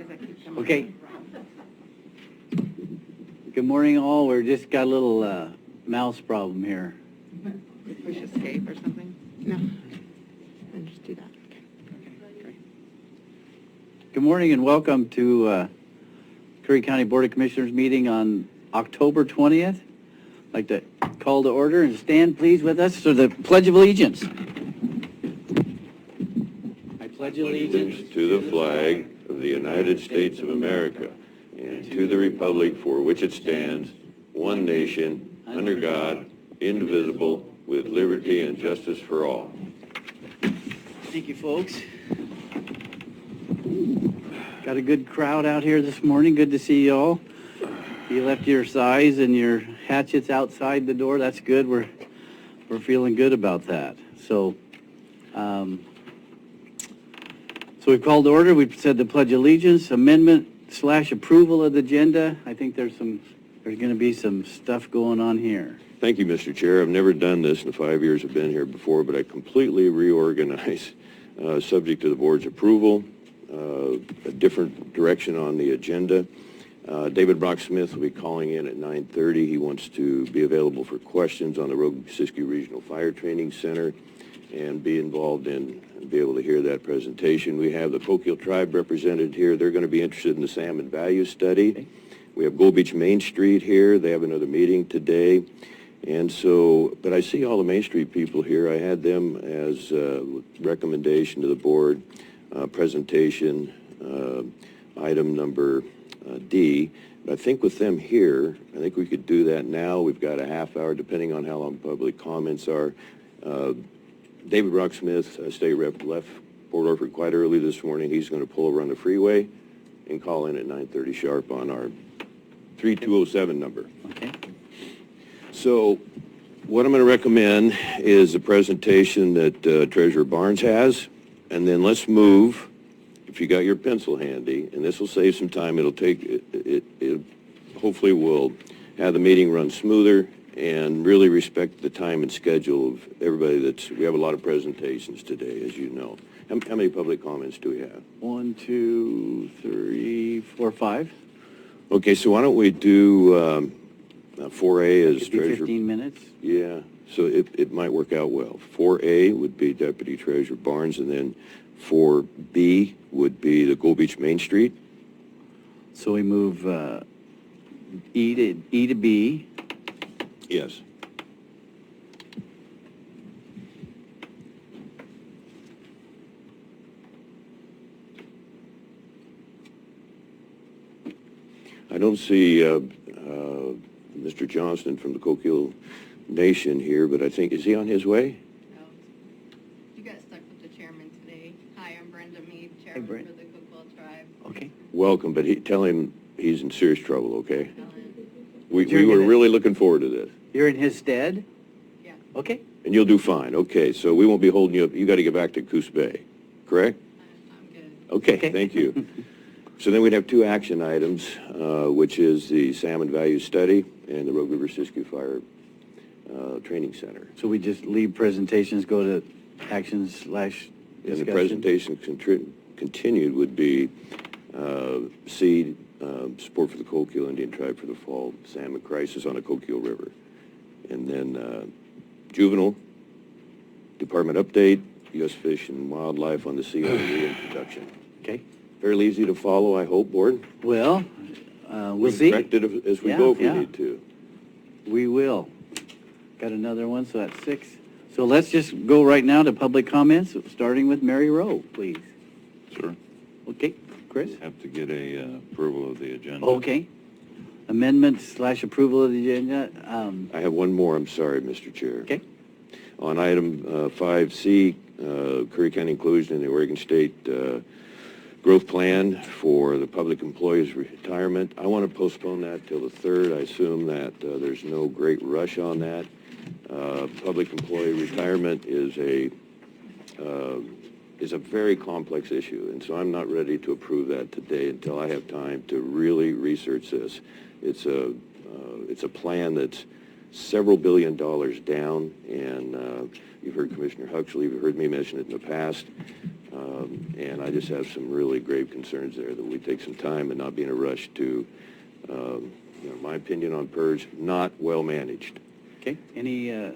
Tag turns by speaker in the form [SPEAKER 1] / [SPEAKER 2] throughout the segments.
[SPEAKER 1] Okay. Good morning, all. We're just got a little mouse problem here.
[SPEAKER 2] Push escape or something?
[SPEAKER 3] No. And just do that. Okay.
[SPEAKER 1] Good morning and welcome to Curry County Board of Commissioners meeting on October 20th. I'd like to call to order and stand please with us for the Pledge of Allegiance. I pledge allegiance
[SPEAKER 4] to the flag of the United States of America and to the republic for which it stands, one nation, under God, indivisible, with liberty and justice for all.
[SPEAKER 1] Thank you, folks. Got a good crowd out here this morning. Good to see you all. You left your size and your hatchets outside the door. That's good. We're feeling good about that. So we've called to order. We've said the Pledge of Allegiance, amendment/approval of the agenda. I think there's going to be some stuff going on here.
[SPEAKER 4] Thank you, Mr. Chair. I've never done this in the 5 years I've been here before, but I completely reorganize, subject to the board's approval, a different direction on the agenda. David Brock-Smith will be calling in at 9:30. He wants to be available for questions on the Rogue-Siskiyou Regional Fire Training Center and be involved in and be able to hear that presentation. We have the Coquille Tribe represented here. They're going to be interested in the salmon value study. Okay. We have Gold Beach Main Street here. They have another meeting today. And so, but I see all the Main Street people here. I had them as a recommendation to the board, presentation, item number D. But I think with them here, I think we could do that now. We've got a half hour, depending on how long public comments are. David Rocksmith, State Rep, left Port Orford quite early this morning. He's going to pull over on the freeway and call in at 9:30 sharp on our 3207 number.
[SPEAKER 1] Okay.
[SPEAKER 4] So what I'm going to recommend is a presentation that Treasurer Barnes has, and then let's move, if you got your pencil handy, and this will save some time. It'll take, it hopefully will have the meeting run smoother and really respect the time and schedule of everybody we have a lot of presentations today, as you know. How many public comments do we have?
[SPEAKER 1] 1, 2, 3, 4, 5.
[SPEAKER 4] Okay, so why don't we do 4A as Treasurer?
[SPEAKER 1] 15 minutes.
[SPEAKER 4] Yeah, so it might work out well. 4A would be Deputy Treasurer Barnes, and then 4B would be the Gold Beach Main Street.
[SPEAKER 1] So we move E to B.
[SPEAKER 4] Yes. I don't see Mr. Johnston from the Coquille Nation here, but I think, is he on his way?
[SPEAKER 3] No. You got stuck with the chairman today. Hi, I'm Brenda Mead, chairman
[SPEAKER 1] Brent.
[SPEAKER 3] for the Coquille Tribe.
[SPEAKER 1] Okay.
[SPEAKER 4] Welcome, but tell him he's in serious trouble, okay? We
[SPEAKER 1] You're
[SPEAKER 4] were
[SPEAKER 1] gonna-
[SPEAKER 4] really looking forward to this.
[SPEAKER 1] You're in his stead?
[SPEAKER 3] Yeah.
[SPEAKER 1] Okay.
[SPEAKER 4] And you'll do fine. Okay, so we won't be holding you up. You got to get back to Coos Bay, correct?
[SPEAKER 3] I'm good.
[SPEAKER 4] Okay,
[SPEAKER 1] Okay.
[SPEAKER 4] thank you. So then we'd have two action items, which is the salmon value study and the Rogue River Siskiyou Fire Training Center.
[SPEAKER 1] So we just leave presentations, go to actions/discussion?
[SPEAKER 4] And the presentation continued would be seed, support for the Coquille Indian Tribe for the fall salmon crisis on the Coquille River. And then juvenile, department update, U.S. Fish and Wildlife on the sea reintroduction.
[SPEAKER 1] Okay.
[SPEAKER 4] Fairly easy to follow, I hope, Board.
[SPEAKER 1] Well, we'll see.
[SPEAKER 4] Correct it as we
[SPEAKER 1] Yeah,
[SPEAKER 4] go if
[SPEAKER 1] yeah.
[SPEAKER 4] we need to.
[SPEAKER 1] We will. Got another one, so that's 6. So let's just go right now to public comments, starting with Mary Rowe, please.
[SPEAKER 5] Sure.
[SPEAKER 1] Okay, Chris?
[SPEAKER 5] Have to get a approval of the agenda.
[SPEAKER 1] Okay. Amendment/approval of the agenda.
[SPEAKER 4] I have one more, I'm sorry, Mr. Chair.
[SPEAKER 1] Okay.
[SPEAKER 4] On item 5C, Curry County inclusion in the Oregon State growth plan for the public employees' retirement. I want to postpone that till the 3rd. I assume that there's no great rush on that. Public employee retirement is a very complex issue, and so I'm not ready to approve that today until I have time to really research this. It's a plan that's several billion dollars down, and you've heard Commissioner Huxley, you've heard me mention it in the past. And I just have some really grave concerns there that we take some time and not be in a rush to, my opinion on PERS, not well managed.
[SPEAKER 1] Okay, any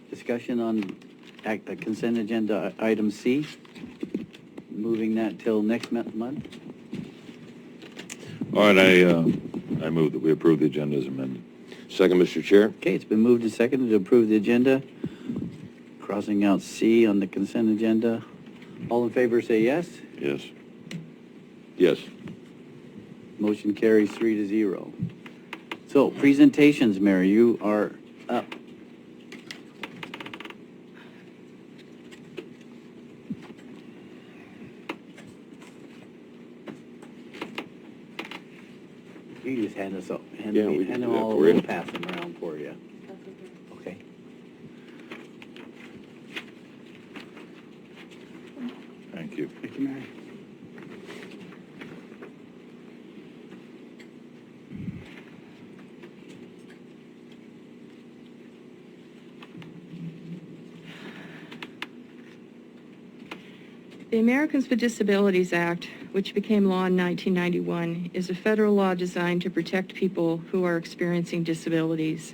[SPEAKER 1] discussion on the consent agenda item C? Moving that till next month?
[SPEAKER 5] All right, I move that we approve the agenda as amended.
[SPEAKER 4] Second, Mr. Chair.
[SPEAKER 1] Okay, it's been moved and seconded to approve the agenda. Crossing out C on the consent agenda. All in favor say yes.
[SPEAKER 5] Yes.
[SPEAKER 4] Yes.
[SPEAKER 1] Motion carries 3-0. So, presentations, Mary, you are up. You just hand us up, hand
[SPEAKER 4] Yeah, we can
[SPEAKER 1] them
[SPEAKER 4] do that
[SPEAKER 1] all,
[SPEAKER 4] for
[SPEAKER 1] we'll
[SPEAKER 4] you.
[SPEAKER 1] pass them around for you. Okay.
[SPEAKER 5] Thank you.
[SPEAKER 1] Thank you, Mary.
[SPEAKER 6] The Americans with Disabilities Act, which became law in 1991, is a federal law designed to protect people who are experiencing disabilities.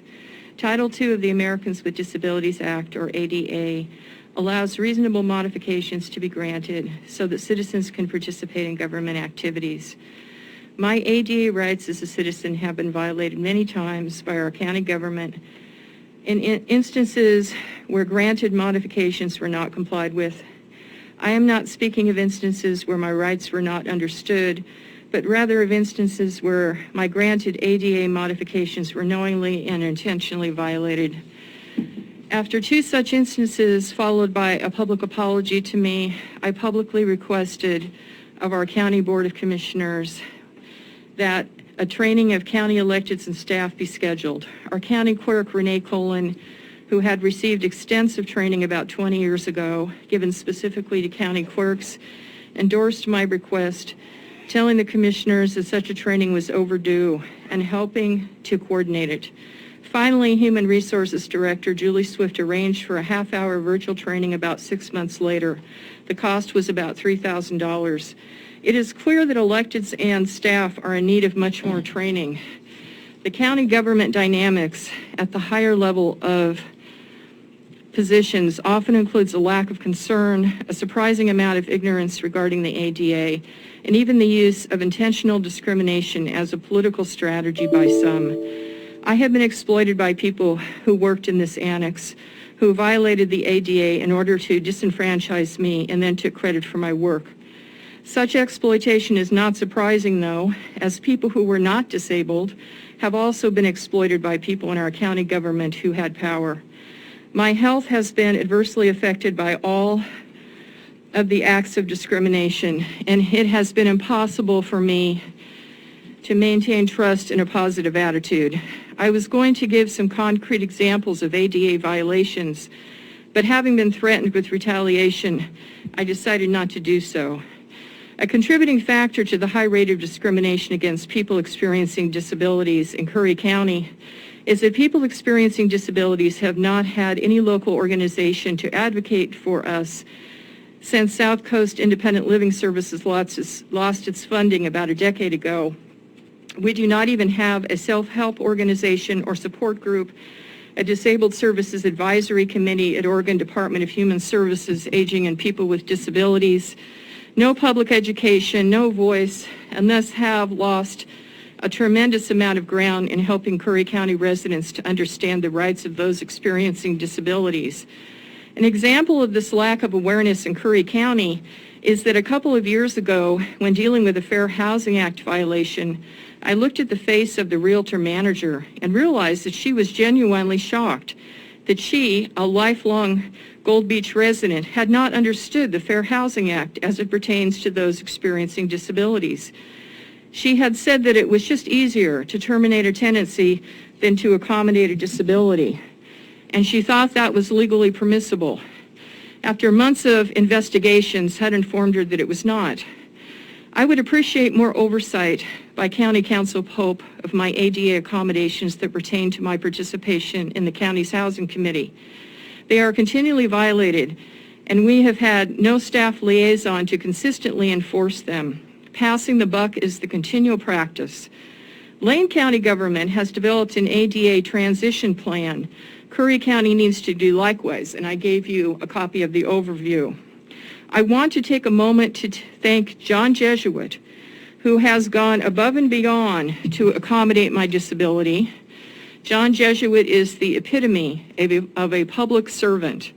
[SPEAKER 6] Title II of the Americans with Disabilities Act, or ADA, allows reasonable modifications to be granted so that citizens can participate in government activities. My ADA rights as a citizen have been violated many times by our county government in instances where granted modifications were not complied with. I am not speaking of instances where my rights were not understood, but rather of instances where my granted ADA modifications were knowingly and intentionally violated. After 2 such instances, followed by a public apology to me, I publicly requested of our County Board of Commissioners that a training of county electeds and staff be scheduled. Our county clerk, Renee Colin, who had received extensive training about 20 years ago, given specifically to county clerks, endorsed my request, telling the commissioners that such a training was overdue and helping to coordinate it. Finally, Human Resources Director Julie Swift arranged for a half-hour virtual training about 6 months later. The cost was about $3,000. It is clear that electeds and staff are in need of much more training. The county government dynamics at the higher level of positions often includes a lack of concern, a surprising amount of ignorance regarding the ADA, and even the use of intentional discrimination as a political strategy by some. I have been exploited by people who worked in this annex, who violated the ADA in order to disenfranchise me and then took credit for my work. Such exploitation is not surprising, though, as people who were not disabled have also been exploited by people in our county government who had power. My health has been adversely affected by all of the acts of discrimination, and it has been impossible for me to maintain trust and a positive attitude. I was going to give some concrete examples of ADA violations, but having been threatened with retaliation, I decided not to do so. A contributing factor to the high rate of discrimination against people experiencing disabilities in Curry County is that people experiencing disabilities have not had any local organization to advocate for us since South Coast Independent Living Services lost its funding about a decade ago. We do not even have a self-help organization or support group, a disabled services advisory committee at Oregon Department of Human Services, Aging and People with Disabilities, no public education, no voice, and thus have lost a tremendous amount of ground in helping Curry County residents to understand the rights of those experiencing disabilities. An example of this lack of awareness in Curry County is that a couple of years ago, when dealing with a Fair Housing Act violation, I looked at the face of the realtor manager and realized that she was genuinely shocked that she, a lifelong Gold Beach resident, had not understood the Fair Housing Act as it pertains to those experiencing disabilities. She had said that it was just easier to terminate a tenancy than to accommodate a disability, and she thought that was legally permissible. After months of investigations, had informed her that it was not. I would appreciate more oversight by County Council Pope of my ADA accommodations that pertain to my participation in the county's housing committee. They are continually violated, and we have had no staff liaison to consistently enforce them. Passing the buck is the continual practice. Lane County government has developed an ADA transition plan. Curry County needs to do likewise, and I gave you a copy of the overview. I want to take a moment to thank John Jesuit, who has gone above and beyond to accommodate my disability. John Jesuit is the epitome of a public servant.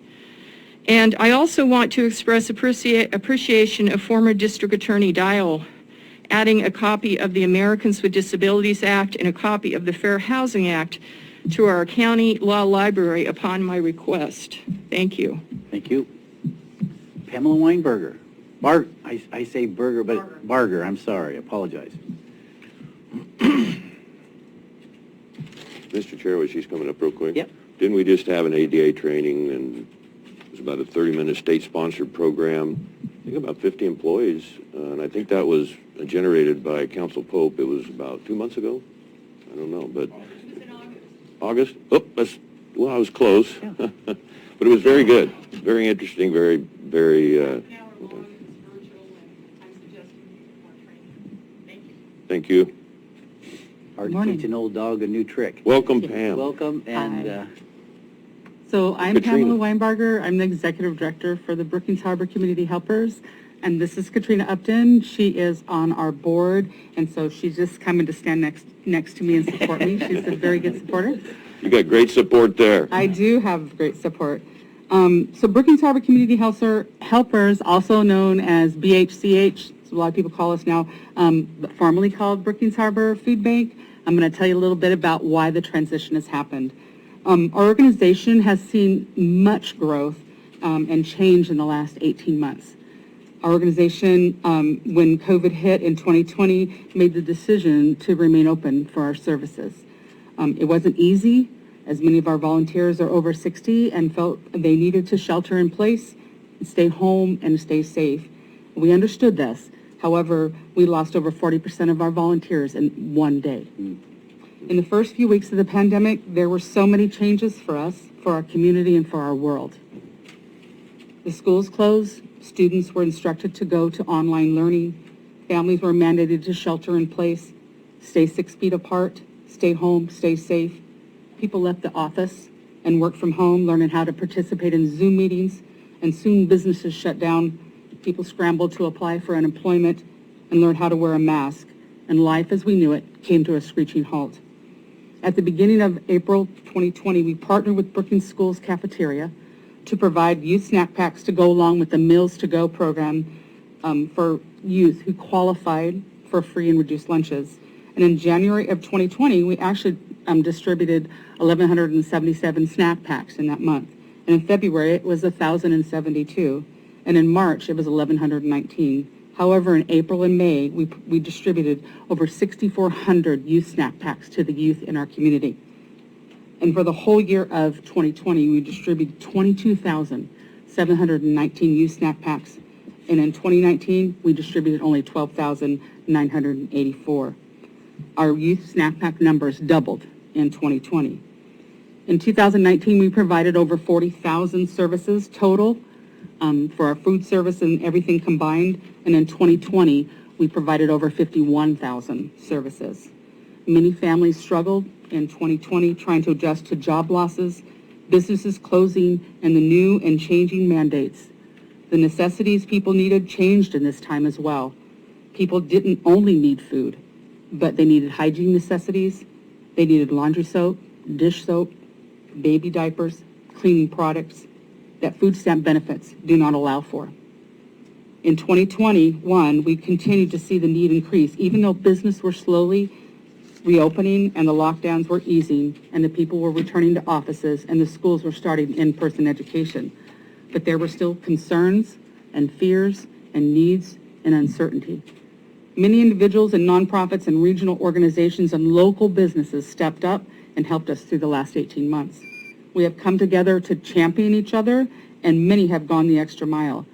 [SPEAKER 6] And I also want to express appreciation of former District Attorney Dial, adding a copy of the Americans with Disabilities Act and a copy of the Fair Housing Act to our county law library upon my request. Thank you.
[SPEAKER 1] Thank you. Pamela Weinberger. I say Berger, but Barger, I'm sorry, I apologize.
[SPEAKER 4] Mr. Chair, was she's coming up real quick?
[SPEAKER 1] Yep.
[SPEAKER 4] Didn't we just have an ADA training, and it was about a 30-minute state-sponsored program? I think about 50 employees, and I think that was generated by Council Pope. It was about 2 months ago. I don't know, but... It was in August. August? Oh, I was close.
[SPEAKER 1] Yeah.
[SPEAKER 4] But it was very good, very interesting, very, very... Thank you.
[SPEAKER 1] Art
[SPEAKER 2] Morning.
[SPEAKER 1] teach an old dog a new trick.
[SPEAKER 4] Welcome, Pam.
[SPEAKER 1] Welcome, and
[SPEAKER 2] Hi. So I'm
[SPEAKER 4] Katrina.
[SPEAKER 2] Pamela Weinberger. I'm the Executive Director for the Brookings Harbor Community Helpers. And this is Katrina Upton. She is on our board, and so she's just coming to stand next to me and support me. She's a very good supporter.
[SPEAKER 4] You got great support there.
[SPEAKER 2] I do have great support. So Brookings Harbor Community Helpers, also known as BHCH, so a lot of people call us now, but formerly called Brookings Harbor Food Bank. I'm going to tell you a little bit about why the transition has happened. Our organization has seen much growth and change in the last 18 months. Our organization, when COVID hit in 2020, made the decision to remain open for our services. It wasn't easy, as many of our volunteers are over 60 and felt they needed to shelter in place, stay home, and stay safe. We understood this. However, we lost over 40% of our volunteers in one day. In the first few weeks of the pandemic, there were so many changes for us, for our community, and for our world. The schools closed, students were instructed to go to online learning, families were mandated to shelter in place, stay 6 feet apart, stay home, stay safe. People left the office and worked from home, learning how to participate in Zoom meetings, and soon businesses shut down. People scrambled to apply for unemployment and learn how to wear a mask, and life as we knew it came to a screeching halt. At the beginning of April 2020, we partnered with Brookings Schools Cafeteria to provide youth snack packs to go along with the Meals to Go program for youth who qualified for free and reduced lunches. And in January of 2020, we actually distributed 1,177 snack packs in that month. And in February, it was 1,072. And in March, it was 1,119. However, in April and May, we distributed over 6,400 youth snack packs to the youth in our community. And for the whole year of 2020, we distributed 22,719 youth snack packs. And in 2019, we distributed only 12,984. Our youth snack pack numbers doubled in 2020. In 2019, we provided over 40,000 services total for our food service and everything combined. And in 2020, we provided over 51,000 services. Many families struggled in 2020 trying to adjust to job losses, businesses closing, and the new and changing mandates. The necessities people needed changed in this time as well. People didn't only need food, but they needed hygiene necessities. They needed laundry soap, dish soap, baby diapers, cleaning products that food stamp benefits do not allow for. In 2021, we continued to see the need increase, even though business were slowly reopening and the lockdowns were easing and the people were returning to offices and the schools were starting in-person education. But there were still concerns and fears and needs and uncertainty. Many individuals and nonprofits and regional organizations and local businesses stepped up and helped us through the last 18 months. We have come together to champion each other, and many have gone the extra mile.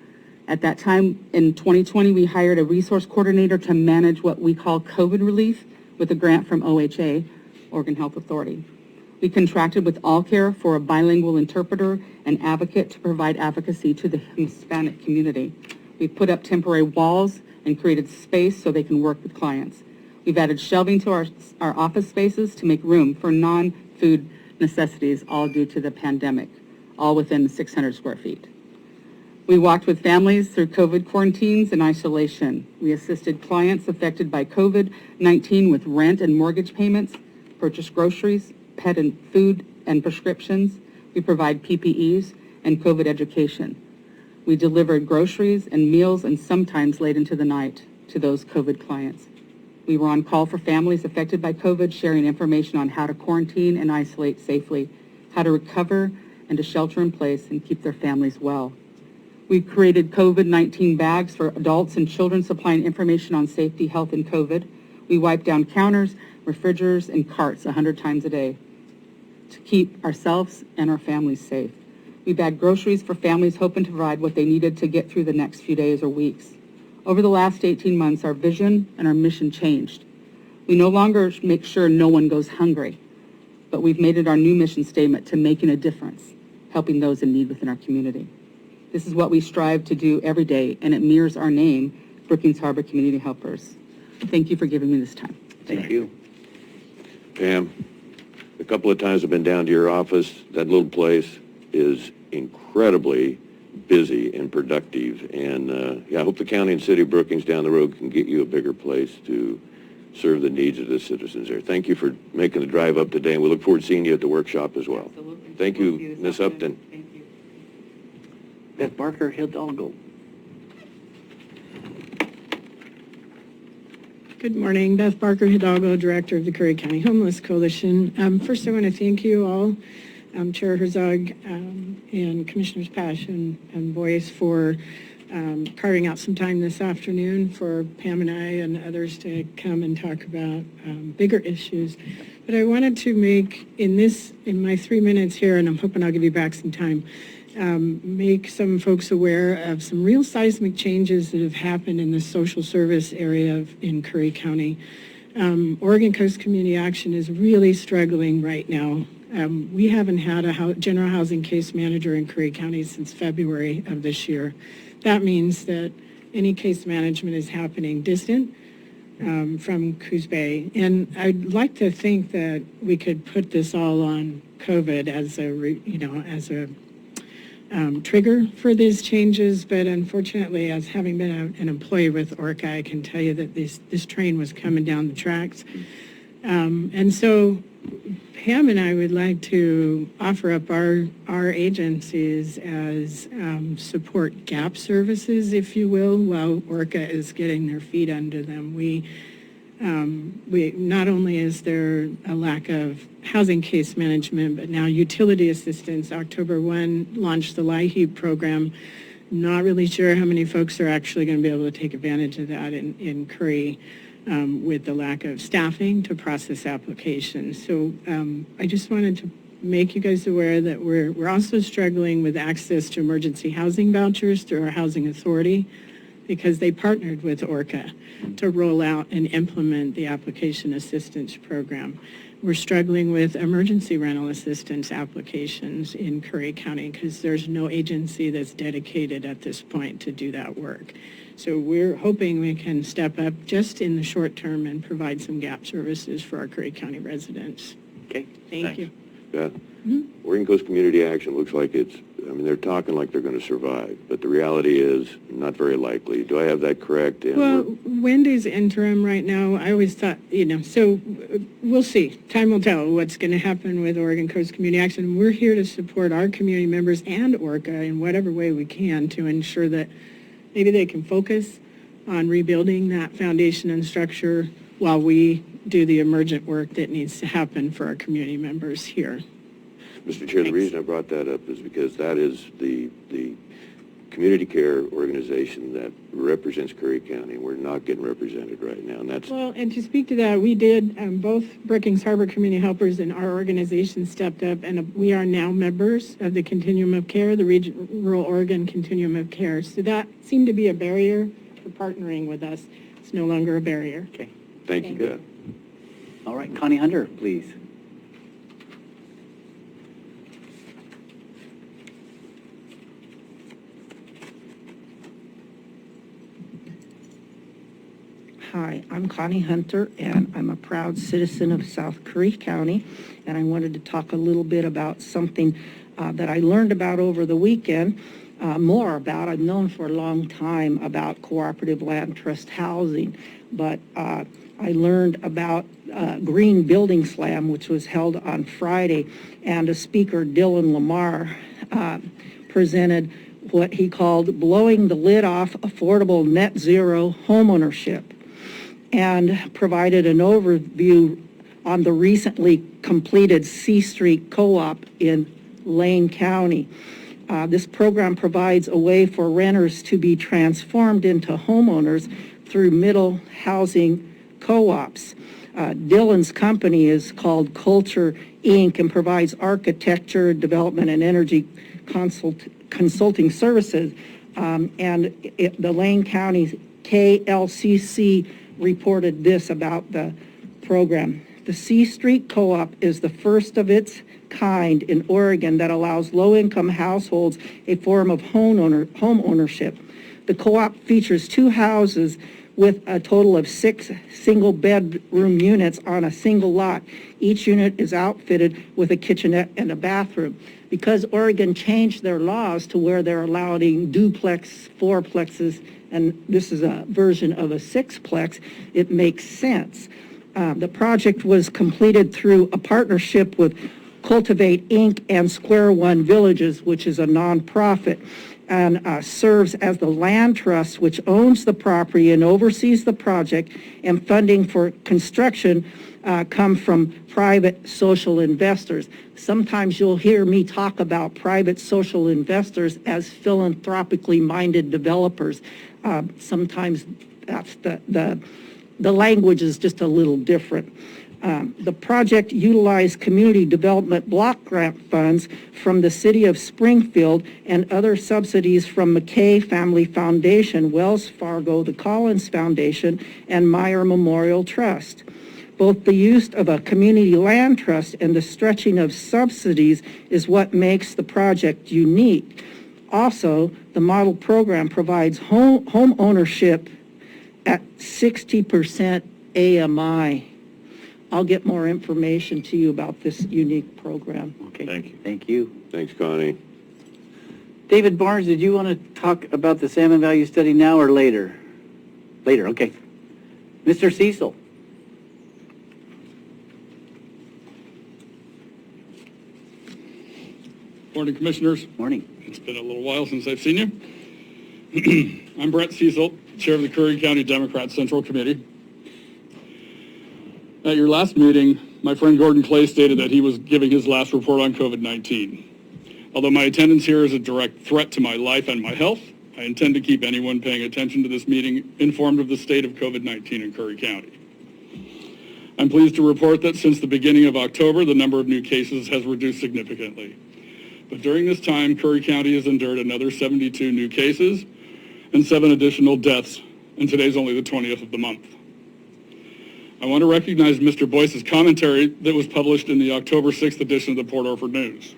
[SPEAKER 2] At that time, in 2020, we hired a resource coordinator to manage what we call COVID relief with a grant from OHA, Oregon Health Authority. We contracted with All Care for a bilingual interpreter and advocate to provide advocacy to the Hispanic community. We've put up temporary walls and created space so they can work with clients. We've added shelving to our office spaces to make room for non-food necessities, all due to the pandemic, all within 600 square feet. We walked with families through COVID quarantines and isolation. We assisted clients affected by COVID-19 with rent and mortgage payments, purchased groceries, pet and food and prescriptions. We provide PPEs and COVID education. We delivered groceries and meals and sometimes late into the night to those COVID clients. We were on call for families affected by COVID, sharing information on how to quarantine and isolate safely, how to recover and to shelter in place and keep their families well. We created COVID-19 bags for adults and children, supplying information on safety, health, and COVID. We wiped down counters, refrigerators, and carts 100 times a day to keep ourselves and our families safe. We bagged groceries for families, hoping to provide what they needed to get through the next few days or weeks. Over the last 18 months, our vision and our mission changed. We no longer make sure no one goes hungry, but we've made it our new mission statement to making a difference, helping those in need within our community. This is what we strive to do every day, and it mirrors our name, Brookings Harbor Community Helpers. Thank you for giving me this time.
[SPEAKER 1] Thank you.
[SPEAKER 4] Pam, a couple of times I've been down to your office. That little place is incredibly busy and productive. And I hope the county and city of Brookings down the road can get you a bigger place to serve the needs of the citizens there. Thank you for making the drive up today, and we look forward to seeing you at the workshop as well.
[SPEAKER 2] Absolutely.
[SPEAKER 4] Thank
[SPEAKER 2] We'll
[SPEAKER 4] you,
[SPEAKER 2] see this
[SPEAKER 4] Ms.
[SPEAKER 2] afternoon.
[SPEAKER 4] Upton.
[SPEAKER 2] Thank you.
[SPEAKER 1] Beth Barker, Hidalgo.
[SPEAKER 7] Good morning. Beth Barker, Hidalgo, Director of the Curry County Homeless Coalition. First, I want to thank you all, Chair Herzog and Commissioners Pash and Boyce, for carving out some time this afternoon for Pam and I and others to come and talk about bigger issues. But I wanted to make, in my 3 minutes here, and I'm hoping I'll give you back some time, make some folks aware of some real seismic changes that have happened in the social service area in Curry County. Oregon Coast Community Action is really struggling right now. We haven't had a general housing case manager in Curry County since February of this year. That means that any case management is happening distant from Coos Bay. And I'd like to think that we could put this all on COVID as a trigger for these changes, but unfortunately, as having been an employee with ORCA, I can tell you that this train was coming down the tracks. And so Pam and I would like to offer up our agencies as support gap services, if you will, while ORCA is getting their feet under them. We not only is there a lack of housing case management, but now utility assistance. October 1 launched the LIHEAP program. Not really sure how many folks are actually going to be able to take advantage of that in Curry with the lack of staffing to process applications. So I just wanted to make you guys aware that we're also struggling with access to emergency housing vouchers through our housing authority, because they partnered with ORCA to roll out and implement the application assistance program. We're struggling with emergency rental assistance applications in Curry County because there's no agency that's dedicated at this point to do that work. So we're hoping we can step up just in the short term and provide some gap services for our Curry County residents.
[SPEAKER 1] Okay.
[SPEAKER 7] Thank you.
[SPEAKER 4] Beth, Oregon Coast Community Action looks like they're talking like they're going to survive, but the reality is not very likely. Do I have that correct? And
[SPEAKER 7] well, Wendy's interim right now. I always thought, so we'll see. Time will tell what's going to happen with Oregon Coast Community Action. We're here to support our community members and ORCA in whatever way we can to ensure that maybe they can focus on rebuilding that foundation and structure while we do the emergent work that needs to happen for our community members here.
[SPEAKER 4] Mr. Chair, the reason I brought that up is because that is the community care organization that represents Curry County. We're not getting represented right now, and that's... Well,
[SPEAKER 7] and to speak to that, we did, both Brookings Harbor Community Helpers and our organization stepped up, and we are now members of the Continuum of Care, the Rural Oregon Continuum of Care. So that seemed to be a barrier for partnering with us. It's no longer a barrier.
[SPEAKER 1] Okay.
[SPEAKER 4] Thank you, Beth.
[SPEAKER 1] All right, Connie Hunter, please.
[SPEAKER 8] Hi, I'm Connie Hunter, and I'm a proud citizen of South Curry County, and I wanted to talk a little bit about something that I learned about over the weekend, more about. I've known for a long time about cooperative land trust housing, but I learned about Green Building Slam, which was held on Friday, and a speaker, Dylan Lamar, presented what he called blowing the lid off affordable net zero homeownership, and provided an overview on the recently completed C Street Co-op in Lane County. This program provides a way for renters to be transformed into homeowners through middle housing co-ops. Dylan's company is called Culture Inc. and provides architecture, development, and energy consulting services. The Lane County KLCC reported this about the program. The C Street Co-op is the first of its kind in Oregon that allows low-income households a form of home ownership. The co-op features 2 houses with a total of 6 single-bedroom units on a single lot. Each unit is outfitted with a kitchenette and a bathroom. Because Oregon changed their laws to where they're allowing duplex, fourplexes, and this is a version of a sixplex, it makes sense. The project was completed through a partnership with Cultivate Inc. and Square One Villages, which is a nonprofit, and serves as the land trust which owns the property and oversees the project, and funding for construction come from private social investors. Sometimes you'll hear me talk about private social investors as philanthropically minded developers. Sometimes that's the language is just a little different. The project utilized community development block grant funds from the city of Springfield and other subsidies from McKay Family Foundation, Wells Fargo, the Collins Foundation, and Meyer Memorial Trust. Both the use of a community land trust and the stretching of subsidies is what makes the project unique. Also, the model program provides home ownership at 60% AMI. I'll get more information to you about this unique program.
[SPEAKER 1] Okay.
[SPEAKER 5] Thank you.
[SPEAKER 1] Thank you.
[SPEAKER 4] Thanks, Connie.
[SPEAKER 1] David Barnes, did you want to talk about the salmon value study now or later? Later, okay. Mr. Cecil.
[SPEAKER 9] Morning, Commissioners.
[SPEAKER 1] Morning.
[SPEAKER 9] It's been a little while since I've seen you. I'm Brett Cecil, Chair of the Curry County Democrat Central Committee. At your last meeting, my friend Gordon Clay stated that he was giving his last report on COVID-19. Although my attendance here is a direct threat to my life and my health, I intend to keep anyone paying attention to this meeting informed of the state of COVID-19 in Curry County. I'm pleased to report that since the beginning of October, the number of new cases has reduced significantly. But during this time, Curry County has endured another 72 new cases and 7 additional deaths, and today's only the 20th of the month. I want to recognize Mr. Boyce's commentary that was published in the October 6th edition of the Port Orford News.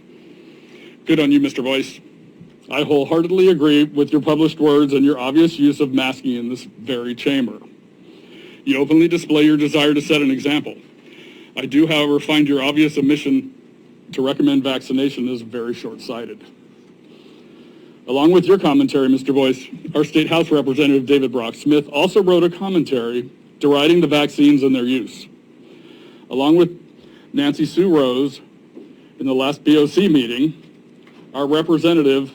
[SPEAKER 9] Good on you, Mr. Boyce. I wholeheartedly agree with your published words and your obvious use of masking in this very chamber. You openly display your desire to set an example. I do, however, find your obvious omission to recommend vaccination is very short-sighted. Along with your commentary, Mr. Boyce, our State House Representative David Brock Smith also wrote a commentary deriding the vaccines and their use. Along with Nancy Sue Rose, in the last BOC meeting, our representative,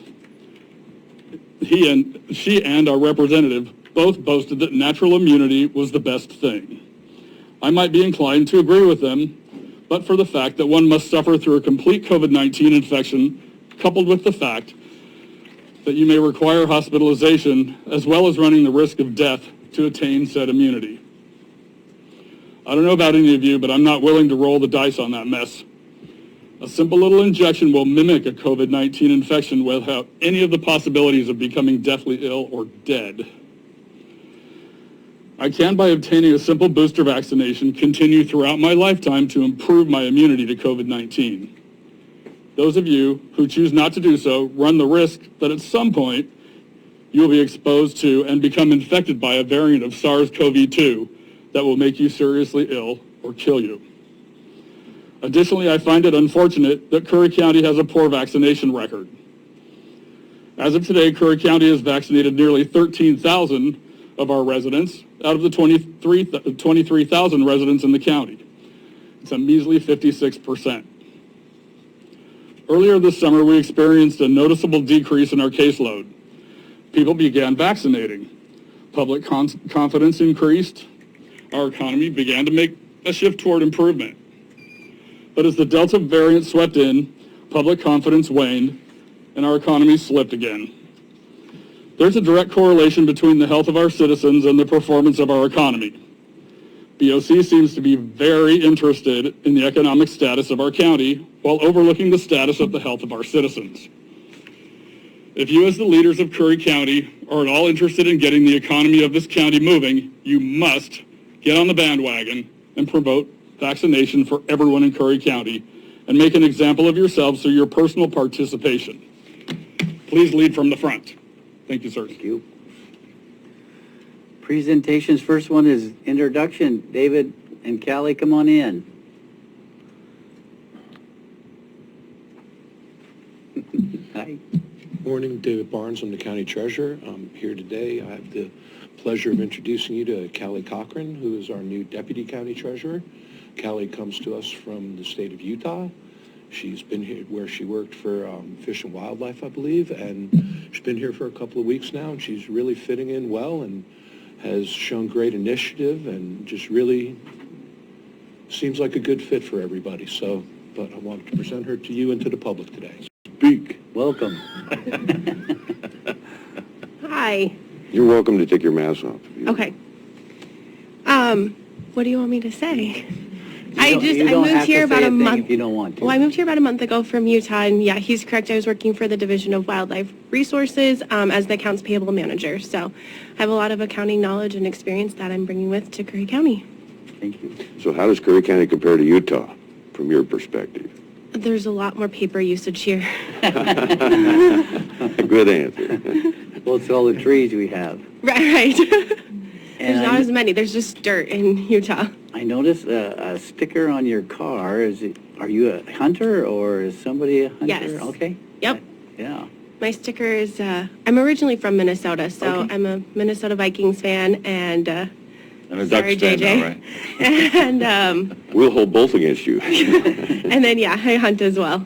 [SPEAKER 9] she and our representative both boasted that natural immunity was the best thing. I might be inclined to agree with them, but for the fact that one must suffer through a complete COVID-19 infection, coupled with the fact that you may require hospitalization, as well as running the risk of death to attain said immunity. I don't know about any of you, but I'm not willing to roll the dice on that mess. A simple little injection will mimic a COVID-19 infection without any of the possibilities of becoming deathly ill or dead. I can, by obtaining a simple booster vaccination, continue throughout my lifetime to improve my immunity to COVID-19. Those of you who choose not to do so run the risk that at some point you will be exposed to and become infected by a variant of SARS-CoV-2 that will make you seriously ill or kill you. Additionally, I find it unfortunate that Curry County has a poor vaccination record. As of today, Curry County has vaccinated nearly 13,000 of our residents out of the 23,000 residents in the county. It's a measly 56%. Earlier this summer, we experienced a noticeable decrease in our caseload. People began vaccinating. Public confidence increased. Our economy began to make a shift toward improvement. But as the Delta variant swept in, public confidence waned, and our economy slipped again. There's a direct correlation between the health of our citizens and the performance of our economy. BOC seems to be very interested in the economic status of our county while overlooking the status of the health of our citizens. If you as the leaders of Curry County are at all interested in getting the economy of this county moving, you must get on the bandwagon and promote vaccination for everyone in Curry County and make an example of yourselves through your personal participation. Please lead from the front. Thank you, sir.
[SPEAKER 1] Thank you. Presentations, first one is introduction. David and Callie, come on in. Hi.
[SPEAKER 10] Morning, David Barnes. I'm the County Treasurer. I'm here today. I have the pleasure of introducing you to Callie Cochran, who is our new Deputy County Treasurer. Callie comes to us from the state of Utah. She's been here where she worked for Fish and Wildlife, I believe, and she's been here for a couple of weeks now, and she's really fitting in well and has shown great initiative and just really seems like a good fit for everybody. So, but I wanted to present her to you and to the public today.
[SPEAKER 1] Speak. Welcome.
[SPEAKER 11] Hi.
[SPEAKER 4] You're welcome to take your mask off.
[SPEAKER 11] Okay. What do you want me to say?
[SPEAKER 1] I
[SPEAKER 11] moved here about a month.
[SPEAKER 1] If you don't want to.
[SPEAKER 11] Well, I moved here about a month ago from Utah, and yeah, he's correct. I was working for the Division of Wildlife Resources as the accounts payable manager. So I have a lot of accounting knowledge and experience that I'm bringing with to Curry County.
[SPEAKER 1] Thank you.
[SPEAKER 4] So how does Curry County compare to Utah from your perspective?
[SPEAKER 11] There's a lot more paper usage here.
[SPEAKER 4] Good answer.
[SPEAKER 1] Well, it's all the trees we have.
[SPEAKER 11] Right.
[SPEAKER 1] And
[SPEAKER 11] There's not as many. There's just dirt in Utah.
[SPEAKER 1] I noticed a sticker on your car. Are you a hunter or is somebody a hunter?
[SPEAKER 11] Yes.
[SPEAKER 1] Okay.
[SPEAKER 11] Yep.
[SPEAKER 1] Yeah.
[SPEAKER 11] My sticker is, I'm originally from Minnesota, so
[SPEAKER 1] Okay.
[SPEAKER 11] I'm a Minnesota Vikings fan, and
[SPEAKER 5] And a
[SPEAKER 11] sorry,
[SPEAKER 5] Ducks fan
[SPEAKER 11] JJ.
[SPEAKER 5] now, right?
[SPEAKER 11] And,
[SPEAKER 4] We'll hold both against you.
[SPEAKER 11] and then, yeah, I hunt as well.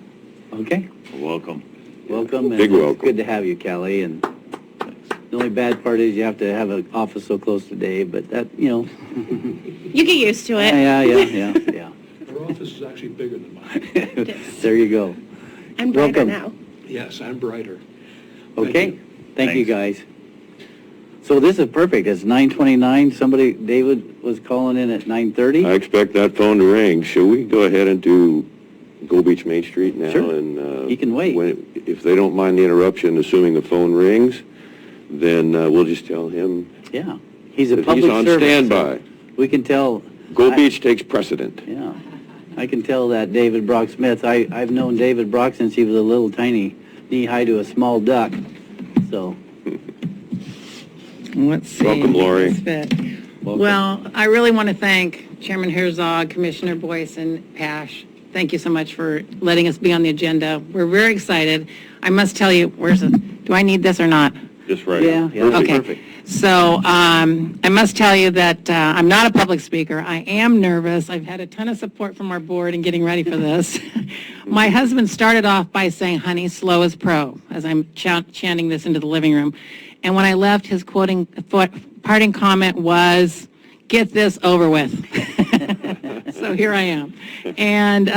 [SPEAKER 1] Okay.
[SPEAKER 5] Welcome.
[SPEAKER 1] Welcome.
[SPEAKER 4] Big
[SPEAKER 1] and it's
[SPEAKER 4] welcome.
[SPEAKER 1] good to have you, Callie. And the only bad part is you have to have an office so close to Dave, but that,
[SPEAKER 11] You get used to it.
[SPEAKER 1] Yeah.
[SPEAKER 10] Her office is actually bigger than mine.
[SPEAKER 1] There you go.
[SPEAKER 11] I'm brighter
[SPEAKER 1] Welcome.
[SPEAKER 11] now.
[SPEAKER 10] Yes, I'm brighter.
[SPEAKER 1] Okay. Thank you,
[SPEAKER 5] Thanks.
[SPEAKER 1] guys. So this is perfect. It's 9:29. David was calling in at 9:30.
[SPEAKER 4] I expect that phone to ring. Shall we go ahead and do Gold Beach Main Street now?
[SPEAKER 1] Sure.
[SPEAKER 4] And
[SPEAKER 1] He can wait.
[SPEAKER 4] If they don't mind the interruption, assuming the phone rings, then we'll just tell him
[SPEAKER 1] Yeah. He's a
[SPEAKER 4] that
[SPEAKER 1] public
[SPEAKER 4] he's on
[SPEAKER 1] servant.
[SPEAKER 4] standby.
[SPEAKER 1] We can tell.
[SPEAKER 4] Gold
[SPEAKER 1] I-
[SPEAKER 4] Beach takes precedent.
[SPEAKER 1] Yeah. I can tell that David Brock Smith. I've known David Brock since he was a little tiny knee-high to a small duck. So,
[SPEAKER 12] Let's see.
[SPEAKER 4] Welcome, Lori.
[SPEAKER 12] This fit.
[SPEAKER 1] welcome.
[SPEAKER 12] Well, I really want to thank Chairman Herzog, Commissioner Boyce, and Pash. Thank you so much for letting us be on the agenda. We're very excited. I must tell you, do I need this or not?
[SPEAKER 4] Just right.
[SPEAKER 1] Yeah, that's
[SPEAKER 12] Okay.
[SPEAKER 1] perfect.
[SPEAKER 12] So I must tell you that I'm not a public speaker. I am nervous. I've had a ton of support from our board in getting ready for this. My husband started off by saying, honey, slow as pro, as I'm chanting this into the living room. And when I left, his parting comment was, get this over with. So here I am. And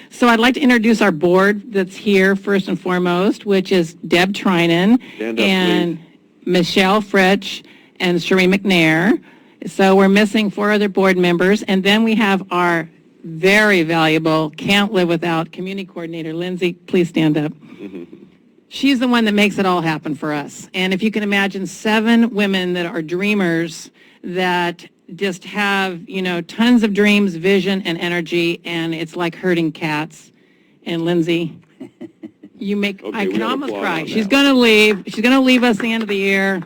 [SPEAKER 12] so I'd like to introduce our board that's here first and foremost, which is Deb Trinan
[SPEAKER 4] Stand up,
[SPEAKER 12] and Michelle Fritsch and Sheree McNair. So we're missing 4 other board members. And then we have our very valuable, can't live without community coordinator, Lindsay. Please stand up. She's the one that makes it all happen for us. And if you can imagine 7 women that are dreamers that just have, tons of dreams, vision, and energy, and it's like herding cats. And Lindsay, You make,
[SPEAKER 4] Okay,
[SPEAKER 12] I
[SPEAKER 4] we
[SPEAKER 12] can
[SPEAKER 4] gotta
[SPEAKER 12] almost
[SPEAKER 4] applaud
[SPEAKER 12] cry.
[SPEAKER 4] on
[SPEAKER 12] She's
[SPEAKER 4] that
[SPEAKER 12] going to leave. She's going to leave us the end of the year.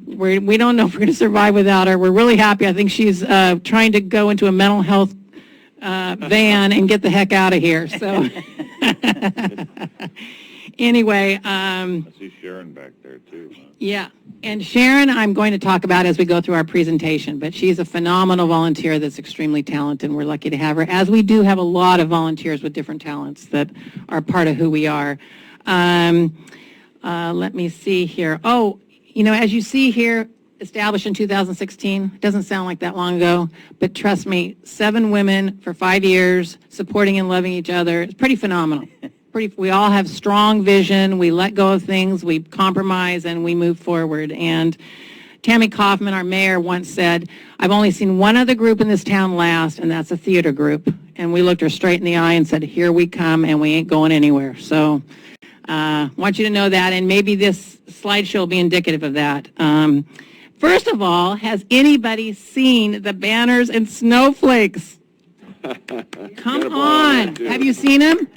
[SPEAKER 12] We don't know if we're going to survive without her. We're really happy. I think she's trying to go into a mental health van and get the heck out of here. So anyway,
[SPEAKER 5] I see Sharon back there, too. Huh?
[SPEAKER 12] yeah. And Sharon, I'm going to talk about as we go through our presentation, but she's a phenomenal volunteer that's extremely talented, and we're lucky to have her, as we do have a lot of volunteers with different talents that are part of who we are. Let me see here. Oh, you know, as you see here, established in 2016, doesn't sound like that long ago, but trust me, 7 women for 5 years, supporting and loving each other. It's pretty phenomenal. We all have strong vision. We let go of things, we compromise, and we move forward. And Tammy Kaufman, our mayor, once said, I've only seen one other group in this town last, and that's a theater group. And we looked her straight in the eye and said, here we come, and we ain't going anywhere. So I want you to know that, and maybe this slideshow will be indicative of that. First of all, has anybody seen the banners and snowflakes? Come on. Have you seen them?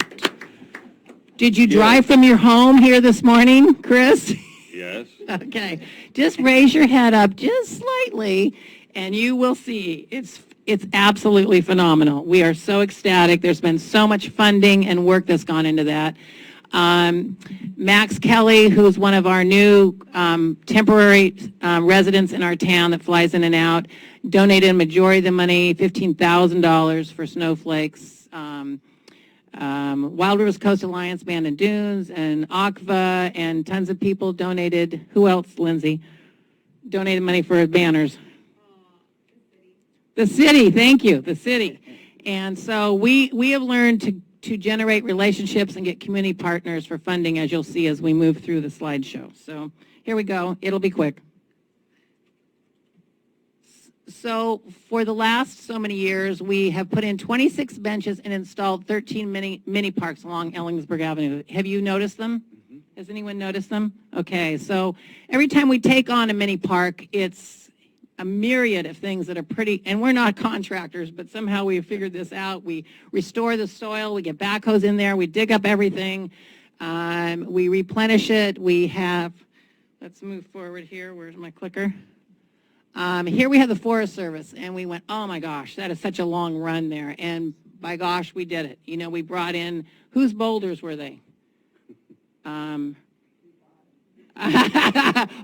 [SPEAKER 12] Did you drive from your home here this morning, Chris?
[SPEAKER 5] Yes.
[SPEAKER 12] Okay. Just raise your head up just slightly, and you will see. It's absolutely phenomenal. We are so ecstatic. There's been so much funding and work that's gone into that. Max Kelly, who's one of our new temporary residents in our town that flies in and out, donated a majority of the money, $15,000 for snowflakes. Wild Rivers Coast Alliance, Band and Dunes, and ACVA, and tons of people donated. Who else, Lindsay? Donated money for banners. The city, thank you, the city. And so we have learned to generate relationships and get community partners for funding, as you'll see as we move through the slideshow. So here we go. It'll be quick. So for the last so many years, we have put in 26 benches and installed 13 mini parks along Ellingsburg Avenue. Have you noticed them? Mm-hmm. Has anyone noticed them? Okay, so every time we take on a mini park, it's a myriad of things that are pretty, and we're not contractors, but somehow we figured this out. We restore the soil, we get backhoes in there, we dig up everything, we replenish it, we have, let's move forward here, where's my clicker? Here we have the Forest Service, and we went, oh my gosh, that is such a long run there, and by gosh, we did it. You know, we brought in, whose boulders were they?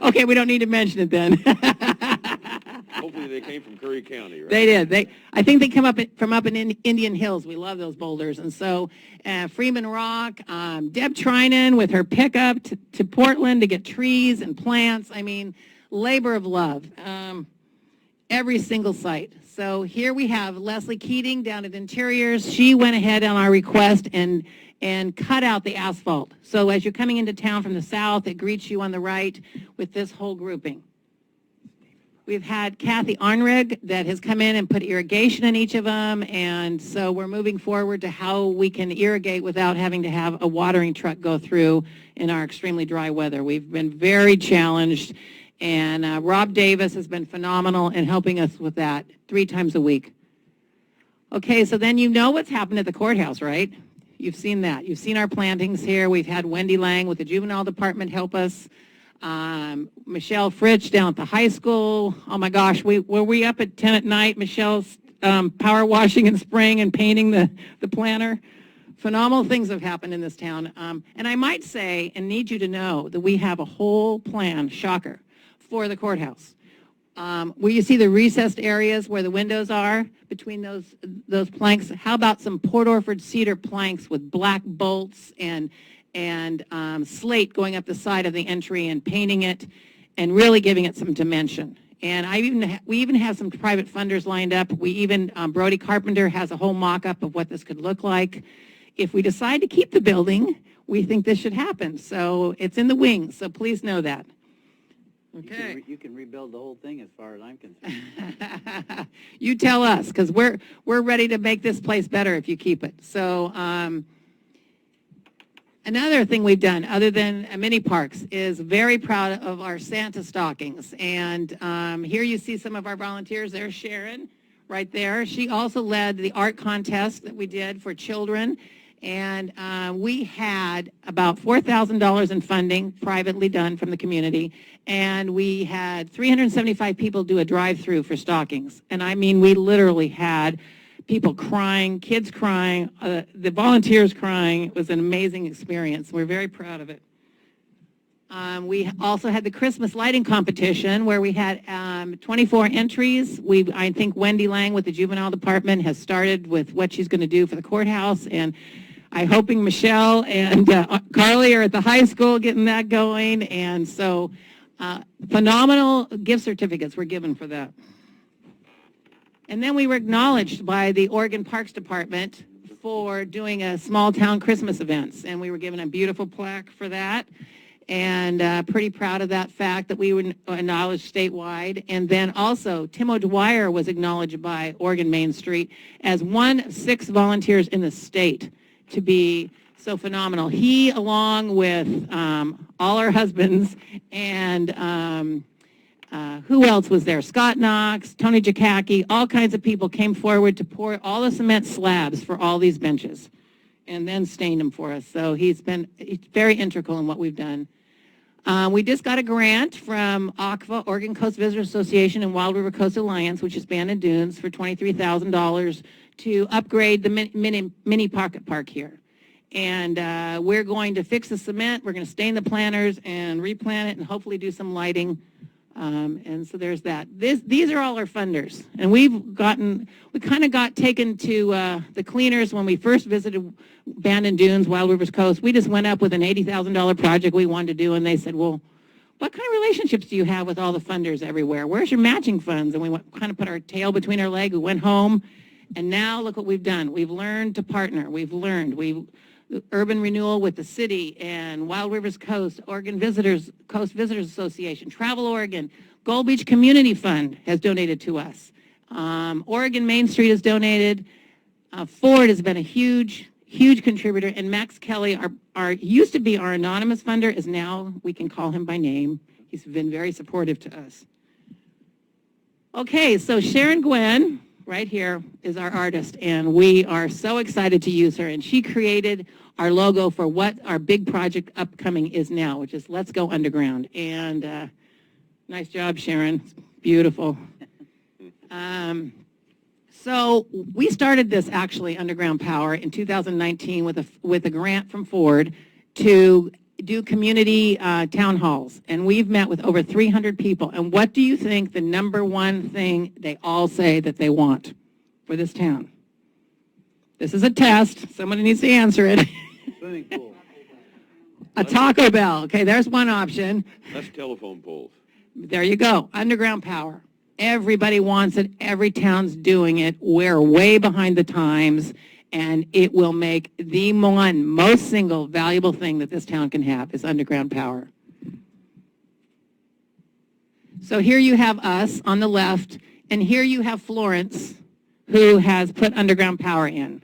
[SPEAKER 12] Okay, we don't need to mention it then.
[SPEAKER 4] Hopefully they came from Curry County, right?
[SPEAKER 12] They did. I think they come up from up in Indian Hills. We love those boulders. And so Freeman Rock, Deb Trinan with her pickup to Portland to get trees and plants. I mean, labor of love. Every single site. So here we have Leslie Keating down at Interiors. She went ahead on our request and cut out the asphalt. So as you're coming into town from the south, it greets you on the right with this whole grouping. We've had Kathy Arnrig that has come in and put irrigation in each of them, and so we're moving forward to how we can irrigate without having to have a watering truck go through in our extremely dry weather. We've been very challenged, and Rob Davis has been phenomenal in helping us with that 3 times a week. Okay, so then you know what's happened at the courthouse, right? You've seen that. You've seen our plantings here. We've had Wendy Lang with the juvenile department help us. Michelle Fritsch down at the high school. Oh my gosh, were we up at 10 at night? Michelle's power washing and spraying and painting the planter. Phenomenal things have happened in this town. And I might say, and need you to know, that we have a whole plan, shocker, for the courthouse. Where you see the recessed areas where the windows are between those planks, how about some Port Orford cedar planks with black bolts and slate going up the side of the entry and painting it and really giving it some dimension. And we even have some private funders lined up. We even, Brody Carpenter has a whole mock-up of what this could look like. If we decide to keep the building, we think this should happen. So it's in the wings, so please know that. Okay.
[SPEAKER 1] You can rebuild the whole thing as far as I'm concerned.
[SPEAKER 12] You tell us, because we're ready to make this place better if you keep it. So another thing we've done, other than mini parks, is very proud of our Santa stockings. And here you see some of our volunteers. There's Sharon right there. She also led the art contest that we did for children. And we had about $4,000 in funding, privately done from the community, and we had 375 people do a drive-through for stockings. And I mean, we literally had people crying, kids crying, the volunteers crying. It was an amazing experience. We're very proud of it. We also had the Christmas lighting competition where we had 24 entries. I think Wendy Lang with the Juvenile Department has started with what she's going to do for the courthouse, and I'm hoping Michelle and Carly are at the high school getting that going, and so phenomenal gift certificates were given for that. And then we were acknowledged by the Oregon Parks Department for doing a small town Christmas events, and we were given a beautiful plaque for that. And pretty proud of that fact that we were acknowledged statewide. And then also, Tim O'Dwyer was acknowledged by Oregon Main Street as one of 6 volunteers in the state to be so phenomenal. He, along with all our husbands, and who else was there? Scott Knox, Tony Jakacki, all kinds of people came forward to pour all the cement slabs for all these benches and then stained them for us. So he's very integral in what we've done. We just got a grant from ACVA, Oregon Coast Visitors Association, and Wild River Coast Alliance, which is Bandon Dunes, for $23,000 to upgrade the mini pocket park here. And we're going to fix the cement, we're going to stain the planters and replant it and hopefully do some lighting. And so there's that. These are all our funders. And we kind of got taken to the cleaners when we first visited Bandon Dunes, Wild Rivers Coast. We just went up with an $80,000 project we wanted to do, and they said, well, what kind of relationships do you have with all the funders everywhere? Where's your matching funds? And we kind of put our tail between our legs. We went home, and now look what we've done. We've learned to partner. Urban renewal with the city and Wild Rivers Coast, Oregon Coast Visitors Association, Travel Oregon, Gold Beach Community Fund has donated to us. Oregon Main Street has donated. Ford has been a huge contributor, and Max Kelly, used to be our anonymous funder, is now, we can call him by name. He's been very supportive to us. Okay, so Sharon Gwen, right here, is our artist, and we are so excited to use her. And she created our logo for what our big project upcoming is now, which is Let's Go Underground. And nice job, Sharon. It's beautiful. So we started this, actually, Underground Power, in 2019 with a grant from Ford to do community town halls. And we've met with over 300 people. And what do you think the number one thing they all say that they want for this town? This is a test. Somebody needs to answer it.
[SPEAKER 1] Swimming pool.
[SPEAKER 12] A Taco Bell. Okay, there's one option.
[SPEAKER 4] Less telephone poles.
[SPEAKER 12] There you go. Underground power. Everybody wants it. Every town's doing it. We're way behind the times, and it will make the most single valuable thing that this town can have is underground power. So here you have us on the left, and here you have Florence, who has put underground power in.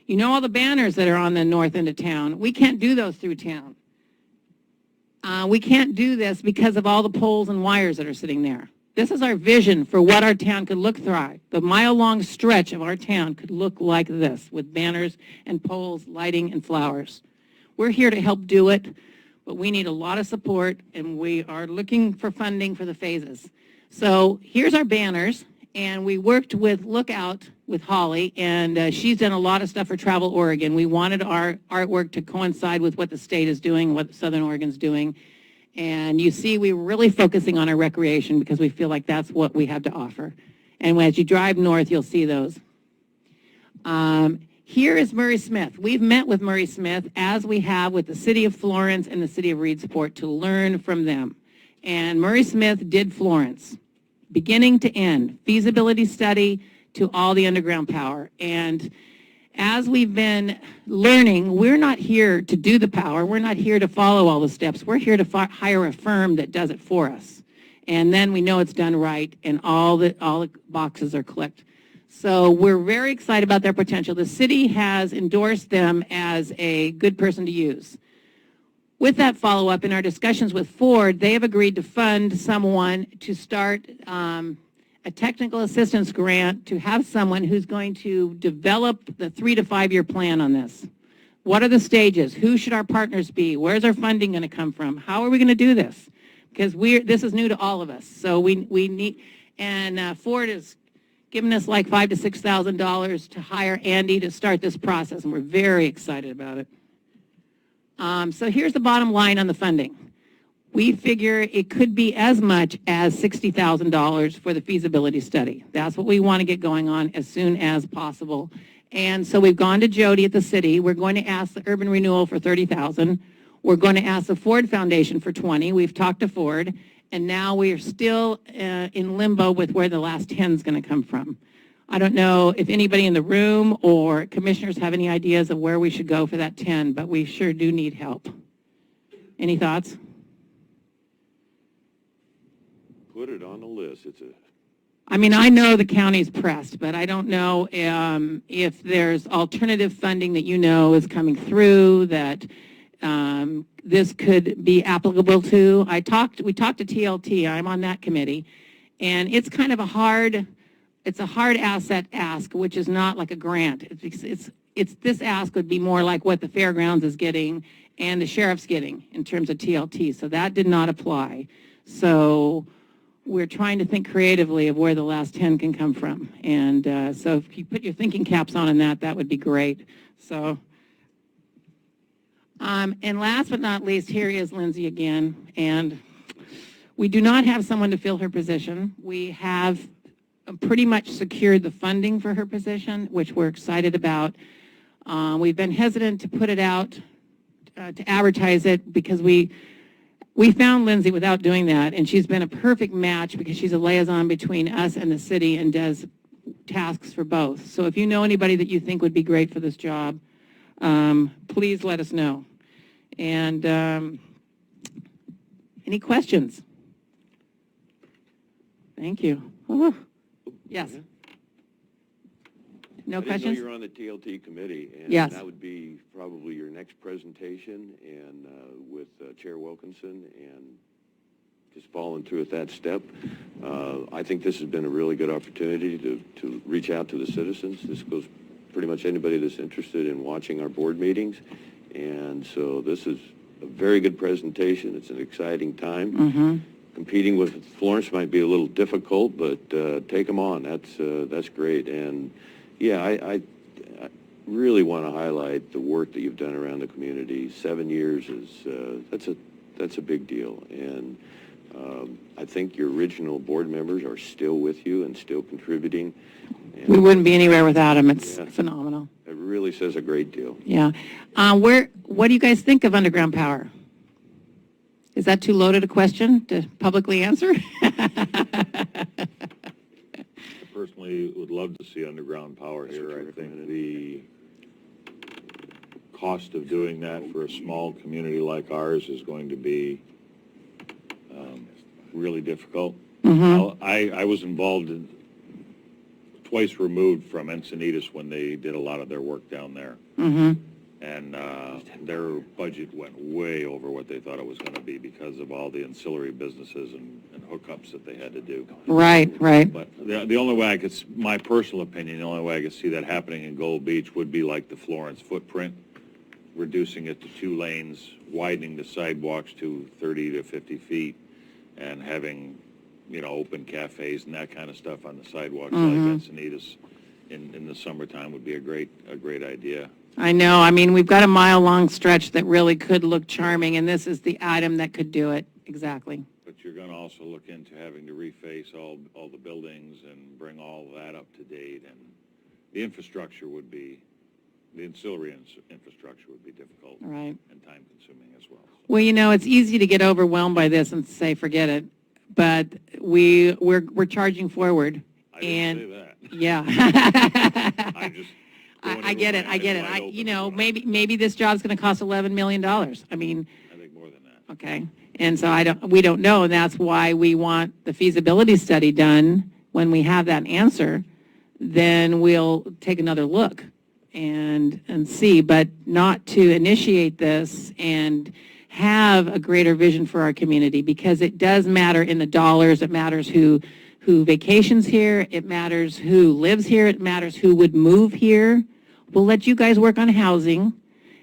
[SPEAKER 12] You know all the banners that are on the north end of town. We can't do those through town. We can't do this because of all the poles and wires that are sitting there. This is our vision for what our town could look like. The mile-long stretch of our town could look like this, with banners and poles, lighting, and flowers. We're here to help do it, but we need a lot of support, and we are looking for funding for the phases. So here's our banners, and we worked with Lookout with Holly, and she's done a lot of stuff for Travel Oregon. We wanted our artwork to coincide with what the state is doing, what Southern Oregon's doing. And you see, we're really focusing on our recreation because we feel like that's what we have to offer. And as you drive north, you'll see those. Here is Murray Smith. We've met with Murray Smith, as we have with the City of Florence and the City of Reedsport, to learn from them. And Murray Smith did Florence, beginning to end, feasibility study to all the underground power. And as we've been learning, we're not here to do the power. We're not here to follow all the steps. We're here to hire a firm that does it for us. And then we know it's done right, and all the boxes are clicked. So we're very excited about their potential. The city has endorsed them as a good person to use. With that follow-up, in our discussions with Ford, they have agreed to fund someone to start a technical assistance grant to have someone who's going to develop the 3 to 5 year plan on this. What are the stages? Who should our partners be? Where's our funding going to come from? How are we going to do this? Because this is new to all of us. So we need, and Ford has given us like $5,000 to $6,000 to hire Andy to start this process, and we're very excited about it. So here's the bottom line on the funding. We figure it could be as much as $60,000 for the feasibility study. That's what we want to get going on as soon as possible. And so we've gone to Jody at the city. We're going to ask the Urban Renewal for $30,000. We're going to ask the Ford Foundation for $20,000. We've talked to Ford, and now we are still in limbo with where the last 10 is going to come from. I don't know if anybody in the room or commissioners have any ideas of where we should go for that 10, but we sure do need help. Any thoughts?
[SPEAKER 4] Put it on the list.
[SPEAKER 12] I mean, I know the county's pressed, but I don't know if there's alternative funding that you know is coming through that this could be applicable to. We talked to TLT. I'm on that committee, and it's kind of a hard asset ask, which is not like a grant. It's this ask would be more like what the fairgrounds is getting and the sheriff's getting in terms of TLT. So that did not apply. So we're trying to think creatively of where the last 10 can come from. And so if you put your thinking caps on that would be great. So, and last but not least, here is Lindsay again. And we do not have someone to fill her position. We have pretty much secured the funding for her position, which we're excited about. We've been hesitant to put it out, to advertise it, because we found Lindsay without doing that, and she's been a perfect match because she's a liaison between us and the city and does tasks for both. So if you know anybody that you think would be great for this job, please let us know. And any questions? Thank you. Oh, yes. No questions?
[SPEAKER 4] I didn't know you're on the TLT committee, and
[SPEAKER 12] yes.
[SPEAKER 4] That would be probably your next presentation, and with Chair Wilkinson, and just following through at that step. I think this has been a really good opportunity to reach out to the citizens. This goes pretty much anybody that's interested in watching our board meetings, and so this is a very good presentation. It's an exciting time.
[SPEAKER 12] Mm-hmm.
[SPEAKER 4] Competing with Florence might be a little difficult, but take them on. That's great. And yeah, I really want to highlight the work that you've done around the community. 7 years is that's a big deal. And I think your original board members are still with you and still contributing. And
[SPEAKER 12] we wouldn't be anywhere without them. It's phenomenal.
[SPEAKER 4] It really says a great deal.
[SPEAKER 12] Yeah. What do you guys think of underground power? Is that too loaded a question to publicly answer?
[SPEAKER 5] I personally would love to see underground power here. I think the cost of doing that for a small community like ours is going to be really difficult.
[SPEAKER 12] Mm-hmm.
[SPEAKER 5] I was involved in twice removed from Encinitas when they did a lot of their work down there.
[SPEAKER 12] Mm-hmm.
[SPEAKER 5] And their budget went way over what they thought it was going to be because of all the ancillary businesses and hookups that they had to do.
[SPEAKER 12] Right.
[SPEAKER 5] But the only way my personal opinion, the only way I could see that happening in Gold Beach would be like the Florence footprint, reducing it to 2 lanes, widening the sidewalks to 30 to 50 feet, and having, open cafes and that kind of stuff on the sidewalks like Encinitas in the summertime would be a great idea.
[SPEAKER 12] I know. I mean, we've got a mile-long stretch that really could look charming, and this is the item that could do it. Exactly.
[SPEAKER 5] But you're going to also look into having to reface all the buildings and bring all that up to date, and the infrastructure would be, the ancillary infrastructure would be difficult.
[SPEAKER 12] Right.
[SPEAKER 5] And time-consuming as well.
[SPEAKER 12] Well, it's easy to get overwhelmed by this and say, forget it, but we're charging forward.
[SPEAKER 5] I didn't say that.
[SPEAKER 12] Yeah. I get it. Maybe this job's going to cost $11 million. I mean,
[SPEAKER 5] I think more than that.
[SPEAKER 12] Okay. And so we don't know, and that's why we want the feasibility study done. When we have that answer, then we'll take another look and see, but not to initiate this and have a greater vision for our community, because it does matter in the dollars. It matters who vacations here. It matters who lives here. It matters who would move here. We'll let you guys work on housing,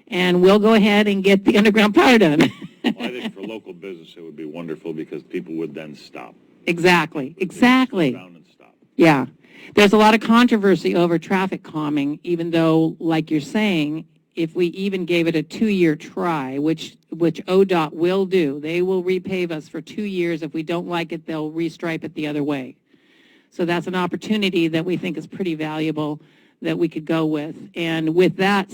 [SPEAKER 12] and we'll go ahead and get the underground power done.
[SPEAKER 5] Well, I think for local business, it would be wonderful because people would then stop.
[SPEAKER 12] Exactly.
[SPEAKER 5] Slow down and stop.
[SPEAKER 12] Yeah. There's a lot of controversy over traffic calming, even though, like you're saying, if we even gave it a 2-year try, which ODOT will do, they will repave us for 2 years. If we don't like it, they'll restripe it the other way. So that's an opportunity that we think is pretty valuable that we could go with. And with that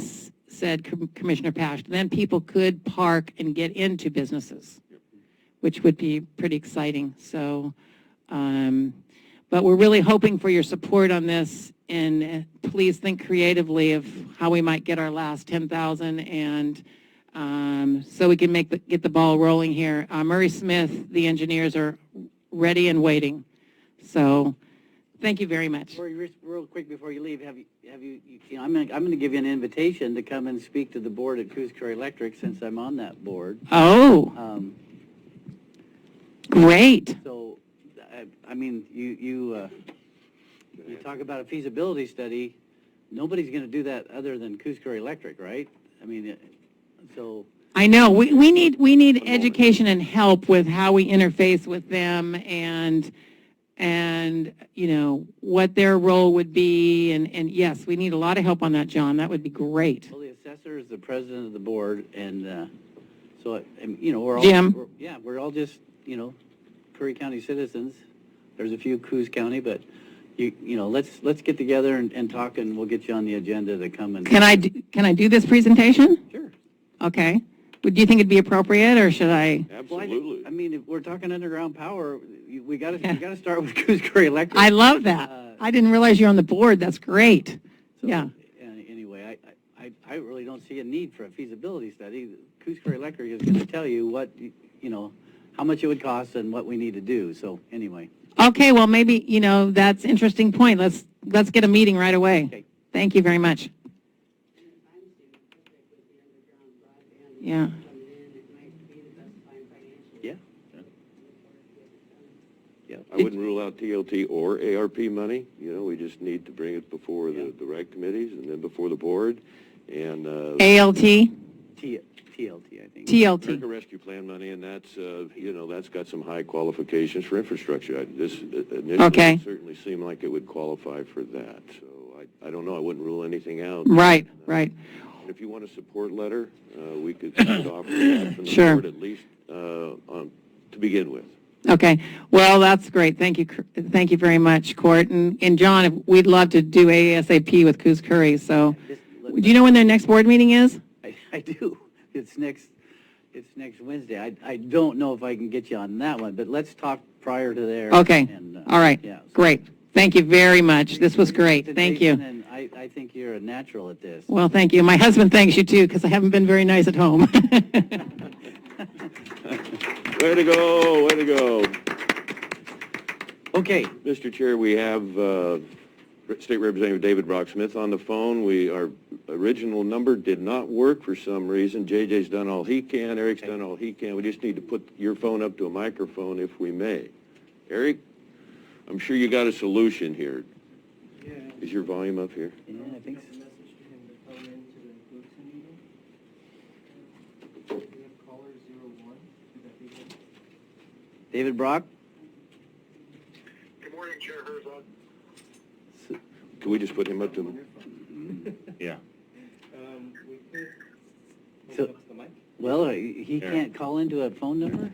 [SPEAKER 12] said, Commissioner Pash, then people could park and get into businesses, which would be pretty exciting. So, but we're really hoping for your support on this, and please think creatively of how we might get our last 10,000, and so we can get the ball rolling here. Murray Smith, the engineers, are ready and waiting. So, thank you very much.
[SPEAKER 1] Real quick before you leave, have you know, I'm going to give you an invitation to come and speak to the board at Coquille Electric since I'm on that board.
[SPEAKER 12] Oh, great.
[SPEAKER 1] So, I mean, you talk about a feasibility study. Nobody's going to do that other than Coquille Electric, right? I mean, so.
[SPEAKER 12] I know we need education and help with how we interface with them, and you know what their role would be, and yes, we need a lot of help on that, John. That would be great.
[SPEAKER 1] Well, the assessor is the president of the board, and so you know we're all
[SPEAKER 12] Jim.
[SPEAKER 1] we're all just Curry County citizens. There's a few Coos County, but you know let's get together and talk, and we'll get you on the agenda to come and.
[SPEAKER 12] Can I do this presentation?
[SPEAKER 1] Sure.
[SPEAKER 12] Okay. Do you think it'd be appropriate, or should I?
[SPEAKER 4] Absolutely.
[SPEAKER 1] Well, I mean, if we're talking underground power, we got to start with Coquille Electric.
[SPEAKER 12] I love that. I didn't realize you're on the board. That's great.
[SPEAKER 1] So,
[SPEAKER 12] yeah.
[SPEAKER 1] Anyway, I really don't see a need for a feasibility study. Coquille Electric is going to tell you what how much it would cost and what we need to do. So anyway.
[SPEAKER 12] Okay. Well, maybe that's an interesting point. Let's get a meeting right away.
[SPEAKER 1] Okay.
[SPEAKER 12] Thank you very much. Yeah.
[SPEAKER 1] Yeah.
[SPEAKER 4] I wouldn't rule out TLT or ARP money. We just need to bring it before the right committees and then before the board. And
[SPEAKER 12] ALT?
[SPEAKER 1] TLT, I think.
[SPEAKER 12] TLT.
[SPEAKER 4] American Rescue Plan money, and that's that's got some high qualifications for infrastructure. This initially certainly seemed like it would qualify for that. So I don't know. I wouldn't rule anything out.
[SPEAKER 12] Right. Right.
[SPEAKER 4] If you want a support letter, we could offer that from the
[SPEAKER 12] Sure.
[SPEAKER 4] board at least to begin with.
[SPEAKER 12] Okay. Well, that's great. Thank you. Thank you very much, Court. And John, we'd love to do ASAP with Coos Curry. So do you know when their next board meeting is?
[SPEAKER 1] I do. It's next Wednesday. I don't know if I can get you on that one, but let's talk prior to there.
[SPEAKER 12] Okay.
[SPEAKER 1] And,
[SPEAKER 12] all right.
[SPEAKER 1] Yeah, so
[SPEAKER 12] great. Thank you very much. This was great. Thank you.
[SPEAKER 1] And I think you're a natural at this.
[SPEAKER 12] Well, thank you. My husband thanks you, too, because I haven't been very nice at home.
[SPEAKER 4] Way to go. Way to go.
[SPEAKER 1] Okay.
[SPEAKER 4] Mr. Chair, we have State Representative David Brock-Smith on the phone. Our original number did not work for some reason. JJ's done all he can. Eric's done all he can. We just need to put your phone up to a microphone if we may. Eric, I'm sure you got a solution here.
[SPEAKER 13] Yeah.
[SPEAKER 4] Is your volume up here?
[SPEAKER 1] Yeah, I think so. David Brock?
[SPEAKER 13] Good morning, Chair Herzog.
[SPEAKER 4] Can we just put him up to
[SPEAKER 5] Yeah.
[SPEAKER 13] We could
[SPEAKER 1] So-
[SPEAKER 13] hold up the mic.
[SPEAKER 1] Well, he
[SPEAKER 5] There.
[SPEAKER 1] can't call into a phone number?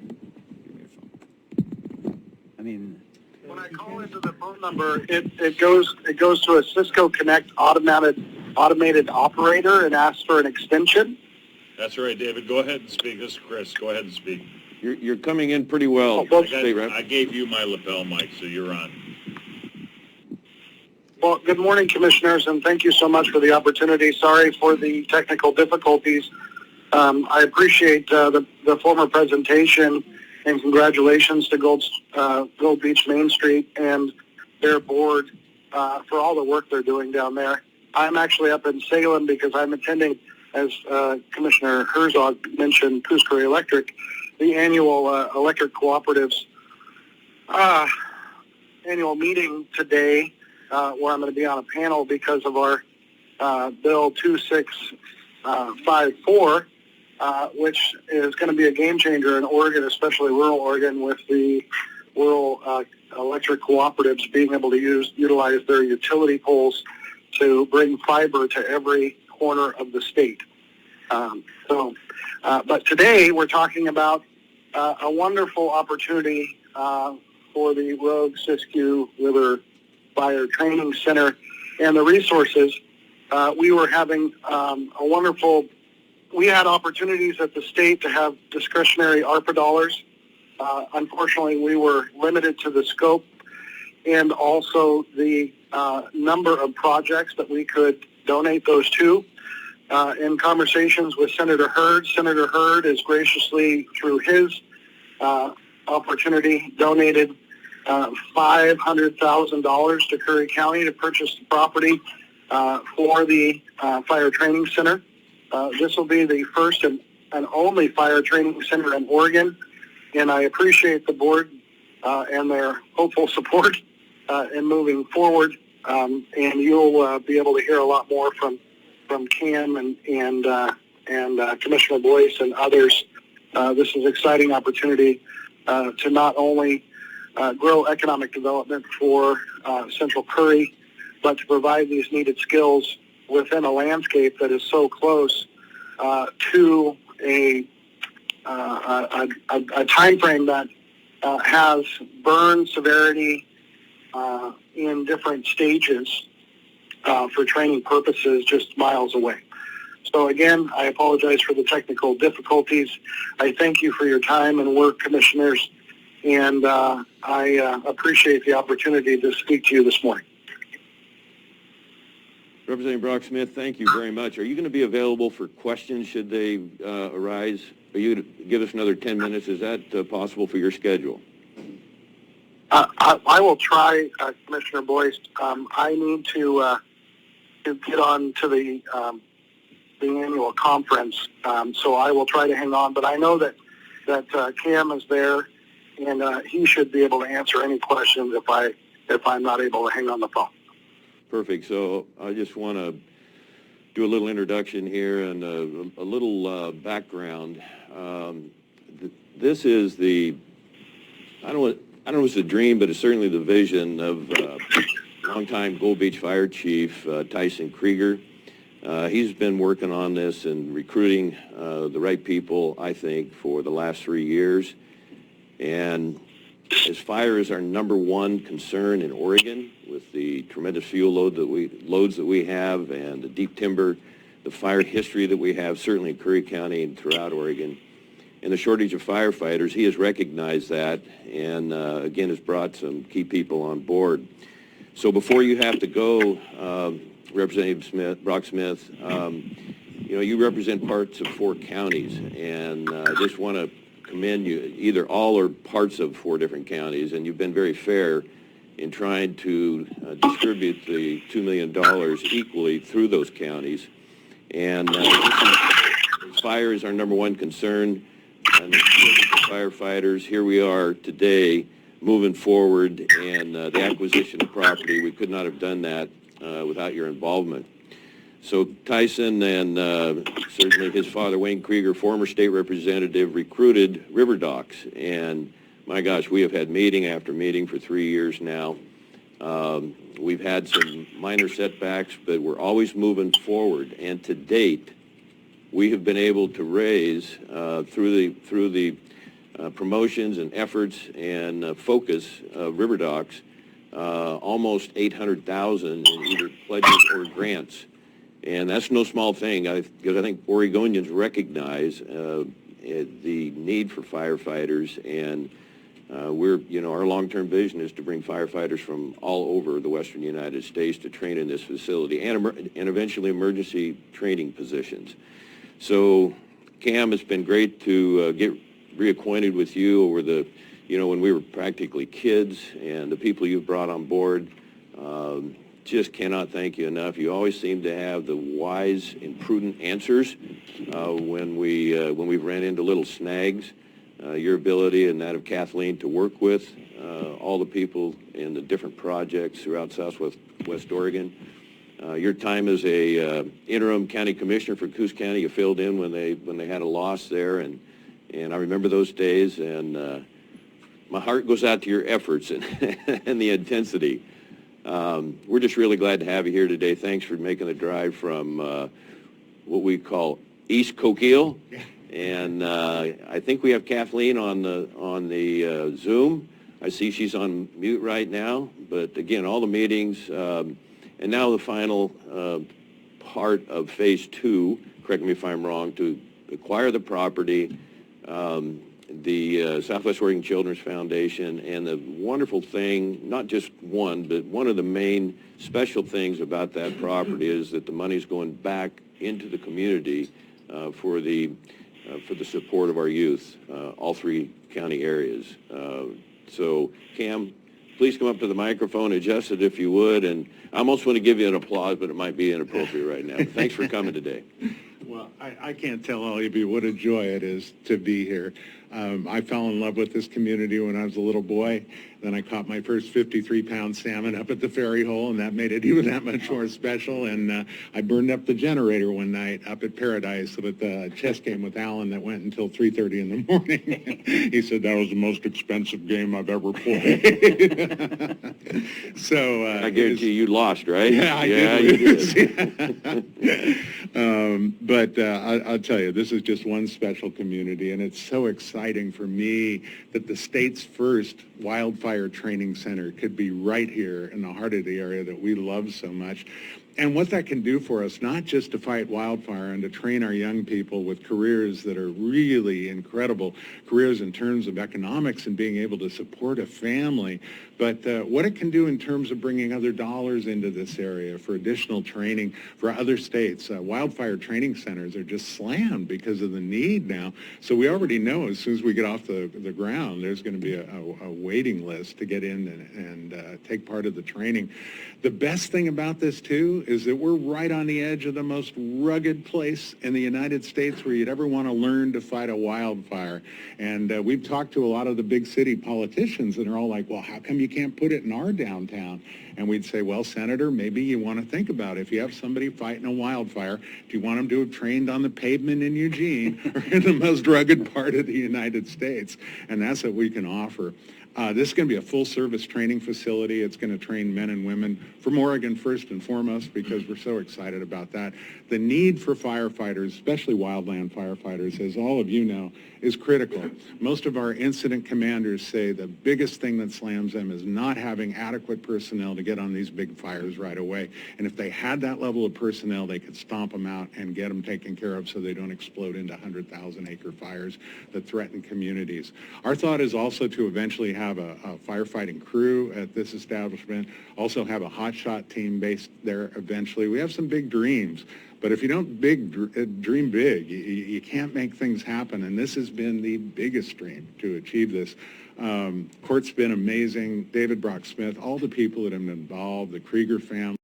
[SPEAKER 1] I mean,
[SPEAKER 13] When I call into the phone number, it goes to a Cisco Connect automated operator and asks for an extension.
[SPEAKER 5] That's all right, David. Go ahead and speak. This is Chris. Go ahead and speak.
[SPEAKER 4] You're coming in pretty well,
[SPEAKER 13] Oh,
[SPEAKER 4] State Rep.
[SPEAKER 5] I gave you my lapel mic, so you're on.
[SPEAKER 13] Well, good morning, Commissioners, and thank you so much for the opportunity. Sorry for the technical difficulties. I appreciate the former presentation, and congratulations to Gold Beach Main Street and their board for all the work they're doing down there. I'm actually up in Salem because I'm attending, as Commissioner Herzog mentioned, Coquille Electric, the annual electric cooperatives annual meeting today, where I'm going to be on a panel because of our Bill 5.4, which is going to be a game changer in Oregon, especially rural Oregon, with the rural electric cooperatives being able to utilize their utility poles to bring fiber to every corner of the state. But today we're talking about a wonderful opportunity for the Rogue Siskiyou River Fire Training Center and the resources. We were having we had opportunities at the state to have discretionary ARPA dollars. Unfortunately, we were limited to the scope and also the number of projects that we could donate those to. In conversations with Senator Hurd has graciously, through his opportunity, donated $500,000 to Curry County to purchase the property for the Fire Training Center. This will be the first and only fire training center in Oregon, and I appreciate the board and their hopeful support in moving forward. And you'll be able to hear a lot more from Cam and Commissioner Boyce and others. This is an exciting opportunity to not only grow economic development for Central Curry, but to provide these needed skills within a landscape that is so close to a time frame that has burn severity in different stages for training purposes just miles away. So again, I apologize for the technical difficulties. I thank you for your time and work, commissioners, and I appreciate the opportunity to speak to you this morning.
[SPEAKER 4] Representative Brock-Smith, thank you very much. Are you going to be available for questions should they arise? Are you going to give us another 10 minutes? Is that possible for your schedule?
[SPEAKER 13] I will try, Commissioner Boyce. I need to get on to the annual conference, so I will try to hang on. But I know that Cam is there, and he should be able to answer any questions if I'm not able to hang on the phone.
[SPEAKER 4] Perfect. So I just want to do a little introduction here and a little background. This is I don't know if it's a dream, but it's certainly the vision of longtime Gold Beach Fire Chief Tyson Krieger. He's been working on this and recruiting the right people, I think, for the last 3 years. And as fire is our number one concern in Oregon, with the tremendous fuel loads that we have and the deep timber, the fire history that we have, certainly in Curry County and throughout Oregon, and the shortage of firefighters, he has recognized that and, again, has brought some key people on board. So before you have to go, Representative Brock-Smith, you represent parts of 4 counties, and I just want to commend you, either all or parts of 4 different counties, and you've been very fair in trying to distribute the $2 million equally through those counties. And fire is our number one concern, and the firefighters, here we are today moving forward, and the acquisition of property, we could not have done that without your involvement. So Tyson and certainly his father, Wayne Krieger, former state representative, recruited River Docs. And my gosh, we have had meeting after meeting for 3 years now. We've had some minor setbacks, but we're always moving forward. And to date, we have been able to raise through the promotions and efforts and focus of River Docs almost $800,000 in either pledges or grants. And that's no small thing, because I think Oregonians recognize the need for firefighters, and our long-term vision is to bring firefighters from all over the western United States to train in this facility, and eventually emergency training positions. So, Cam, it's been great to get reacquainted with you over when we were practically kids, and the people you've brought on board. Just cannot thank you enough. You always seem to have the wise and prudent answers when we've ran into little snags. Your ability and that of Kathleen to work with all the people in the different projects throughout Southwest Oregon. Your time as a interim county commissioner for Coos County, you filled in when they had a loss there, and I remember those days, and my heart goes out to your efforts and, and the intensity. We're just really glad to have you here today. Thanks for making the drive from what we call East Coquille, and I think we have Kathleen on the Zoom. I see she's on mute right now, but again, all the meetings, and now the final part of phase 2, correct me if I'm wrong, to acquire the property, the Southwest Oregon Children's Foundation, and the wonderful thing, not just one, but one of the main special things about that property is that the money's going back into the community for the support of our youth, all 3 county areas. So, Cam, please come up to the microphone, adjust it if you would, and I almost want to give you an applause, but it might be inappropriate right now. But thanks for coming today.
[SPEAKER 14] Well, I can't tell all of you what a joy it is to be here. I fell in love with this community when I was a little boy. Then I caught my first 53-pound salmon up at the ferry hole, and that made it even that much more special. And I burned up the generator one night up at Paradise at the chess game with Alan that went until 3:30 in the morning. He said that was the most expensive game I've ever played. So
[SPEAKER 4] I guarantee you lost, right?
[SPEAKER 14] Yeah, I did. But I'll tell you, this is just one special community, and it's so exciting for me that the state's first wildfire training center could be right here in the heart of the area that we love so much. And what that can do for us, not just to fight wildfire and to train our young people with careers that are really incredible, careers in terms of economics and being able to support a family, but what it can do in terms of bringing other dollars into this area for additional training for other states. Wildfire training centers are just slammed because of the need now. So we already know as soon as we get off the ground, there's going to be a waiting list to get in and take part of the training. The best thing about this, too, is that we're right on the edge of the most rugged place in the United States where you'd ever want to learn to fight a wildfire. And we've talked to a lot of the big city politicians, and they're all like, well, how come you can't put it in our downtown? And we'd say, well, Senator, maybe you want to think about it. If you have somebody fighting a wildfire, do you want them to have trained on the pavement in Eugene or in the most rugged part of the United States? And that's what we can offer. This is going to be a full-service training facility. It's going to train men and women from Oregon first and foremost because we're so excited about that. The need for firefighters, especially wildland firefighters, as all of you know, is critical. Most of our incident commanders say the biggest thing that slams them is not having adequate personnel to get on these big fires right away. And if they had that level of personnel, they could stomp them out and get them taken care of so they don't explode into 100,000-acre fires that threaten communities. Our thought is also to eventually have a firefighting crew at this establishment, also have a hotshot team based there eventually. We have some big dreams. But if you don't dream big, you can't make things happen. And this has been the biggest dream to achieve this. Court's been amazing. David Brock-Smith, all the people that have been involved, the Krieger family.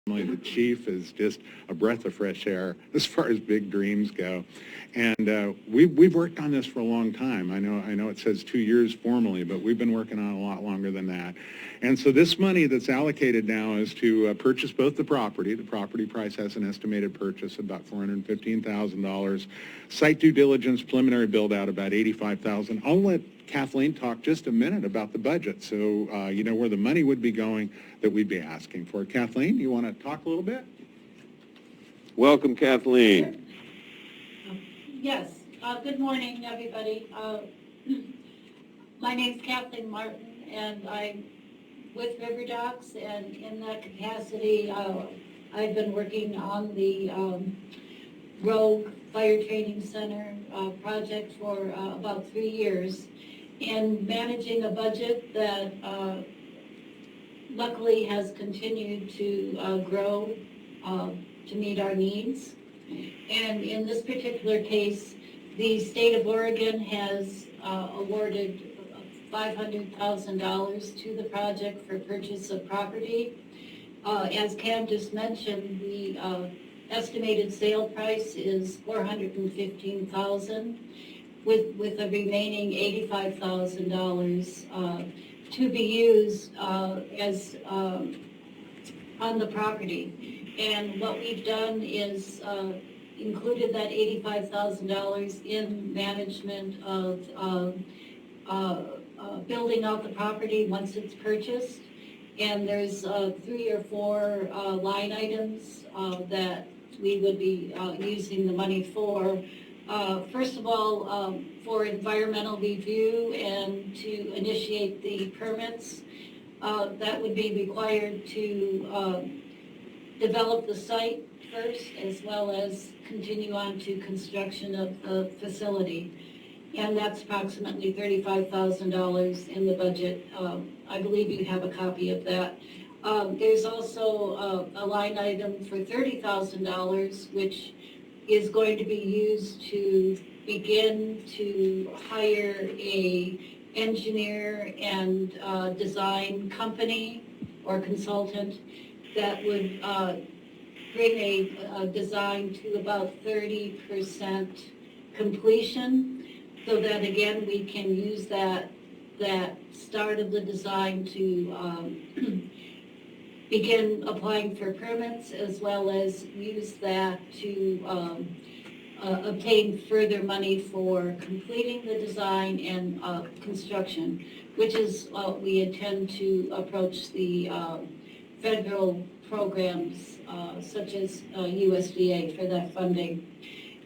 [SPEAKER 14] The chief is just a breath of fresh air as far as big dreams go. And we've worked on this for a long time. I know it says 2 years formally, but we've been working on it a lot longer than that. And so this money that's allocated now is to purchase both the property. The property price has an estimated purchase of about $415,000. Site due diligence, preliminary build out about $85,000. I'll let Kathleen talk just a minute about the budget, so you know where the money would be going that we'd be asking for. Kathleen, you want to talk a little bit?
[SPEAKER 4] Welcome, Kathleen.
[SPEAKER 15] Yes. Good morning, everybody. My name's Kathleen Martin, and I'm with River Docks, and in that capacity, I've been working on the Rogue Fire Training Center project for about 3 years, and managing a budget that luckily has continued to grow to meet our needs. And in this particular case, the state of Oregon has awarded $500,000 to the project for purchase of property. As Cam just mentioned, the estimated sale price is $415,000, with a remaining $85,000 to be used as on the property. And what we've done is included that $85,000 in management of building out the property once it's purchased. And there's 3 or 4 line items that we would be using the money for. First of all, for environmental review and to initiate the permits that would be required to develop the site first, as well as continue on to construction of the facility. And that's approximately $35,000 in the budget. I believe you have a copy of that. There's also a line item for $30,000, which is going to be used to begin to hire a engineer and design company or consultant that would bring a design to about 30% completion, so that again we can use that start of the design to begin applying for permits, as well as use that to obtain further money for completing the design and construction, which is we intend to approach the federal programs such as USDA for that funding.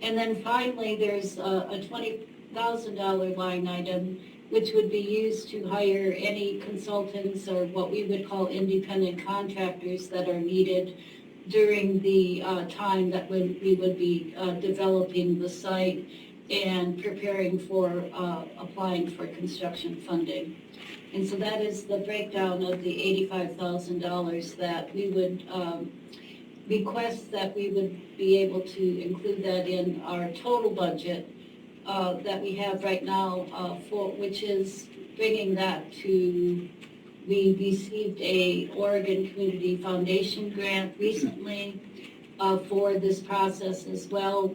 [SPEAKER 15] And then finally, there's a $20,000 line item which would be used to hire any consultants or what we would call independent contractors that are needed during the time that we would be developing the site and preparing for applying for construction funding. And so that is the breakdown of the $85,000 that we would request that we would be able to include that in our total budget that we have right now, for which is bringing that to, we received a Oregon Community Foundation grant recently for this process as well,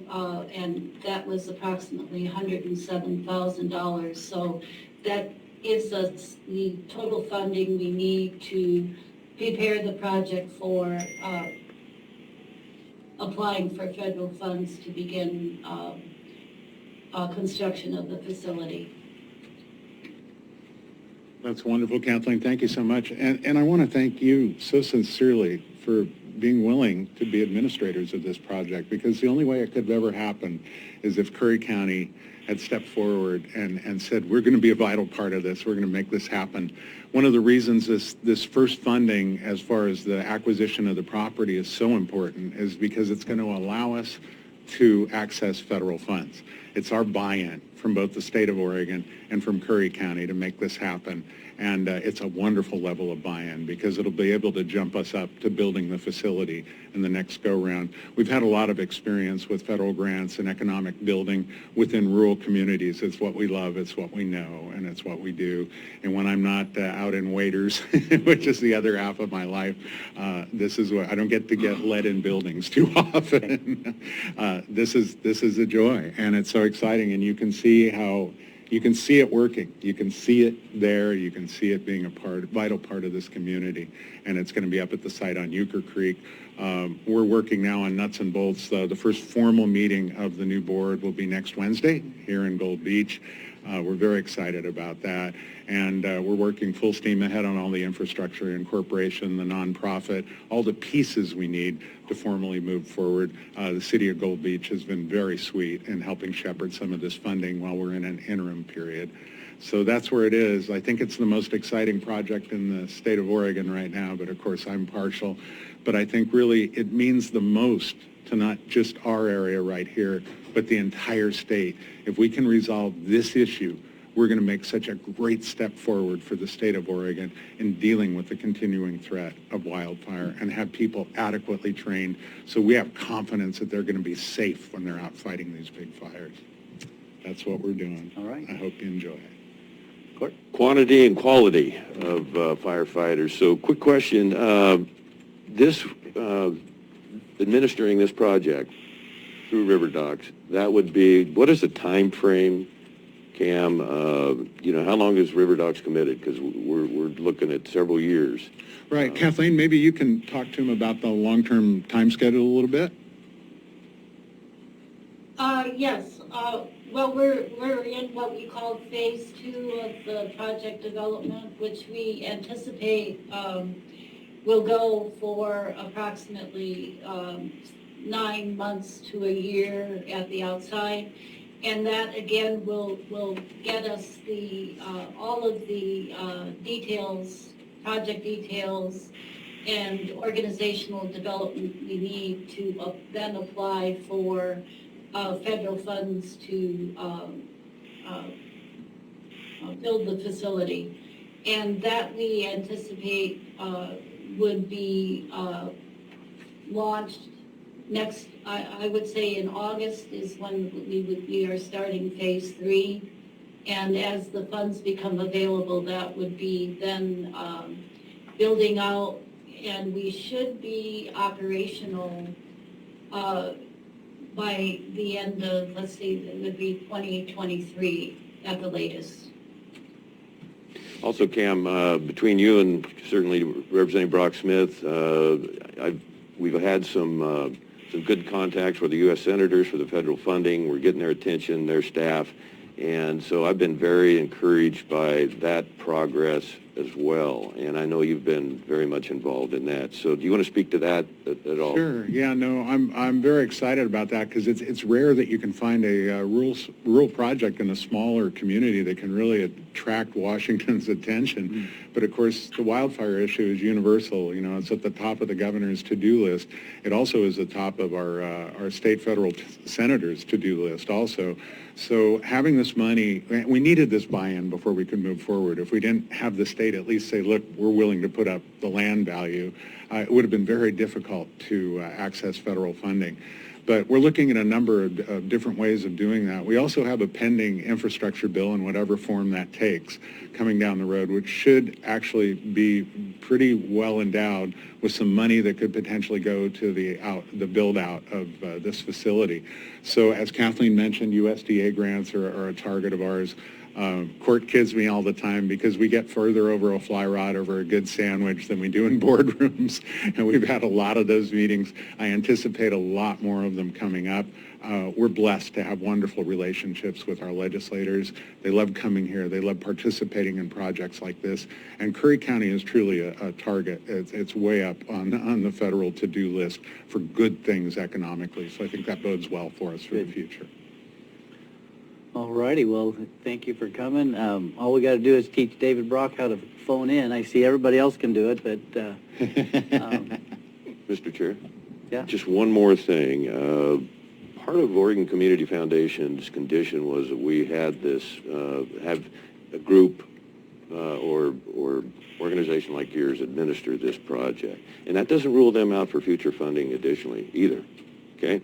[SPEAKER 15] and that was approximately $107,000. So that gives us the total funding we need to prepare the project for applying for federal funds to begin construction of the facility.
[SPEAKER 14] That's wonderful, Kathleen. Thank you so much. And I want to thank you so sincerely for being willing to be administrators of this project, because the only way it could have ever happened is if Curry County had stepped forward and said, we're going to be a vital part of this, we're going to make this happen. One of the reasons this first funding, as far as the acquisition of the property, is so important is because it's going to allow us to access federal funds. It's our buy-in from both the state of Oregon and from Curry County to make this happen. And it's a wonderful level of buy-in because it'll be able to jump us up to building the facility in the next go-round. We've had a lot of experience with federal grants and economic building within rural communities. It's what we love, it's what we know, and it's what we do. And when I'm not out in waiters, which is the other half of my life, this is what I don't get to get let in buildings too often. This is a joy, and it's so exciting, and you can see it working. You can see it there. You can see it being a vital part of this community. And it's going to be up at the site on Euchre Creek. We're working now on nuts and bolts. The first formal meeting of the new board will be next Wednesday here in Gold Beach. We're very excited about that. And we're working full steam ahead on all the infrastructure, incorporation, the nonprofit, all the pieces we need to formally move forward. The city of Gold Beach has been very sweet in helping shepherd some of this funding while we're in an interim period. So that's where it is. I think it's the most exciting project in the state of Oregon right now, but of course I'm partial. But I think really it means the most to not just our area right here, but the entire state. If we can resolve this issue, we're going to make such a great step forward for the state of Oregon in dealing with the continuing threat of wildfire and have people adequately trained so we have confidence that they're going to be safe when they're out fighting these big fires. That's what we're doing.
[SPEAKER 1] All right.
[SPEAKER 14] I hope you enjoy it.
[SPEAKER 1] Court?
[SPEAKER 4] Quantity and quality of firefighters. So quick question. Administering this project through River Docks, that would be, what is the time frame Cam, how long is River Docs committed? Because we're looking at several years.
[SPEAKER 14] Right, Kathleen, maybe you can talk to him about the long-term time schedule a little bit?
[SPEAKER 15] Yes, well, we're in what we call phase 2 of the project development, which we anticipate will go for approximately 9 months to a year at the outside. And that, again, will get us all of the details, project details, and organizational development we need to then apply for federal funds to build the facility. And that we anticipate would be launched next, I would say in August is when we are starting phase 3. And as the funds become available, that would be then building out, and we should be operational by the end of, let's see, it would be 2023 at the latest.
[SPEAKER 4] Also, Cam, between you and certainly Representative Brock Smith, we've had some good contacts with the U.S. senators for the federal funding. We're getting their attention, their staff, and so I've been very encouraged by that progress as well. And I know you've been very much involved in that. So do you want to speak to that at all?
[SPEAKER 14] Sure. Yeah. No. I'm very excited about that because it's rare that you can find a rural project in a smaller community that can really attract Washington's attention. Mm-hmm. But of course, the wildfire issue is universal. You know, it's at the top of the governor's to-do list. It also is the top of our state federal senators' to-do list also. So having this money, we needed this buy-in before we could move forward. If we didn't have the state at least say, look, we're willing to put up the land value, it would have been very difficult to access federal funding. But we're looking at a number of different ways of doing that. We also have a pending infrastructure bill in whatever form that takes coming down the road, which should actually be pretty well endowed with some money that could potentially go to the build out of this facility. So as Kathleen mentioned, USDA grants are a target of ours. Court kids me all the time because we get further over a fly rod over a good sandwich than we do in boardrooms, and we've had a lot of those meetings. I anticipate a lot more of them coming up. We're blessed to have wonderful relationships with our legislators. They love coming here. They love participating in projects like this. And Curry County is truly a target. It's way up on the federal to-do list for good things economically. So I think that bodes well for us for the future.
[SPEAKER 1] All righty, well, thank you for coming. All we got to do is teach David Brock how to phone in. I see everybody else can do it, but...
[SPEAKER 4] Mr. Chair?
[SPEAKER 1] Yeah?
[SPEAKER 4] Just one more thing. Part of Oregon Community Foundation's condition was that we had this, have a group or organization like yours administer this project. And that doesn't rule them out for future funding additionally either, okay?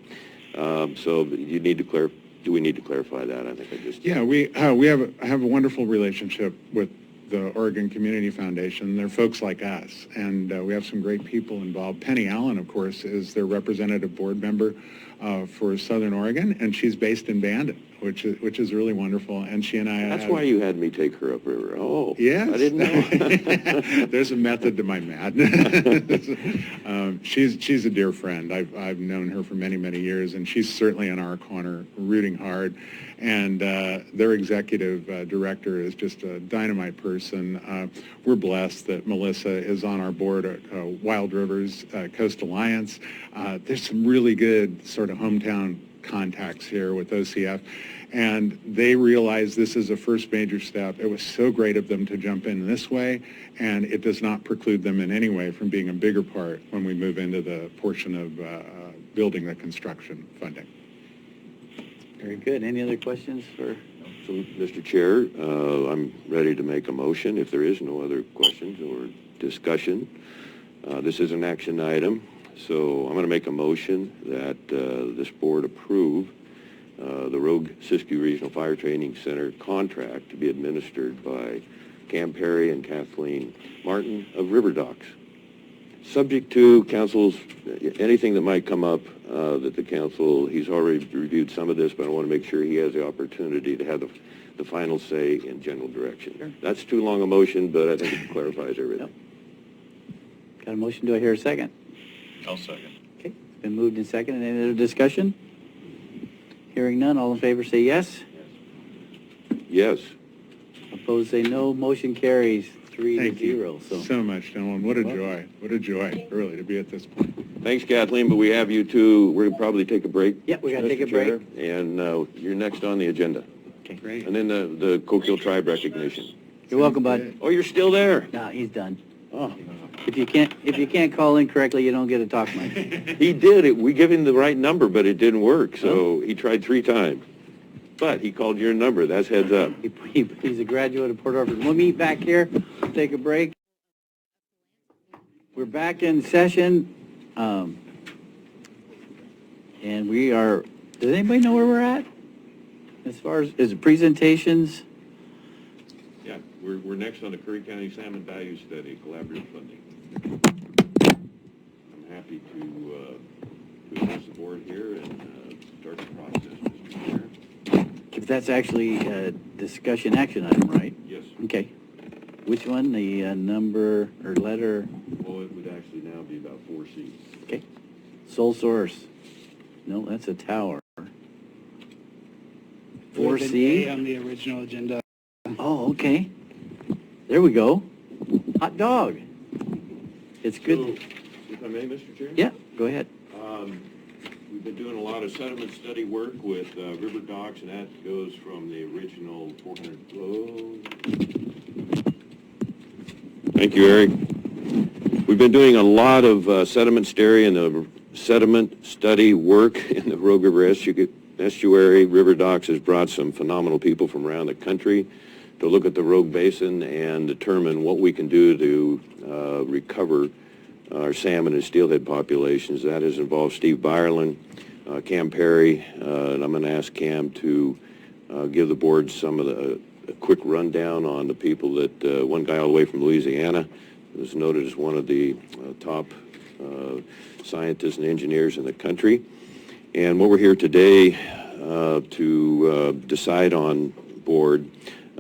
[SPEAKER 4] So you need to clarify. Do we need to clarify that? I think I just...
[SPEAKER 14] Yeah, we have a wonderful relationship with the Oregon Community Foundation. They're folks like us, and we have some great people involved. Penny Allen, of course, is their representative board member for Southern Oregon, and she's based in Bandon, which is really wonderf's and she and I...
[SPEAKER 4] That's why you had me take her upriver. Oh,
[SPEAKER 14] yes.
[SPEAKER 4] I didn't know.
[SPEAKER 14] There's a method to my madness. She's a dear friend. I've known her for many, many years, and she's certainly in our corner, rooting hard. And their executive director is just a dynamite person. We're blessed that Melissa is on our board at Wild Rivers Coast Alliance. There's some really good sort of hometown contacts here with OCF, and they realize this is a first major step. It was so great of them to jump in this way, and it does not preclude them in any way from being a bigger part when we move into the portion of building the construction funding.
[SPEAKER 1] Very good. Any other questions for...
[SPEAKER 4] So, Mr. Chair, I'm ready to make a motion if there is no other questions or discussion. This is an action item, so I'm going to make a motion that this board approve the Rogue Siskiyou Regional Fire Training Center contract to be administered by Cam Perry and Kathleen Martin of River Docs. Subject to council's, anything that might come up that the council, he's already reviewed some of this, but I want to make sure he has the opportunity to have the the final say in general direction. Sure. That's too long a motion, but I think it clarifies everything.
[SPEAKER 1] Yep. Got a motion, do I hear a second?
[SPEAKER 5] I'll second.
[SPEAKER 1] Okay, it's been moved and seconded. Any other discussion? Hearing none, all in favor say yes.
[SPEAKER 4] Yes.
[SPEAKER 1] Opposed say no. Motion carries 3-0.
[SPEAKER 14] Thank you so much, gentlemen. What a joy. What a joy, really, to be at this point.
[SPEAKER 4] Thanks, Kathleen, but we have you too. We're going to probably take a break.
[SPEAKER 1] Yep, we got to
[SPEAKER 4] Mr.
[SPEAKER 1] take a
[SPEAKER 4] Chair,
[SPEAKER 1] break.
[SPEAKER 4] And you're next on the agenda.
[SPEAKER 1] Okay.
[SPEAKER 14] Great.
[SPEAKER 4] And then the Coquille Tribe recognition.
[SPEAKER 1] You're welcome, bud.
[SPEAKER 4] Oh, you're still there?
[SPEAKER 1] No, he's done.
[SPEAKER 4] Oh.
[SPEAKER 1] If you can't call in correctly, you don't get to talk much.
[SPEAKER 4] He did it. We gave him the right number, but it didn't work. So he tried 3 times. But he called your number. That's heads up.
[SPEAKER 1] He's a graduate of Port Orford. We'll meet back here, take a break. We're back in session. And we are, does anybody know where we're at? As far as the presentations?
[SPEAKER 4] Yeah, we're next on the Curry County Salmon Value Study, collaborative funding. I'm happy to address the board here and start the process, Mr. Chair.
[SPEAKER 1] If that's actually a discussion action item, right?
[SPEAKER 4] Yes.
[SPEAKER 1] Okay. Which one? The number or letter?
[SPEAKER 4] Well, it would actually now be about 4C.
[SPEAKER 1] Okay. Sole source. No, that's a tower. 4C?
[SPEAKER 16] On the original agenda.
[SPEAKER 1] Oh, okay. There we go. Hot dog. It's good.
[SPEAKER 4] So, if I may, Mr. Chair?
[SPEAKER 1] Yeah, go ahead.
[SPEAKER 4] We've been doing a lot of sediment study work with river docks, and that goes from the original 400. Thank you, Eric. We've been doing a lot of sediment study and the sediment study work in the Rogue River estuary. River Docks has brought some phenomenal people from around the country to look at the Rogue Basin and determine what we can do to recover our salmon and steelhead populations. That has involved Steve Byerland, Cam Perry, and I'm going to ask Cam to give the board some of a quick rundown on the people that, one guy all the way from Louisiana was noted as one of the top scientists and engineers in the country. And what we're here today to decide on board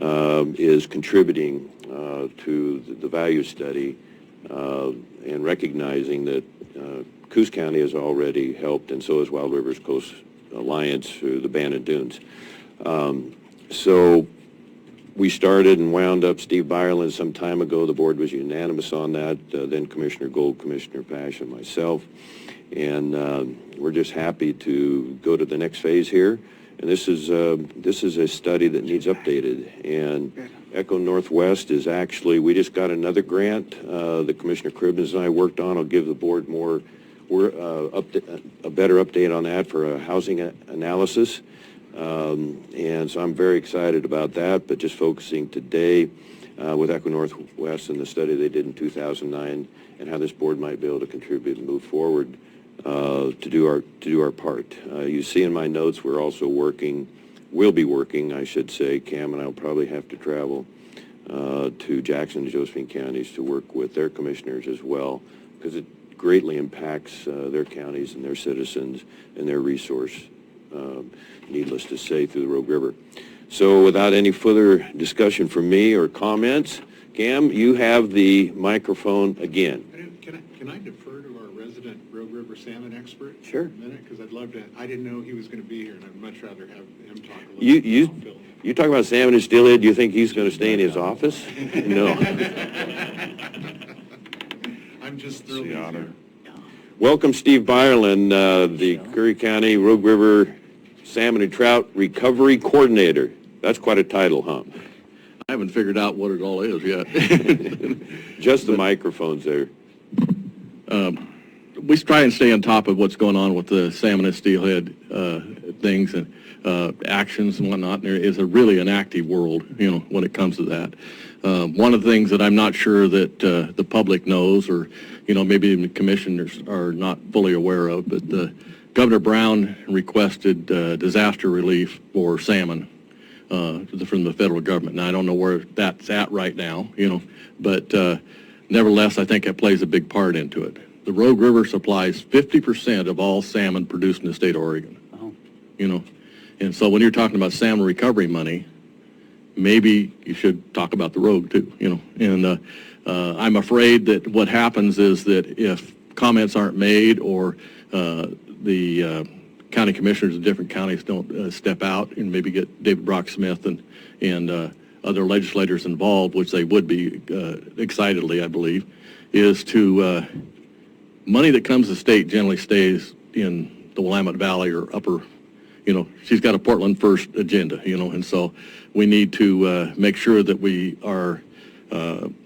[SPEAKER 4] is contributing to the value study and recognizing that Coos County has already helped, and so has Wild Rivers Coast Alliance through the Banded Dunes. So we started and wound up Steve Byerland some time ago. The board was unanimous on that. Then Commissioner Gold, Commissioner Pash, and myself. And we're just happy to go to the next phase here. And this is a study that needs updated. And Echo Northwest is actually, we just got another grant that Commissioner Cribbins and I worked on. I'll give the board a better update on that for a housing analysis. And so I'm very excited about that, but just focusing today with Echo Northwest and the study they did in 2009 and how this board might be able to contribute and move forward to do our part. You see in my notes we're also we'll be working, I should say, Cam and I will probably have to travel to Jackson and Josephine counties to work with their commissioners as well, because it greatly impacts their counties and their citizens and their resource, needless to say, through the Rogue River. So without any further discussion from me or comments, Cam, you have the microphone again.
[SPEAKER 14] Can I defer to our resident Rogue River salmon expert?
[SPEAKER 1] Sure.
[SPEAKER 14] For a minute, because I'd love to. I didn't know he was going to be here, and I'd much rather have him talk a little bit.
[SPEAKER 4] You talk about salmon and steelhead, do you think he's going to stay in his office? No.
[SPEAKER 14] I'm just thrilled he's here.
[SPEAKER 4] Welcome, Steve Byerland, the Curry County Rogue River Salmon and Trout Recovery Coordinator. That's quite a title, huh?
[SPEAKER 17] I haven't figured out what it all is yet.
[SPEAKER 4] Just the microphones there.
[SPEAKER 17] We try and stay on top of what's going on with the salmon and steelhead things and actions and whatnot. There is really an active world, when it comes to that. One of the things that I'm not sure that the public knows, or maybe the commissioners are not fully aware of, but Governor Brown requested disaster relief for salmon from the federal government. Now, I don't know where that's at right now, but nevertheless, I think it plays a big part into it. The Rogue River supplies 50% of all salmon produced in the state of Oregon.
[SPEAKER 1] Oh.
[SPEAKER 17] And so when you're talking about salmon recovery money, maybe you should talk about the road too, and I'm afraid that what happens is that if comments aren't made or the county commissioners of different counties don't step out and maybe get David Brock Smith and other legislators involved, which they would be excitedly, I believe, is to money that comes to the state generally stays in the Willamette Valley or upper, she's got a Portland first agenda, and so we need to make sure that we are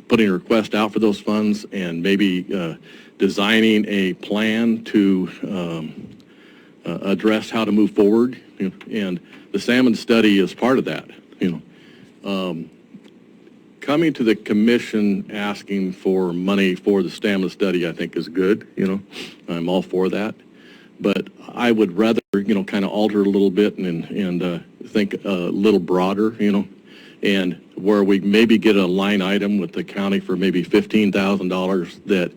[SPEAKER 17] putting a request out for those funds and maybe designing a plan to address how to move forward, and the salmon study is part of that, Coming to the commission asking for money for the salmon study, I think is good, I'm all for that, but I would rather, kind of alter a little bit and think a little broader, and where we maybe get a line item with the county for maybe $15,000 that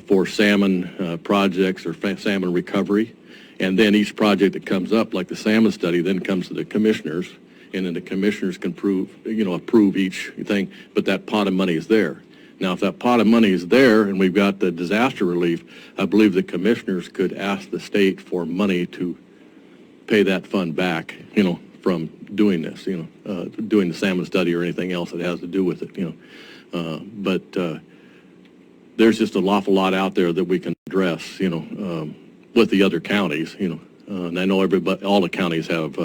[SPEAKER 17] for salmon projects or salmon recovery, and then each project that comes up, like the salmon study, then comes to the commissioners, and then the commissioners can approve each thing, but that pot of money is there. Now, if that pot of money is there and we've got the disaster relief, I believe the commissioners could ask the state for money to pay that fund back, from doing this, doing the salmon study or anything else that has to do with it, but there's just an awful lot out there that we can address, with the other counties, and I know all the counties have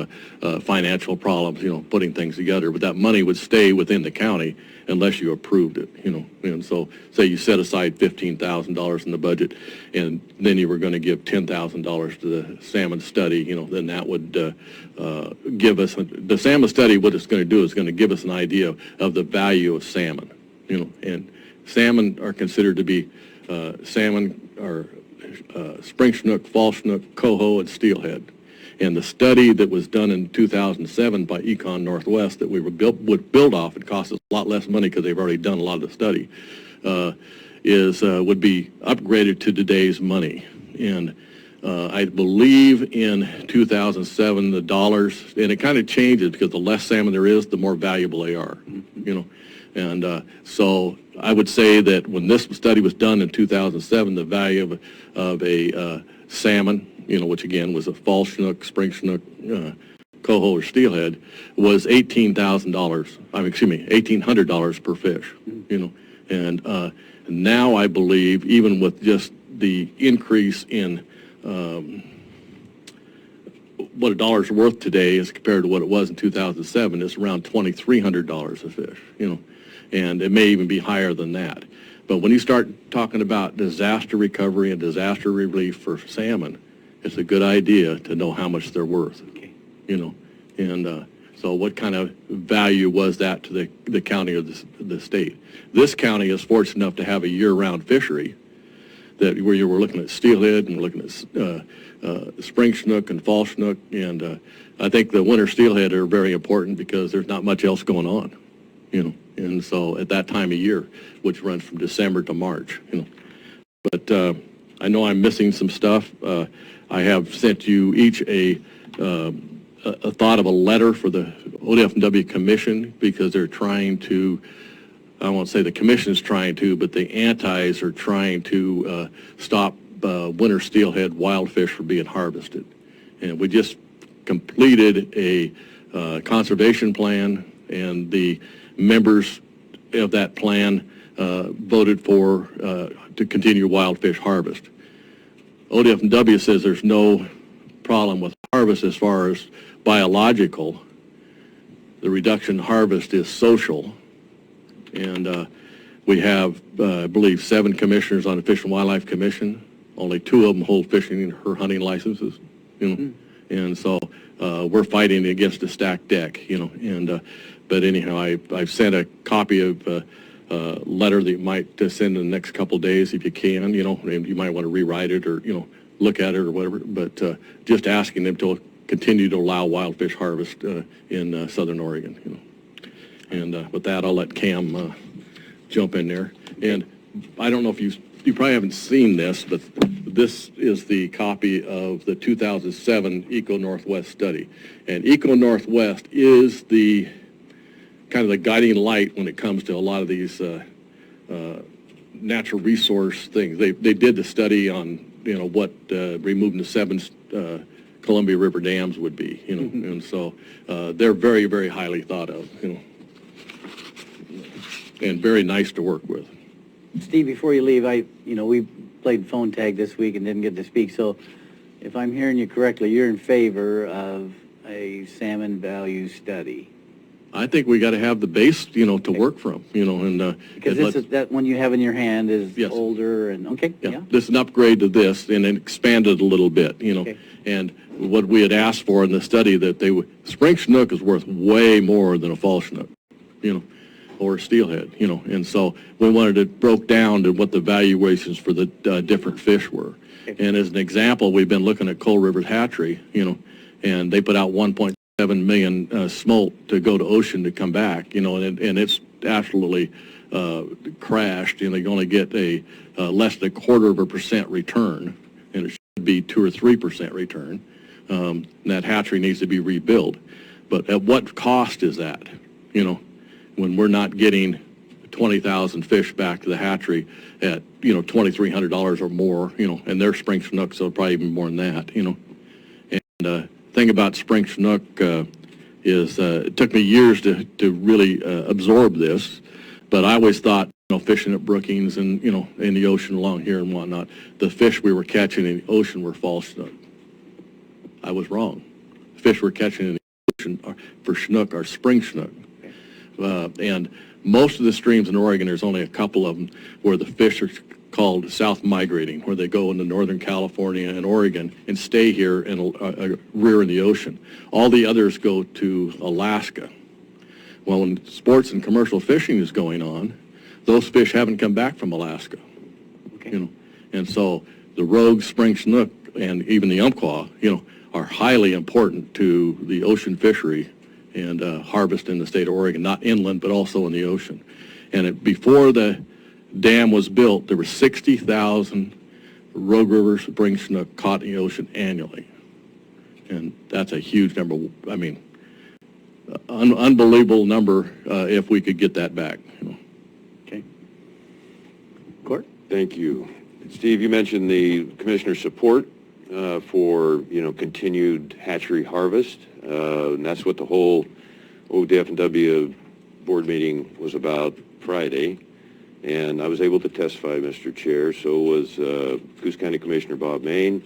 [SPEAKER 17] financial problems, putting things together, but that money would stay within the county unless you approved it, and so say you set aside $15,000 in the budget and then you were going to give $10,000 to the salmon study, then that would give us, the salmon study, what it's going to do is going to give us an idea of the value of salmon, and salmon are considered to be salmon or spring chinook, fall chinook, coho, and steelhead. And the study that was done in 2007 by Econ Northwest that we would build off, it cost us a lot less money because they've already done a lot of the study, would be upgraded to today's money. And I believe in 2007 the dollars, and it kind of changes because the less salmon there is, the more valuable they are, And so I would say that when this study was done in 2007, the value of a salmon, which again was a fall chinook, spring chinook, coho, or steelhead, was $1,800 per fish, And now I believe, even with just the increase in what a dollar's worth today as compared to what it was in 2007, it's around $2,300 a fish, and it may even be higher than that. But when you start talking about disaster recovery and disaster relief for salmon, it's a good idea to know how much they're worth, and so what kind of value was that to the county or the state? This county is fortunate enough to have a year-round fishery where you were looking at steelhead and looking at spring chinook and fall chinook, and I think the winter steelhead are very important because there's not much else going on, and so at that time of year, which runs from December to March, But I know I'm missing some stuff. I have sent you each a thought of a letter for the ODF&W Commission because they're trying to, I won't say the commission is trying to, but the antis are trying to stop winter steelhead wild fish from being harvested. And we just completed a conservation plan, and the members of that plan voted for to continue wild fish harvest. ODF&W says there's no problem with harvest as far as biological. The reduction in harvest is social, and we have, I believe, 7 commissioners on the Fish and Wildlife Commission. Only 2 of them hold fishing or hunting licenses, and so we're fighting against a stacked deck, and but anyhow, I've sent a copy of letter that you might send in the next couple of days if you can, and you might want to rewrite it or, look at it or whatever, but just asking them to continue to allow wild fish harvest in Southern Oregon, And with that, I'll let Cam jump in there. And I don't know if you probably haven't seen this, but this is the copy of the 2007 Eco Northwest study. And Eco Northwest is the kind of the guiding light when it comes to a lot of these natural resource things. They did the study on, what removing the 7 Columbia River dams would be, and so they're very, very highly thought of, and very nice to work with.
[SPEAKER 1] Steve, before you leave, we played phone tag this week and didn't get to speak, so if I'm hearing you correctly, you're in favor of a salmon value study.
[SPEAKER 17] I think we got to have the base, to work from, and
[SPEAKER 1] because that one you have in your hand is older and okay.
[SPEAKER 17] Yeah, this is an upgrade to this and then expanded a little bit,
[SPEAKER 1] Okay.
[SPEAKER 17] and what we had asked for in the study that spring Chinook is worth way more than a fall Chinook, or steelhead, and so we wanted it broke down to what the valuations for the different fish were. Okay. And as an example, we've been looking at Coal River Hatchery, and they put out 1.7 million smolt to go to ocean to come back, and it's absolutely crashed, and they only get a less than 1/4% return, and it should be 2 or 3% return. And that hatchery needs to be rebuilt. But at what cost is that, when we're not getting 20,000 fish back to the hatchery at, $2,300 or more, and they're spring Chinook, so probably even more than that, And thing about spring Chinook is it took me years to really absorb this, but I always thought, fishing at Brookings and, in the ocean along here and whatnot, the fish we were catching in the ocean were fall Chinook. I was wrong. Fish we're catching in the ocean for Chinook are spring Chinook. And most of the streams in Oregon, there's only a couple of them where the fish are called south migrating, where they go into Northern California and Oregon and stay here and rear in the ocean. All the others go to Alaska. Well, when sports and commercial fishing is going on, those fish haven't come back from Alaska. Okay. And so the rogue spring Chinook and even the umpqua, are highly important to the ocean fishery and harvest in the state of Oregon, not inland, but also in the ocean. And before the dam was built, there were 60,000 Rogue River spring Chinook caught in the ocean annually. And that's a huge number. I mean, unbelievable number if we could get that back.
[SPEAKER 1] Okay. Court?
[SPEAKER 4] Thank you. Steve, you mentioned the commissioner's support for, continued hatchery harvest. And that's what the whole ODF&W board meeting was about Friday. And I was able to testify, Mr. Chair. So was Coos County Commissioner Bob Main,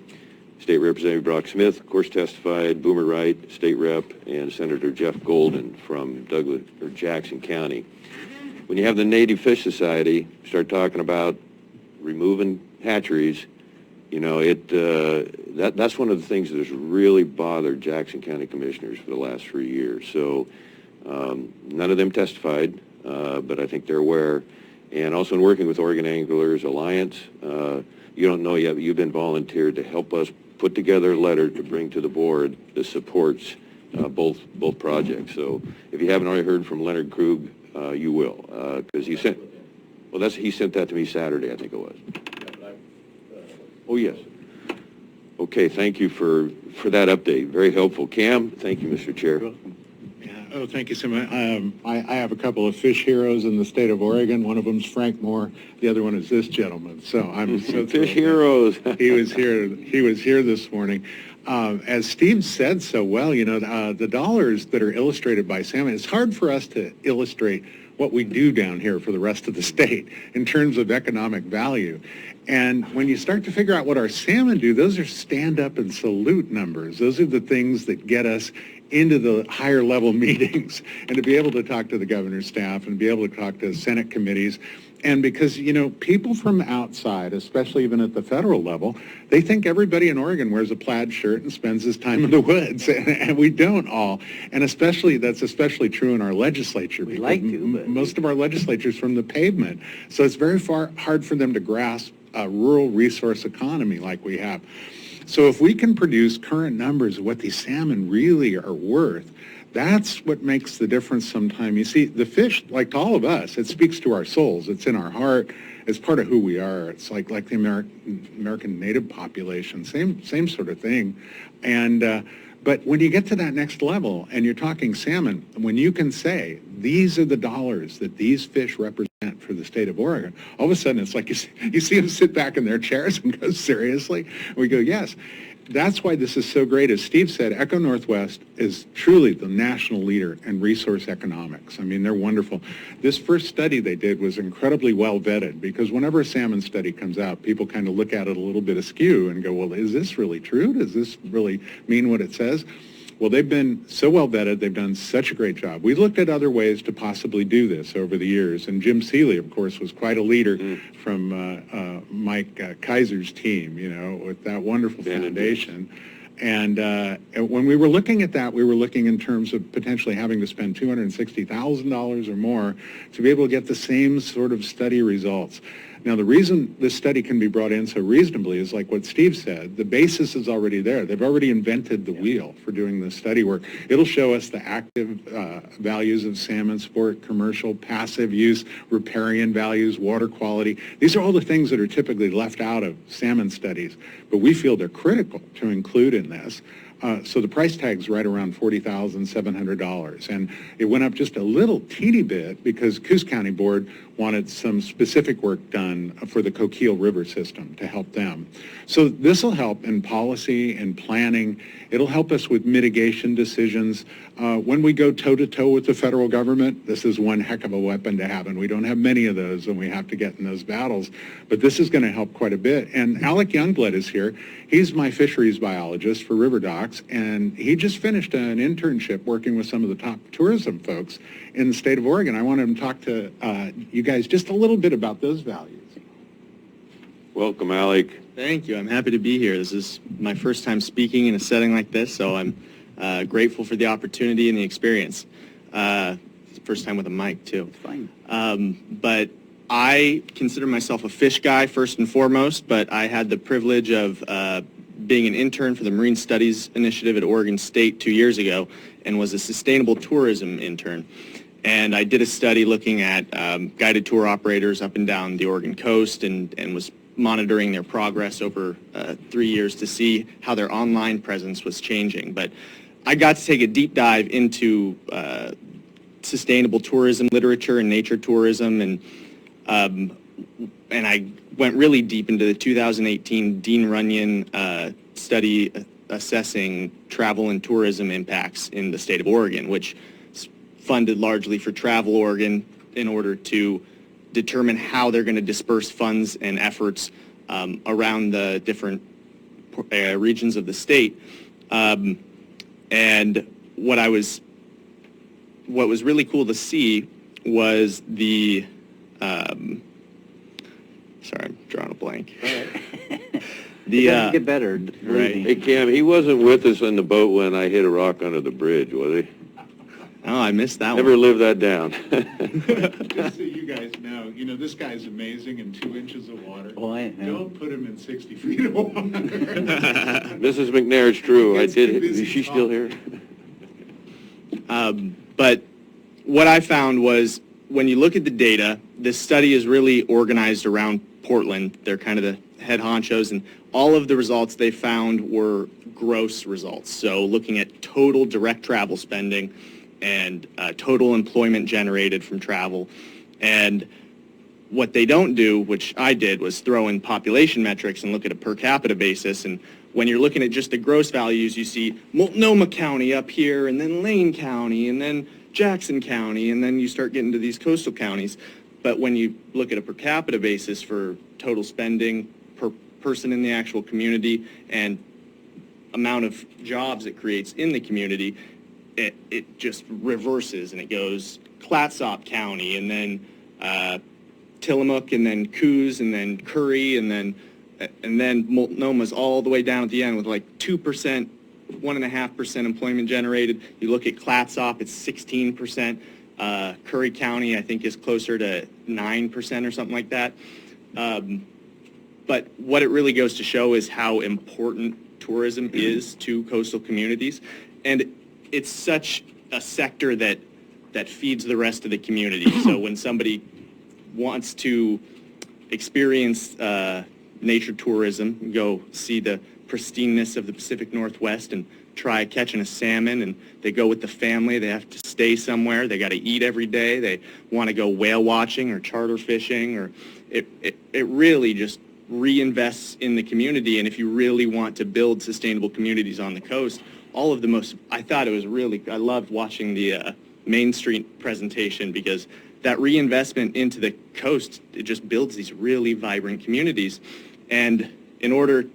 [SPEAKER 4] State Representative Brock Smith, of course, testified, Boomer Wright, State Rep, and Senator Jeff Golden from Jackson County. When you have the Native Fish Society start talking about removing hatcheries, that's one of the things that has really bothered Jackson County commissioners for the last 3 years. So none of them testified, but I think they're aware. And also in working with Oregon Anglers Alliance, you don't know yet, but you've been volunteered to help us put together a letter to bring to the board that supports both projects. So if you haven't already heard from Leonard Krug, you will, because he sent that to me Saturday, I think it was. Oh, yes. Okay, thank you for that update. Very helpful. Cam, thank you, Mr. Chair.
[SPEAKER 14] Oh, thank you so much. I have a couple of fish heroes in the state of Oregon. One of them's Frank Moore. The other one is this gentleman. So I'm so
[SPEAKER 4] fish heroes.
[SPEAKER 14] He was here this morning. As Steve said so well, the dollars that are illustrated by salmon, it's hard for us to illustrate what we do down here for the rest of the state in terms of economic value. And when you start to figure out what our salmon do, those are stand up and salute numbers. Those are the things that get us into the higher level meetings and to be able to talk to the governor's staff and be able to talk to Senate committees. And because, people from outside, especially even at the federal level, they think everybody in Oregon wears a plaid shirt and spends his time in the woods, and we don't all. And that's especially true in our legislature.
[SPEAKER 1] We like to, but
[SPEAKER 14] most of our legislature is from the pavement. So it's very hard for them to grasp a rural resource economy like we have. So if we can produce current numbers of what these salmon really are worth, that's what makes the difference sometimes. You see, the fish, like to all of us, it speaks to our souls. It's in our heart. It's part of who we are. It's like the American native population, same sort of thing. And But when you get to that next level and you're talking salmon, when you can say, these are the dollars that these fish represent for the state of Oregon, all of a sudden it's like you see them sit back in their chairs and go, seriously? And we go, yes. That's why this is so great. As Steve said, Echo Northwest is truly the national leader in resource economics. I mean, they're wonderful. This first study they did was incredibly well vetted, because whenever a salmon study comes out, people kind of look at it a little bit askew and go, well, is this really true? Does this really mean what it says? Well, they've been so well vetted. They've done such a great job. We looked at other ways to possibly do this over the years. And Jim Seeley, of course, was quite a leader from Mike Kaiser's team, you know, with that wonderful foundation. And when we were looking at that, we were looking in terms of potentially having to spend $260,000 or more to be able to get the same sort of study results. Now, the reason this study can be brought in so reasonably is like what Steve said. The basis is already there. They've already invented the wheel for doing this study work. It'll show us the active values of salmon sport, commercial, passive use, riparian values, water quality. These are all the things that are typically left out of salmon studies, but we feel they're critical to include in this. So the price tag's right around $40,700, and it went up just a little teeny bit because Coos County Board wanted some specific work done for the Coquille River system to help them. So this will help in policy and planning. It'll help us with mitigation decisions. When we go toe-to-toe with the federal government, this is one heck of a weapon to have, and we don't have many of those, and we have to get in those battles. But this is going to help quite a bit. And Alec Youngblood is here. He's my fisheries biologist for River Docks, and he just finished an internship working with some of the top tourism folks in the state of Oregon. I wanted him to talk to you guys just a little bit about those values.
[SPEAKER 4] Welcome, Alec.
[SPEAKER 16] Thank you. I'm happy to be here. This is my first time speaking in a setting like this, so I'm grateful for the opportunity and the experience. It's the first time with a mic, too.
[SPEAKER 1] It's fine.
[SPEAKER 16] But I consider myself a fish guy first and foremost, but I had the privilege of being an intern for the Marine Studies Initiative at Oregon State 2 years ago and was a sustainable tourism intern. And I did a study looking at guided tour operators up and down the Oregon coast and was monitoring their progress over 3 years to see how their online presence was changing. But I got to take a deep dive into sustainable tourism literature and nature tourism, and I went really deep into the 2018 Dean Runyon study assessing travel and tourism impacts in the state of Oregon, which is funded largely for Travel Oregon in order to determine how they're going to disperse funds and efforts around the different regions of the state. And what was really cool to see was the sorry, I'm drawing a blank.
[SPEAKER 1] It doesn't get better.
[SPEAKER 16] Right.
[SPEAKER 4] Hey, Cam, he wasn't with us on the boat when I hit a rock under the bridge, was he?
[SPEAKER 16] Oh, I missed that
[SPEAKER 4] Never
[SPEAKER 16] one.
[SPEAKER 4] lived that down.
[SPEAKER 14] Just so you guys know, you know, this guy's amazing in 2 inches of water.
[SPEAKER 1] Oh, I know.
[SPEAKER 14] Don't put him in 60 feet of water.
[SPEAKER 4] Mrs. McNair's true. I did it. Is she still here?
[SPEAKER 16] But what I found was when you look at the data, this study is really organized around Portland. They're kind of the head honchos, and all of the results they found were gross results. So looking at total direct travel spending and total employment generated from travel. And what they don't do, which I did, was throw in population metrics and look at a per capita basis. And when you're looking at just the gross values, you see Multnomah County up here, and then Lane County, and then Jackson County, and then you start getting to these coastal counties. But when you look at a per capita basis for total spending per person in the actual community and amount of jobs it creates in the community, it just reverses, and it goes Clatsop County, and then Tillamook, and then Coos, and then Curry, and then Multnomah's all the way down at the end with like 2%, 1.5% employment generated. You look at Clatsop, it's 16%. Curry County, I think, is closer to 9% or something like that. But what it really goes to show is how important tourism is to coastal communities. And it's such a sector that feeds the rest of the community. So when somebody wants to experience nature tourism, go see the pristineness of the Pacific Northwest and try catching a salmon, and they go with the family. They have to stay somewhere. They got to eat every day. They want to go whale watching or charter fishing, or it really just reinvests in the community. And if you really want to build sustainable communities on the coast, all of the most, I thought it was really, I loved watching the Main Street presentation, because that reinvestment into the coast, it just builds these really vibrant communities. And in order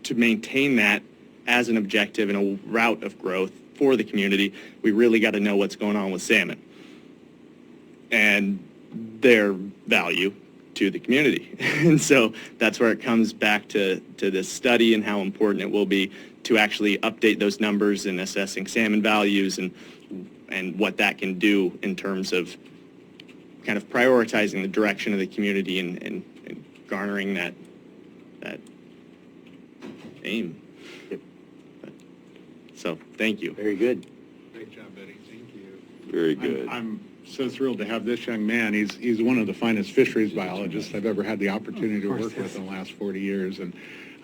[SPEAKER 16] to maintain that as an objective and a route of growth for the community, we really got to know what's going on with salmon and their value to the community. And so that's where it comes back to this study and how important it will be to actually update those numbers and assessing salmon values and what that can do in terms of kind of prioritizing the direction of the community and garnering that aim. So, thank you.
[SPEAKER 1] Very good.
[SPEAKER 14] Great job, Betty. Thank you.
[SPEAKER 4] Very good.
[SPEAKER 14] I'm so thrilled to have this young man. He's one of the finest fisheries biologists I've ever had the opportunity to work with in the last 40 years, and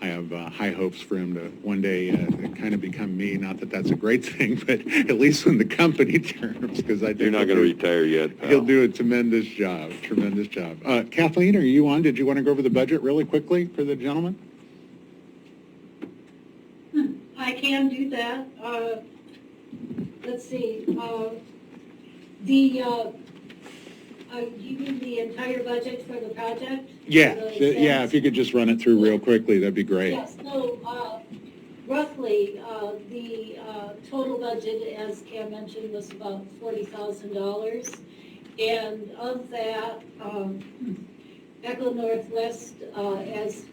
[SPEAKER 14] I have high hopes for him to one day kind of become me. Not that that's a great thing, but at least in the company terms, because I think
[SPEAKER 4] You're not going to retire yet, pal.
[SPEAKER 14] he'll do a tremendous job. Tremendous job. Kathleen, are you on? Did you want to go over the budget really quickly for the gentleman?
[SPEAKER 15] I can do that. Let's see. You mean the entire budget for the project?
[SPEAKER 14] Yeah,
[SPEAKER 15] Yeah,
[SPEAKER 14] if you could just run it through real quickly, that'd be great.
[SPEAKER 15] Yes, so roughly, the total budget, as Cam mentioned, was about $40,000. And of that, Echo Northwest, as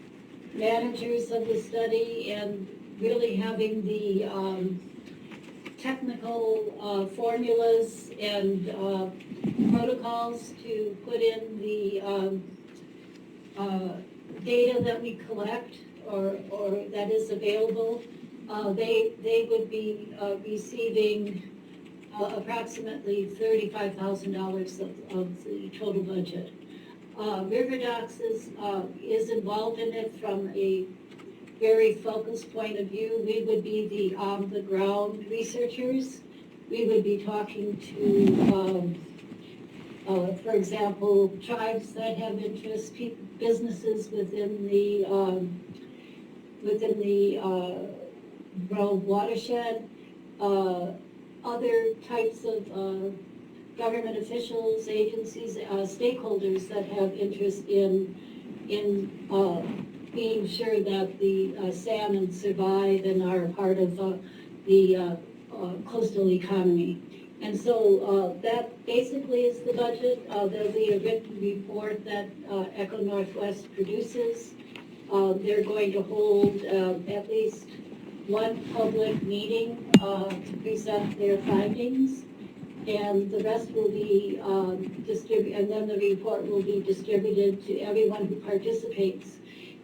[SPEAKER 15] managers of the study and really having the technical formulas and protocols to put in the data that we collect or that is available, they would be receiving approximately $35,000 of the total budget. River Docks is involved in it from a very focused point of view. We would be the on-the-ground researchers. We would be talking to, for example, tribes that have interest, businesses within the Grove watershed, other types of government officials, agencies, stakeholders that have interest in being sure that the salmon survive and are a part of the coastal economy. And so that basically is the budget. There'll be a written report that Echo Northwest produces. They're going to hold at least one public meeting to present their findings, and the rest will be distributed, and then the report will be distributed to everyone who participates.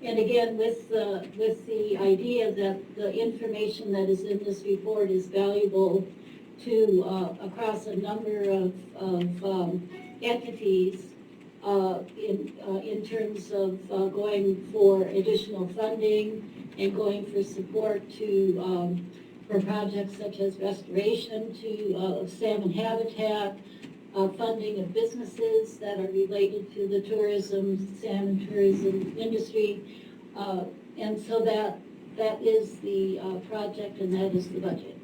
[SPEAKER 15] And again, with the idea that the information that is in this report is valuable to across a number of entities in terms of going for additional funding and going for support to for projects such as restoration to salmon habitat, funding of businesses that are related to the salmon tourism industry. And so that is the project and that is the budget.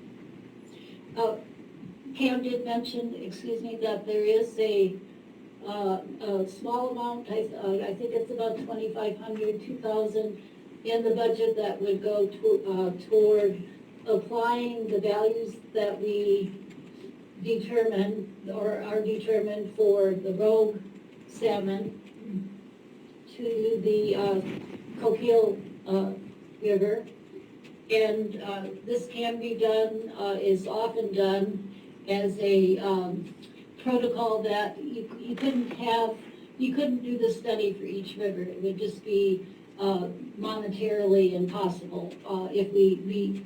[SPEAKER 15] Cam did mention, that there is a small amount, I think it's about $2,500, $2,000 in the budget that would go toward applying the values that we determine or are determined for the rogue salmon to the Coquille River. And this can be done, is often done as a protocol that you couldn't do the study for each river. It would just be monetarily impossible if we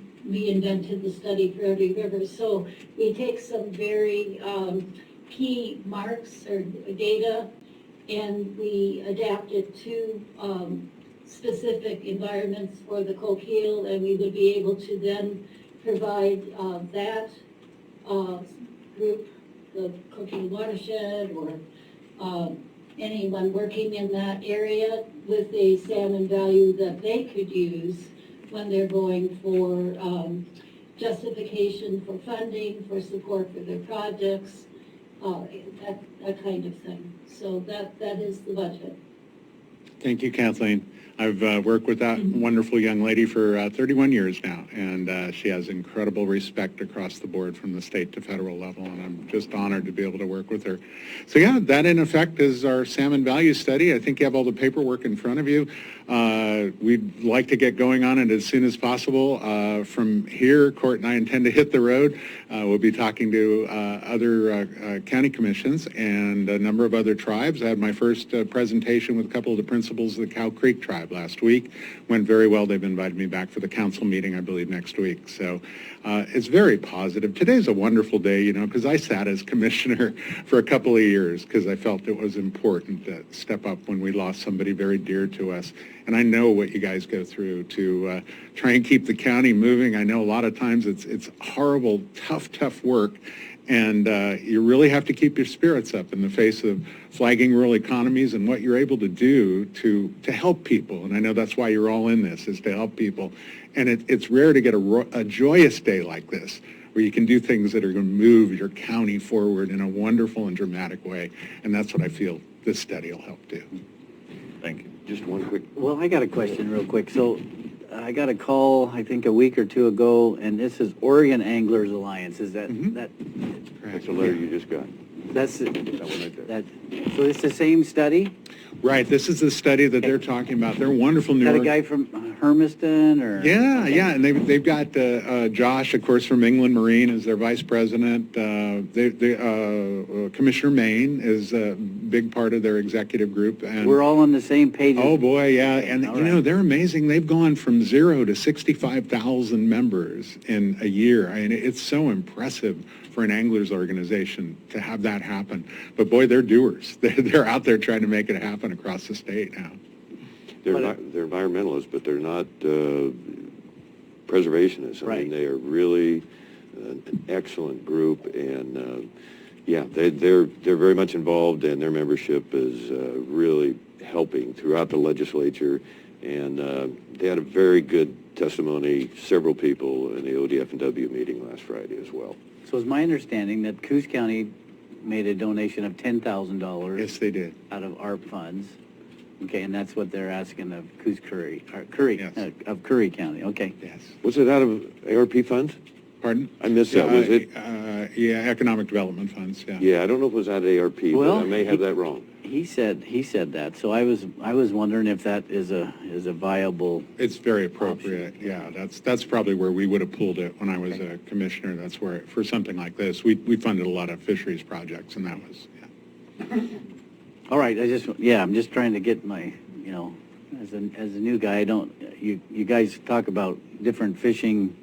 [SPEAKER 15] invented the study for every river. So we take some very key marks or data and we adapt it to specific environments for the Coquille, and we would be able to then provide that group, the Coquille watershed, or anyone working in that area with a salmon value that they could use when they're going for justification for funding, for support for their projects, that kind of thing. So that is the budget.
[SPEAKER 14] Thank you, Kathleen. I've worked with that wonderful young lady for 31 years now, and she has incredible respect across the board from the state to federal level, and I'm just honored to be able to work with her. So yeah, that in effect is our salmon value study. I think you have all the paperwork in front of you. We'd like to get going on it as soon as possible. From here, Court and I intend to hit the road. We'll be talking to other county commissions and a number of other tribes. I had my first presentation with a couple of the principals of the Coquille Tribe last week. Went very well. They've invited me back for the council meeting, I believe, next week. So it's very positive. Today's a wonderful day, you know, because I sat as commissioner for a couple of years because I felt it was important to step up when we lost somebody very dear to us. And I know what you guys go through to try and keep the county moving. I know a lot of times it's horrible, tough work. And you really have to keep your spirits up in the face of flagging rural economies and what you're able to do to help people. And I know that's why you're all in this, is to help people. And it's rare to get a joyous day like this, where you can do things that are going to move your county forward in a wonderful and dramatic way. And that's what I feel this study will help do.
[SPEAKER 5] Thank you.
[SPEAKER 4] Just one quick.
[SPEAKER 1] Well, I got a question real quick. So I got a call, I think a week or two ago, and this is Oregon Anglers Alliance. Is that,
[SPEAKER 4] That's a letter you just got.
[SPEAKER 1] that's,
[SPEAKER 4] That one right there.
[SPEAKER 1] so it's the same study?
[SPEAKER 14] Right, this is the study that they're talking about. They're wonderful New
[SPEAKER 1] Got a
[SPEAKER 14] York.
[SPEAKER 1] guy from Hermiston or?
[SPEAKER 14] Yeah,
[SPEAKER 1] Okay.
[SPEAKER 14] yeah, and they've got Josh, of course, from England Marine as their vice president. Commissioner Maine is a big part of their executive group. And
[SPEAKER 1] We're all on the same page.
[SPEAKER 14] oh boy, yeah, and
[SPEAKER 1] all
[SPEAKER 14] you know
[SPEAKER 1] right.
[SPEAKER 14] they're amazing. They've gone from 0 to 65,000 members in a year. I mean, it's so impressive for an anglers organization to have that happen. But boy, they're doers. They're out there trying to make it happen across the state now.
[SPEAKER 4] They're environmentalists, but they're not preservationists. I
[SPEAKER 1] Right.
[SPEAKER 4] mean, they are really an excellent group, and yeah, they're very much involved, and their membership is really helping throughout the legislature. And they had a very good testimony, several people in the ODF&W meeting last Friday as well.
[SPEAKER 1] So it's my understanding that Coos County made a donation of $10,000.
[SPEAKER 14] Yes, they did.
[SPEAKER 1] Out of ARP funds. Okay, and that's what they're asking of Coos
[SPEAKER 14] Yes.
[SPEAKER 1] of Curry County. Okay.
[SPEAKER 14] Yes.
[SPEAKER 4] Was it out of ARP funds?
[SPEAKER 14] Pardon?
[SPEAKER 4] I missed that. Was it?
[SPEAKER 14] Yeah, economic development funds. Yeah.
[SPEAKER 4] Yeah, I don't know if it was out of ARP,
[SPEAKER 1] Well,
[SPEAKER 4] but I may have that wrong.
[SPEAKER 1] He said that. So I was wondering if that is a viable.
[SPEAKER 14] It's very appropriate. Yeah, that's probably where we would have pulled it when I was a commissioner. That's where, for something like this, we funded a lot of fisheries projects, and that was, yeah.
[SPEAKER 1] All right, I'm just trying to get my, you know, as a new guy, you guys talk about different fishing,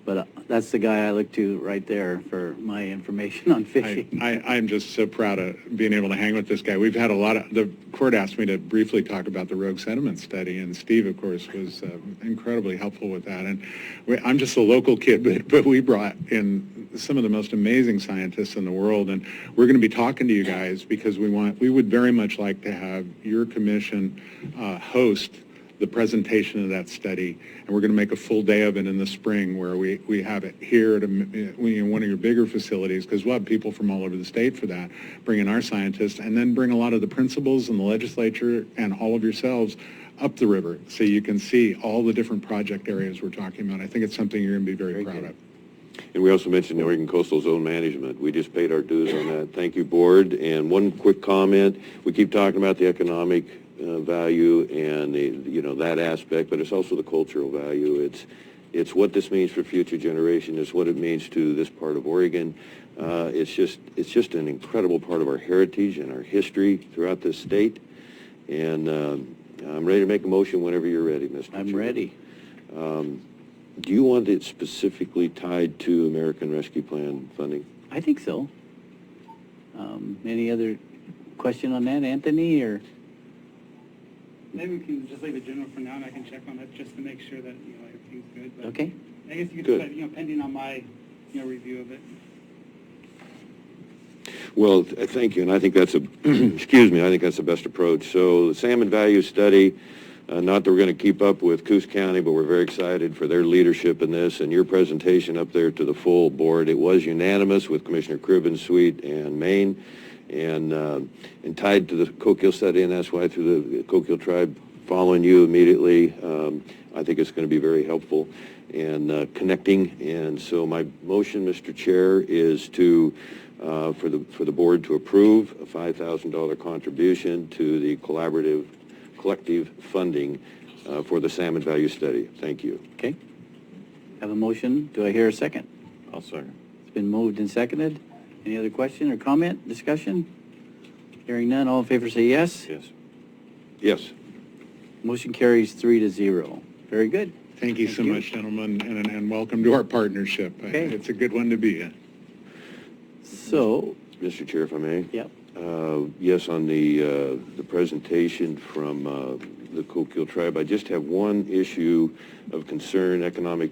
[SPEAKER 1] but that's the guy I look to right there for my information on fishing.
[SPEAKER 14] I'm just so proud of being able to hang with this guy. We've had the court asked me to briefly talk about the rogue sediment study, and Steve, of course, was incredibly helpful with that. And I'm just a local kid, but we brought in some of the most amazing scientists in the world, and we're going to be talking to you guys because we would very much like to have your commission host the presentation of that study, and we're going to make a full day of it in the spring where we have it here at one of your bigger facilities, because we'll have people from all over the state for that, bring in our scientists, and then bring a lot of the principals and the legislature and all of yourselves up the river so you can see all the different project areas we're talking about. I think it's something you're going to be very proud of.
[SPEAKER 4] And we also mentioned the Oregon Coastal Zone Management. We just paid our dues on that. Thank you, board. And one quick comment, we keep talking about the economic value and that aspect, but it's also the cultural value. It's what this means for future generations. It's what it means to this part of Oregon. It's just an incredible part of our heritage and our history throughout this state. And I'm ready to make a motion whenever you're ready, Mr.
[SPEAKER 1] I'm
[SPEAKER 4] Chair.
[SPEAKER 1] ready.
[SPEAKER 4] Do you want it specifically tied to American Rescue Plan funding?
[SPEAKER 1] I think so. Any other question on that, Anthony, or?
[SPEAKER 18] Maybe we can just leave it general for now, and I can check on it just to make sure that, everything's good. But
[SPEAKER 1] Okay.
[SPEAKER 18] I guess you could,
[SPEAKER 4] Good.
[SPEAKER 18] decide, pending on my, review of it.
[SPEAKER 4] Well, thank you, and I think that's excuse me, I think that's the best approach. So the salmon value study, not that we're going to keep up with Coos County, but we're very excited for their leadership in this and your presentation up there to the full board. It was unanimous with Commissioner Cribben, Sweet, and Maine, and tied to the Coquille study, and that's why through the Coquille Tribe following you immediately, I think it's going to be very helpful and connecting. And so my motion, Mr. Chair, is to for the board to approve a $5,000 contribution to the collective funding for the salmon value study. Thank you.
[SPEAKER 1] Okay. Have a motion. Do I hear a second?
[SPEAKER 5] I'll second.
[SPEAKER 1] It's been moved and seconded. Any other question or comment, discussion? Hearing none, all in favor say yes.
[SPEAKER 5] Yes.
[SPEAKER 4] Yes.
[SPEAKER 1] Motion carries 3-0. Very good.
[SPEAKER 14] Thank you so much, gentlemen, and welcome to our partnership.
[SPEAKER 1] Okay.
[SPEAKER 14] It's a good one to be in.
[SPEAKER 1] So,
[SPEAKER 4] Mr. Chair, if I may?
[SPEAKER 1] Yep.
[SPEAKER 4] Yes, on the presentation from the Coquille Tribe, I just have one issue of concern. Economic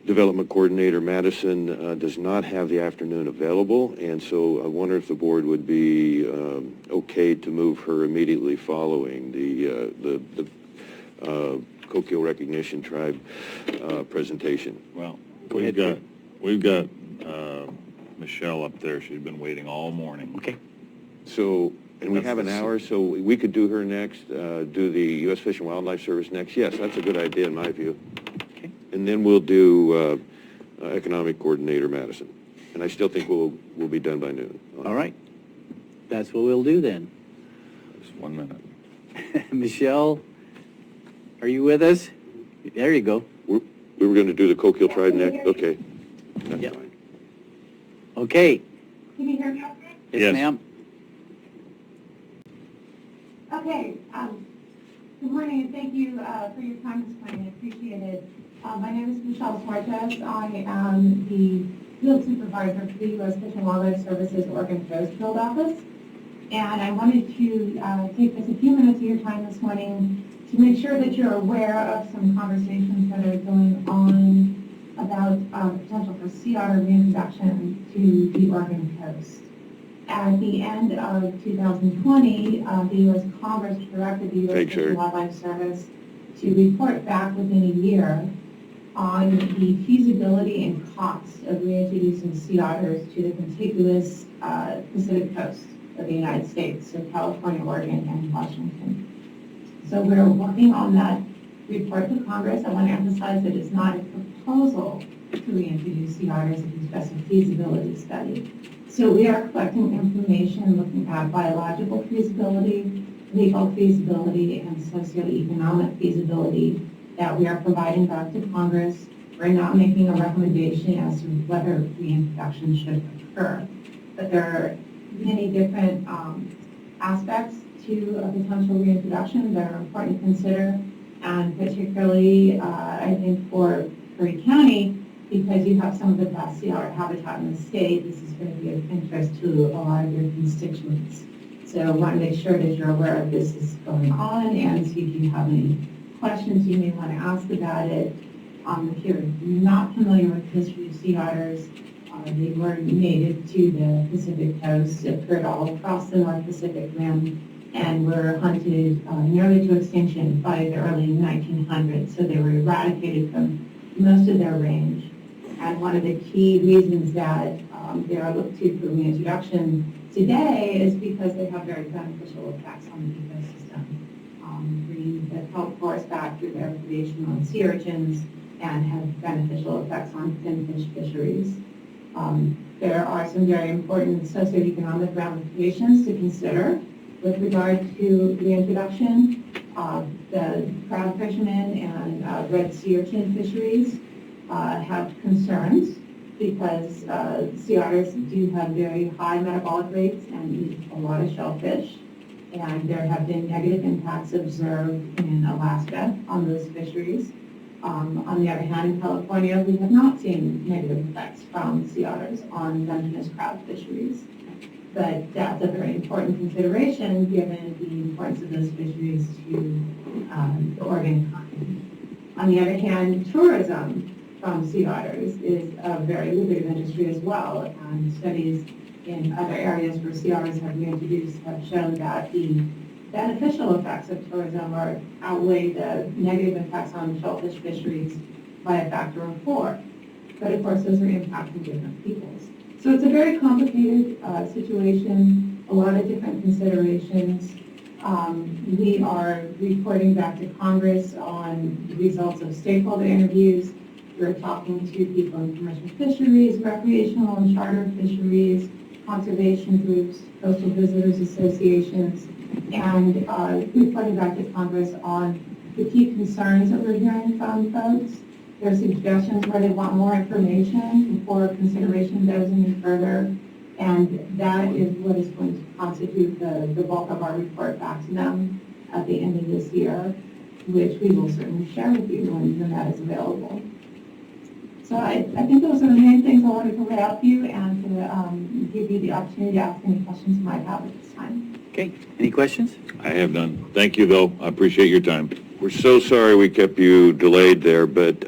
[SPEAKER 4] Development Coordinator Madison does not have the afternoon available, and so I wonder if the board would be okay to move her immediately following the Coquille Recognition Tribe presentation.
[SPEAKER 5] Well, we've got Michelle up there. She's been waiting all morning.
[SPEAKER 1] Okay.
[SPEAKER 4] So, and we have an hour, so we could do her next, do the U.S. Fish and Wildlife Service next. Yes, that's a good idea in my view.
[SPEAKER 1] Okay.
[SPEAKER 4] And then we'll do Economic Coordinator Madison. And I still think we'll be done by noon.
[SPEAKER 1] All right. That's what we'll do then.
[SPEAKER 5] Just 1 minute.
[SPEAKER 1] Michelle, are you with us? There you go.
[SPEAKER 4] We were going to do the Coquille Tribe next. Okay. That's
[SPEAKER 1] Yep.
[SPEAKER 4] fine.
[SPEAKER 1] Okay.
[SPEAKER 19] Can you hear me okay?
[SPEAKER 1] Yes, ma'am.
[SPEAKER 19] Okay. Good morning, and thank you for your time this morning. I appreciate it. My name is Michelle Suarez. I am the field supervisor for the U.S. Fish and Wildlife Services Oregon Coast Field Office. And I wanted to take just a few minutes of your time this morning to make sure that you're aware of some conversations that are going on about potential for sea otter reintroduction to the Oregon coast. At the end of 2020, the U.S. Congress directed the U.S. Fish and Wildlife Service to report back within a year on the feasibility and costs of reintroducing sea otters to the contiguous Pacific coast of the United States, so California, Oregon, and Washington. So we're working on that report to Congress. I want to emphasize that it's not a proposal to reintroduce sea otters, it's just a feasibility study. So we are collecting information looking at biological feasibility, legal feasibility, and socioeconomic feasibility that we are providing back to Congress. We're not making a recommendation as to whether reintroduction should occur, but there are many different aspects to a potential reintroduction that are important to consider, and particularly, I think, for Curry County, because you have some of the best sea otter habitat in the state, this is going to be of interest to a lot of your constituents. So I want to make sure that you're aware of this is going on and see if you have any questions you may want to ask about it. If you're not familiar with the history of sea otters, they were native to the Pacific coast, occurred all across the North Pacific Rim, and were hunted nearly to extinction by the early 1900s. So they were eradicated from most of their range. And one of the key reasons that they are looked to for reintroduction today is because they have very beneficial effects on the ecosystem, bringing the kelp forest back through their predation on sea urchins and have beneficial effects on finfish fisheries. There are some very important socioeconomic ramifications to consider with regard to reintroduction. The trout fishermen and red sea urchin fisheries have concerns because sea otters do have very high metabolic rates and eat a lot of shellfish. And there have been negative impacts observed in Alaska on those fisheries. On the other hand, in California, we have not seen negative effects from sea otters on Dungeness crab fisheries. but that's a very important consideration given the importance of those fisheries to the Oregon economy. On the other hand, tourism from sea otters is a very lucrative industry as well, and studies in other areas where sea otters have reintroduced have shown that the beneficial effects of tourism outweigh the negative effects on shellfish fisheries by a factor of 4. But of course, those are impacting different peoples. So it's a very complicated situation, a lot of different considerations. We are reporting back to Congress on the results of stakeholder interviews. We're talking to people in commercial fisheries, recreational and charter fisheries, conservation groups, coastal visitors associations, and reporting back to Congress on the key concerns that we're hearing from folks. There are suggestions where they want more information before consideration goes any further, and that is what is going to constitute the bulk of our report back to them at the end of this year, which we will certainly share with you when that is available. So I think those are the main things I wanted to lay out for you and to give you the opportunity to ask any questions you might have at this time.
[SPEAKER 1] Okay, any questions?
[SPEAKER 5] I have none. Thank you, though. I appreciate your time.
[SPEAKER 4] We're so sorry we kept you delayed there, but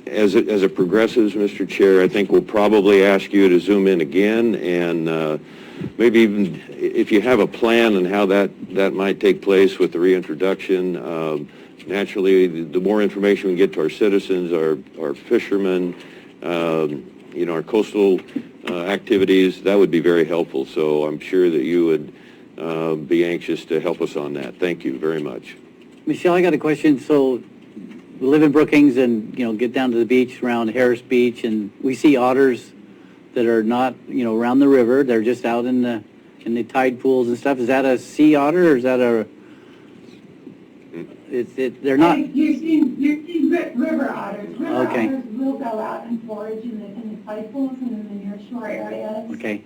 [SPEAKER 4] as it progresses, Mr. Chair, I think we'll probably ask you to zoom in again, and maybe even if you have a plan on how that might take place with the reintroduction. Naturally, the more information we get to our citizens, our fishermen, our coastal activities, that would be very helpful. So I'm sure that you would be anxious to help us on that. Thank you very much.
[SPEAKER 1] Michelle, I got a question. So we live in Brookings and, get down to the beach around Harris Beach, and we see otters that are not, around the river. They're just out in the tide pools and stuff. Is that a sea otter, or is that a... They're not...
[SPEAKER 19] You're seeing river otters. River
[SPEAKER 1] Okay.
[SPEAKER 19] otters will go out and forage in the tide pools and in the near shore areas.
[SPEAKER 1] Okay.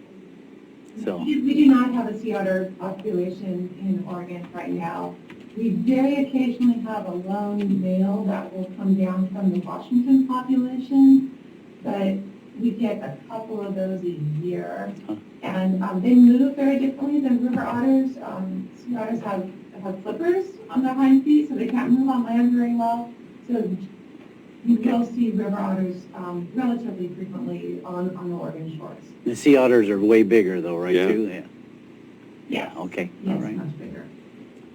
[SPEAKER 1] So...
[SPEAKER 19] We do not have a sea otter population in Oregon right now. We very occasionally have a lone male that will come down from the Washington population, but we get a couple of those a year. And they move very differently than river otters. Sea otters have flippers on their hind feet, so they can't move on land very well. So you will see river otters relatively frequently on the Oregon shores.
[SPEAKER 1] The sea otters are way bigger, though, right,
[SPEAKER 4] Yeah.
[SPEAKER 1] too?
[SPEAKER 19] Yes.
[SPEAKER 1] Okay.
[SPEAKER 19] Yes,
[SPEAKER 1] All right.
[SPEAKER 19] much bigger.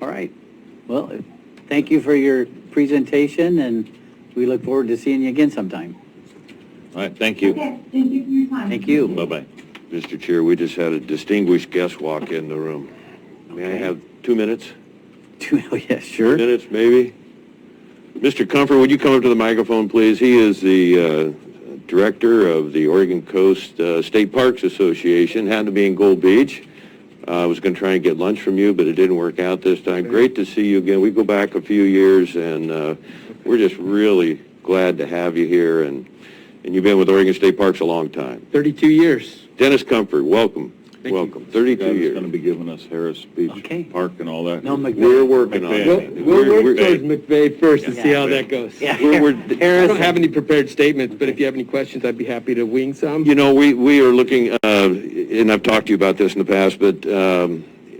[SPEAKER 1] All right. Well, thank you for your presentation, and we look forward to seeing you again sometime.
[SPEAKER 5] All right, thank you.
[SPEAKER 19] Okay, thank you for your time.
[SPEAKER 1] Thank you.
[SPEAKER 5] Bye-bye.
[SPEAKER 4] Mr. Chair, we just had a distinguished guest walk in the room. May I have 2 minutes?
[SPEAKER 1] Yeah, sure.
[SPEAKER 4] 2 minutes, maybe? Mr. Comfort, would you come up to the microphone, please? He is the director of the Oregon Coast State Parks Association, happened to be in Gold Beach. I was going to try and get lunch from you, but it didn't work out this time. Great to see you again. We go back a few years, and we're just really glad to have you here. And you've been with Oregon State Parks a long time.
[SPEAKER 20] 32 years.
[SPEAKER 4] Dennis Comfort, welcome.
[SPEAKER 20] Thank
[SPEAKER 4] welcome. 32 years.
[SPEAKER 5] going to be giving us Harris Beach Park and all that.
[SPEAKER 1] No, McVeigh.
[SPEAKER 4] We're working on it.
[SPEAKER 20] We'll work towards McVeigh first and see how that goes.
[SPEAKER 1] Yeah.
[SPEAKER 20] I don't have any prepared statements, but if you have any questions, I'd be happy to wing some.
[SPEAKER 4] We are looking, and I've talked to you about this in the past, but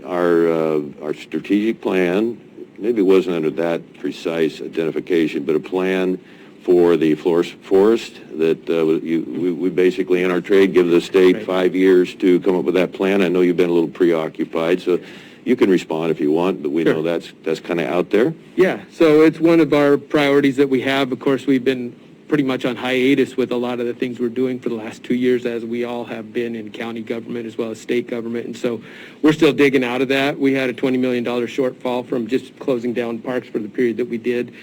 [SPEAKER 4] our strategic plan, maybe it wasn't under that precise identification, but a plan for the forest that we basically in our trade give the state 5 years to come up with that plan. I know you've been a little preoccupied, so you can respond if you want, but we know that's kind of out there.
[SPEAKER 20] Yeah, so it's one of our priorities that we have. Of course, we've been pretty much on hiatus with a lot of the things we're doing for the last 2 years, as we all have been in county government as well as state government. And so we're still digging out of that. We had a $20 million shortfall from just closing down parks for the period that we did.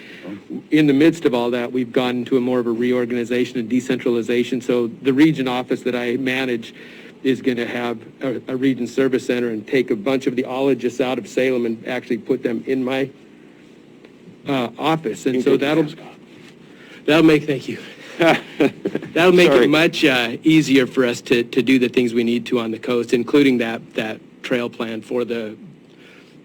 [SPEAKER 20] In the midst of all that, we've gone to a more of a reorganization and decentralization. So the region office that I manage is going to have a region service center and take a bunch of the ologists out of Salem and actually put them in my office. And so that'll make, thank you. That'll make it much easier for us to do the things we need to on the coast, including that trail plan for the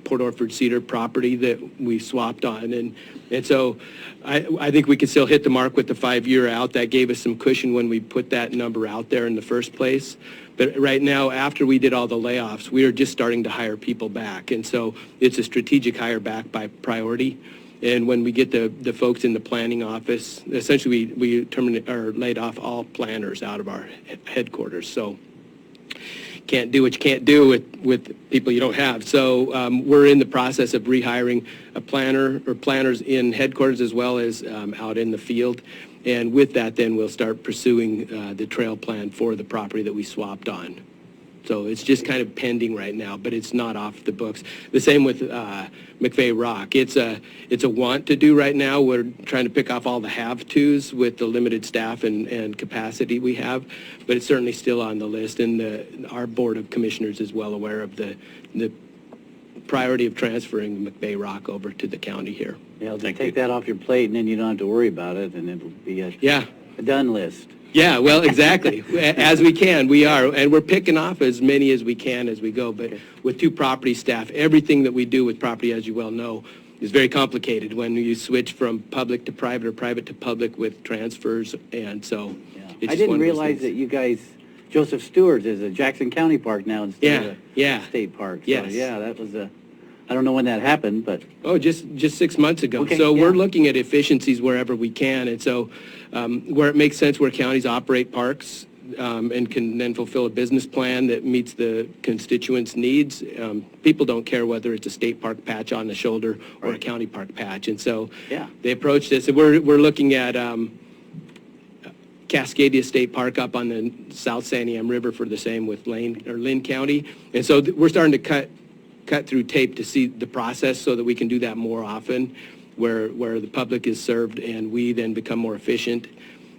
[SPEAKER 20] Port Orford Cedar property that we swapped on. And so I think we can still hit the mark with the 5-year out. That gave us some cushion when we put that number out there in the first place. But right now, after we did all the layoffs, we are just starting to hire people back. And so it's a strategic hire back by priority. And when we get the folks in the planning office, essentially we laid off all planners out of our headquarters. So can't do what you can't do with people you don't have. So we're in the process of rehiring a planner or planners in headquarters as well as out in the field. And with that, then we'll start pursuing the trail plan for the property that we swapped on. So it's just kind of pending right now, but it's not off the books. The same with McVeigh Rock. It's a want to do right now. We're trying to pick off all the have-tos with the limited staff and capacity we have, but it's certainly still on the list. And our Board of Commissioners is well aware of the priority of transferring McVeigh Rock over to the county here.
[SPEAKER 1] Yeah, take that off your plate, and then you don't have to worry about it, and it'll be a done list.
[SPEAKER 20] Yeah, well, exactly. As we can, we are. And we're picking off as many as we can as we go. But with 2 property staff, everything that we do with property, as you well know, is very complicated when you switch from public to private or private to public with transfers. And so it's
[SPEAKER 1] I didn't realize that you guys, Joseph Stewart is a Jackson County park now instead of a state park. So,
[SPEAKER 20] Yes.
[SPEAKER 1] yeah, that was I don't know when that happened, but.
[SPEAKER 20] Oh, just 6 months ago.
[SPEAKER 1] Okay,
[SPEAKER 20] So we're
[SPEAKER 1] yeah.
[SPEAKER 20] looking at efficiencies wherever we can. And so where it makes sense, where counties operate parks and can then fulfill a business plan that meets the constituents' needs, people don't care whether it's a state park patch on the shoulder or a county park patch. And so they approached this. And we're looking at Cascadia State Park up on the South Santiam River for the same with Lynn County. And so we're starting to cut through tape to see the process so that we can do that more often where the public is served and we then become more efficient.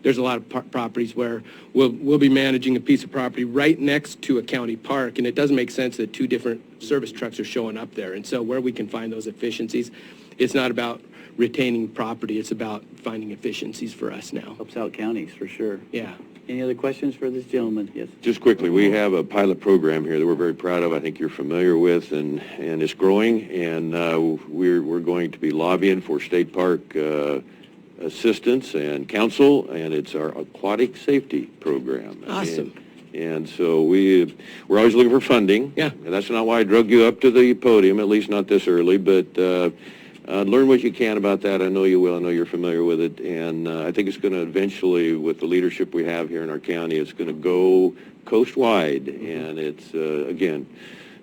[SPEAKER 20] There's a lot of properties where we'll be managing a piece of property right next to a county park, and it doesn't make sense that 2 different service trucks are showing up there. And so where we can find those efficiencies, it's not about retaining property, it's about finding efficiencies for us now.
[SPEAKER 1] Helps out counties, for sure.
[SPEAKER 20] Yeah.
[SPEAKER 1] Any other questions for this gentleman? Yes.
[SPEAKER 4] Just quickly, we have a pilot program here that we're very proud of. I think you're familiar with, and it's growing. And we're going to be lobbying for state park assistance and counsel, and it's our aquatic safety program.
[SPEAKER 20] Awesome.
[SPEAKER 4] And so we're always looking for funding.
[SPEAKER 20] Yeah.
[SPEAKER 4] And that's not why I drug you up to the podium, at least not this early, but learn what you can about that. I know you will. I know you're familiar with it. And I think it's going to eventually, with the leadership we have here in our county, it's going to go coast-wide. And it's, again,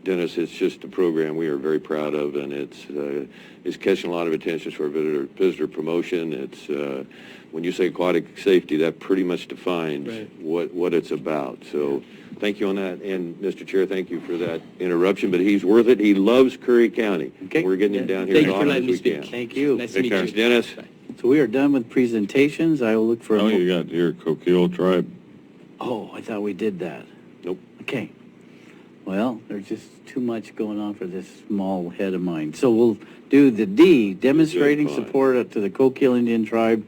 [SPEAKER 4] Dennis, it's just a program we are very proud of, and it's catching a lot of attention for visitor promotion. It's when you say aquatic safety, that pretty much defines what it's about. So thank you on that. And Mr. Chair, thank you for that interruption, but he's worth it. He loves Curry County. Okay. We're getting him down here as often as we can.
[SPEAKER 1] Thank you.
[SPEAKER 20] Nice to meet you.
[SPEAKER 4] Dennis.
[SPEAKER 1] So we are done with presentations. I will look for.
[SPEAKER 5] Oh, you got your Coquille Tribe.
[SPEAKER 1] Oh, I thought we did that.
[SPEAKER 4] Nope.
[SPEAKER 1] Okay. Well, there's just too much going on for this small head of mine. So we'll do the D, demonstrating support to the Coquille Indian Tribe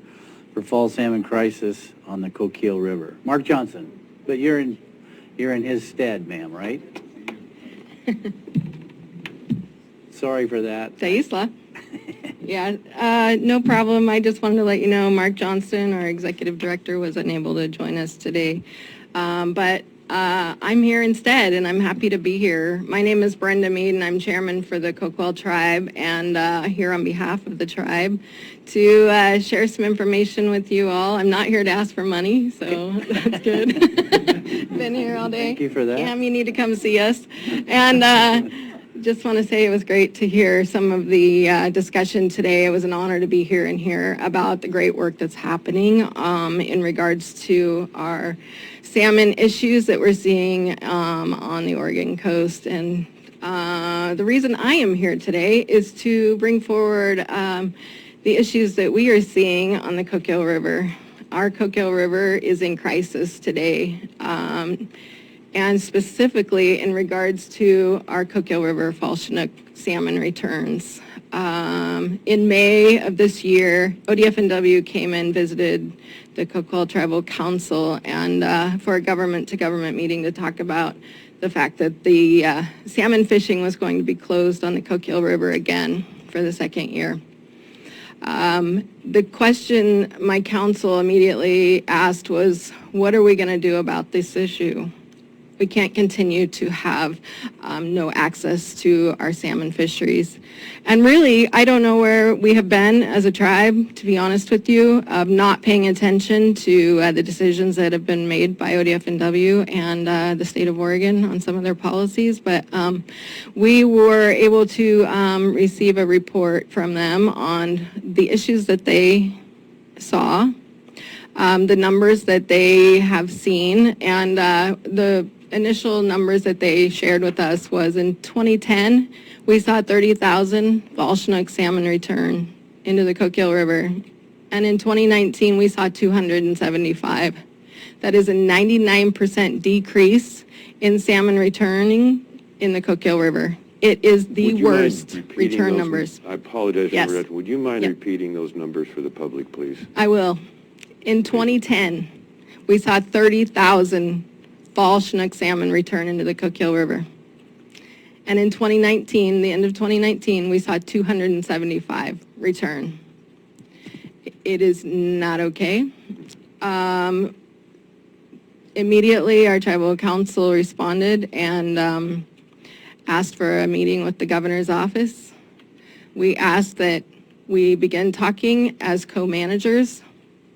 [SPEAKER 1] for fall salmon crisis on the Coquille River. Mark Johnson, but you're in his stead, ma'am, right? Sorry for that.
[SPEAKER 6] Sa Isla. Yeah, no problem. I just wanted to let you know Mark Johnston, our executive director, was unable to join us today. But I'm here instead, and I'm happy to be here. My name is Brenda Mead, and I'm chairman for the Coquille Tribe, and here on behalf of the tribe to share some information with you all. I'm not here to ask for money, so that's good. Been here all day.
[SPEAKER 1] Thank you for that.
[SPEAKER 6] Cam, you need to come see us. And just want to say it was great to hear some of the discussion today. It was an honor to be here and hear about the great work that's happening in regards to our salmon issues that we're seeing on the Oregon coast. And the reason I am here today is to bring forward the issues that we are seeing on the Coquille River. Our Coquille River is in crisis today. And specifically in regards to our Coquille River fall Chinook salmon returns. In May of this year, ODF&W came and visited the Coquille Tribal Council and for a government-to-government meeting to talk about the fact that the salmon fishing was going to be closed on the Coquille River again for the second year. The question my council immediately asked was, what are we going to do about this issue? We can't continue to have no access to our salmon fisheries. And really, I don't know where we have been as a tribe, to be honest with you, of not paying attention to the decisions that have been made by ODF&W and the state of Oregon on some of their policies. But we were able to receive a report from them on the issues that they saw, the numbers that they have seen, and the initial numbers that they shared with us was in 2010, we saw 30,000 fall Chinook salmon return into the Coquille River. And in 2019, we saw 275. That is a 99% decrease in salmon returning in the Coquille River. It is the worst return numbers.
[SPEAKER 4] I apologize for
[SPEAKER 6] Yes.
[SPEAKER 4] interrupting. Would you mind
[SPEAKER 6] Yep.
[SPEAKER 4] repeating those numbers for the public, please?
[SPEAKER 6] I will. In 2010, we saw 30,000 fall Chinook salmon return into the Coquille River. And in 2019, the end of 2019, we saw 275 return. It is not okay. Immediately, our tribal council responded and asked for a meeting with the governor's office. We asked that we begin talking as co-managers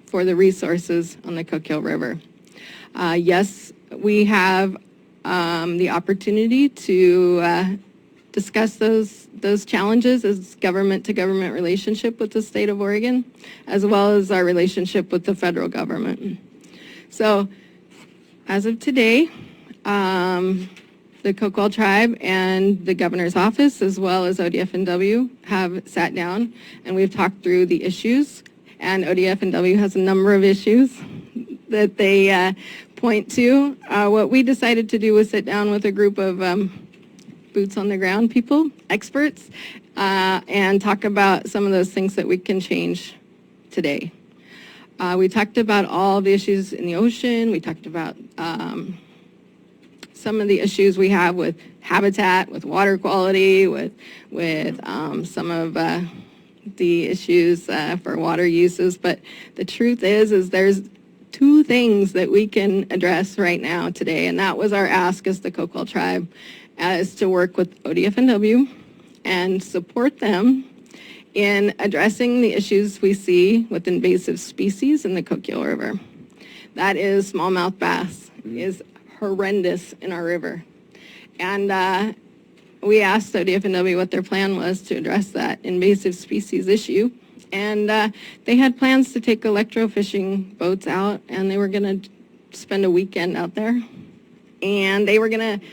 [SPEAKER 6] for the resources on the Coquille River. Yes, we have the opportunity to discuss those challenges as government-to-government relationship with the state of Oregon, as well as our relationship with the federal government. So, as of today, the Coquille Tribe and the governor's office, as well as ODF&W, have sat down and we've talked through the issues. And ODF&W has a number of issues that they point to. What we decided to do was sit down with a group of boots on the ground people, experts, and talk about some of those things that we can change today. We talked about all the issues in the ocean. We talked about some of the issues we have with habitat, with water quality, with some of the issues for water uses. But the truth is there's two things that we can address right now today, and that was our ask as the Coquille Tribe, is to work with ODF&W and support them in addressing the issues we see with invasive species in the Coquille River. That is smallmouth bass is horrendous in our river. And we asked ODF&W what their plan was to address that invasive species issue. And they had plans to take electrofishing boats out, and they were going to spend a weekend out there. And they were going to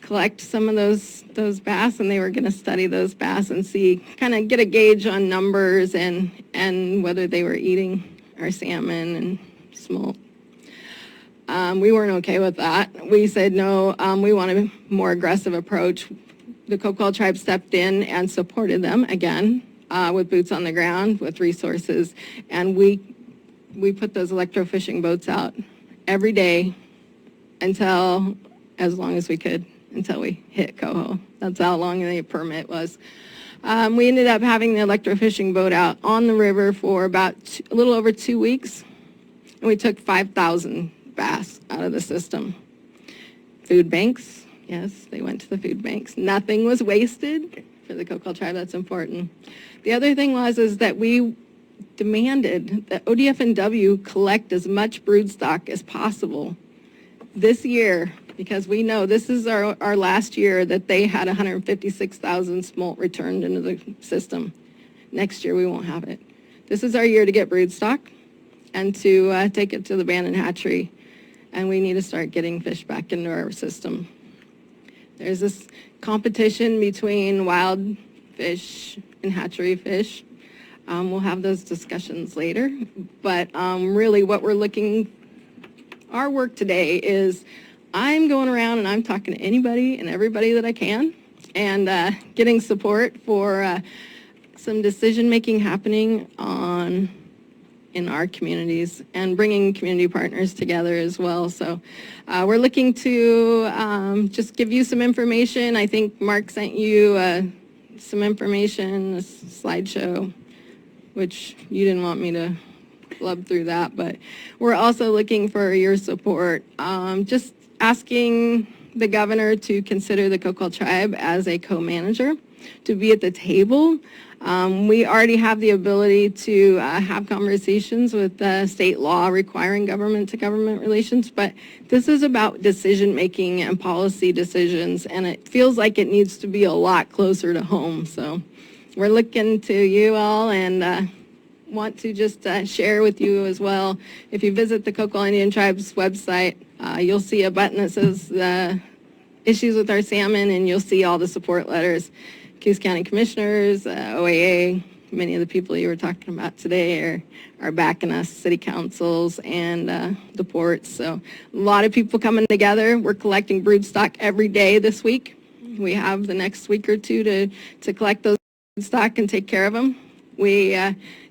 [SPEAKER 6] collect some of those bass, and they were going to study those bass and see, kind of get a gauge on numbers and whether they were eating our salmon and smolt. We weren't okay with that. We said, no, we want a more aggressive approach. The Coquille Tribe stepped in and supported them again with boots on the ground, with resources, and we put those electrofishing boats out every day until, as long as we could, until we hit coho. That's how long the permit was. We ended up having the electrofishing boat out on the river for about a little over 2 weeks, and we took 5,000 bass out of the system. Food banks, yes, they went to the food banks. Nothing was wasted for the Coquille Tribe. That's important. The other thing is that we demanded that ODF&W collect as much broodstock as possible this year, because we know this is our last year that they had 156,000 smolt returned into the system. Next year we won't have it. This is our year to get broodstock and to take it to the abandoned hatchery, and we need to start getting fish back into our system. There's this competition between wild fish and hatchery fish. We'll have those discussions later, but really what we're looking, our work today is I'm going around and I'm talking to anybody and everybody that I can, and getting support for some decision-making happening in our communities and bringing community partners together as well. So we're looking to just give you some information. I think Mark sent you some information, a slideshow, which you didn't want me to flub through that, but we're also looking for your support. Just asking the governor to consider the Coquille Tribe as a co-manager, to be at the table. We already have the ability to have conversations with state law requiring government-to-government relations, but this is about decision-making and policy decisions, and it feels like it needs to be a lot closer to home. So we're looking to you all and want to just share with you as well. If you visit the Coquille Indian Tribe's website, you'll see a button that says issues with our salmon, and you'll see all the support letters. Coos County Commissioners, OAA, many of the people you were talking about today are backing us, city councils and the ports. So a lot of people coming together. We're collecting brood stock every day this week. We have the next week or two to collect those brood stock and take care of them. We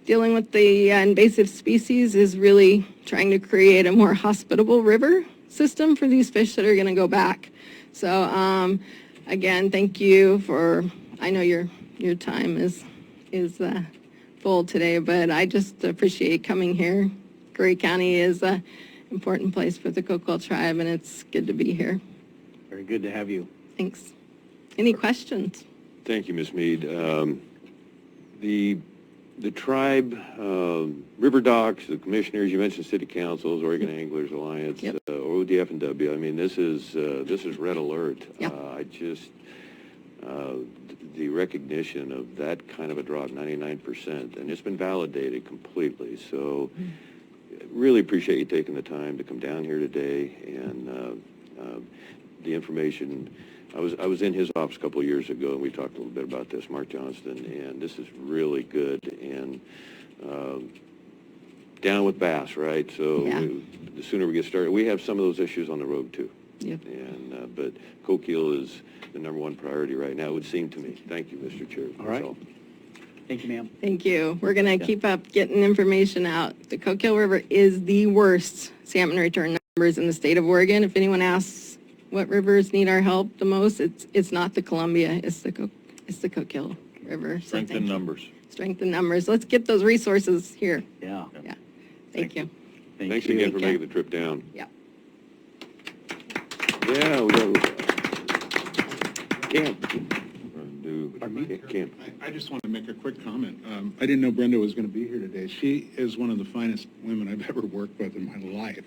[SPEAKER 6] dealing with the invasive species is really trying to create a more hospitable river system for these fish that are going to go back. So again, thank you for, I know your time is full today, but I just appreciate coming here. Curry County is an important place for the Coquille Tribe, and it's good to be here.
[SPEAKER 1] Very good to have you.
[SPEAKER 6] Thanks. Any questions?
[SPEAKER 4] Thank you, Ms. Mead. The tribe, river docks, the commissioners, you mentioned city councils, Oregon Anglers Alliance,
[SPEAKER 6] Yep.
[SPEAKER 4] ODF&W. I mean, this is red alert.
[SPEAKER 6] Yeah.
[SPEAKER 4] The recognition of that kind of a drop, 99%, and it's been validated completely. So really appreciate you taking the time to come down here today, and the information. I was in his office a couple of years ago, and we talked a little bit about this, Mark Johnston, and this is really good. And down with bass, right? So the sooner we get started, we have some of those issues on the road too.
[SPEAKER 6] Yep.
[SPEAKER 4] And but Coquille is the #1 priority right now, it would seem to me. Thank you, Mr. Chair.
[SPEAKER 1] All right. Thank you, ma'am.
[SPEAKER 6] Thank you. We're going to keep up getting information out. The Coquille River is the worst salmon return numbers in the state of Oregon. If anyone asks what rivers need our help the most, it's not the Columbia, it's the Coquille River. So
[SPEAKER 5] Strength in numbers.
[SPEAKER 6] Strength in numbers. Let's get those resources here.
[SPEAKER 1] Yeah.
[SPEAKER 6] Yeah. Thank you.
[SPEAKER 4] Thanks again for making the trip down.
[SPEAKER 6] Yeah.
[SPEAKER 4] Yeah, we got camp. Camp.
[SPEAKER 14] I just want to make a quick comment. I didn't know Brenda was going to be here today. She is one of the finest women I've ever worked with in my life.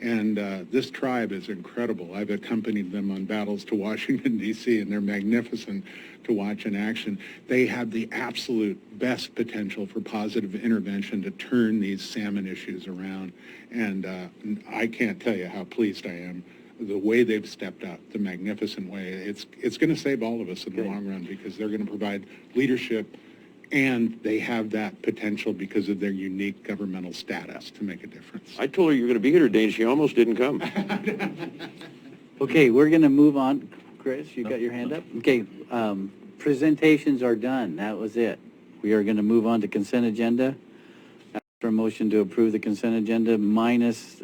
[SPEAKER 14] And this tribe is incredible. I've accompanied them on battles to Washington, D.C., and they're magnificent to watch in action. They have the absolute best potential for positive intervention to turn these salmon issues around. And I can't tell you how pleased I am the way they've stepped up, the magnificent way. It's going to save all of us in the long run, because they're going to provide leadership, and they have that potential because of their unique governmental status to make a difference.
[SPEAKER 4] I told her you were going to be here today, and she almost didn't come.
[SPEAKER 1] Okay, we're going to move on. Chris, you got your hand up? Okay, presentations are done. That was it. We are going to move on to consent agenda. After a motion to approve the consent agenda minus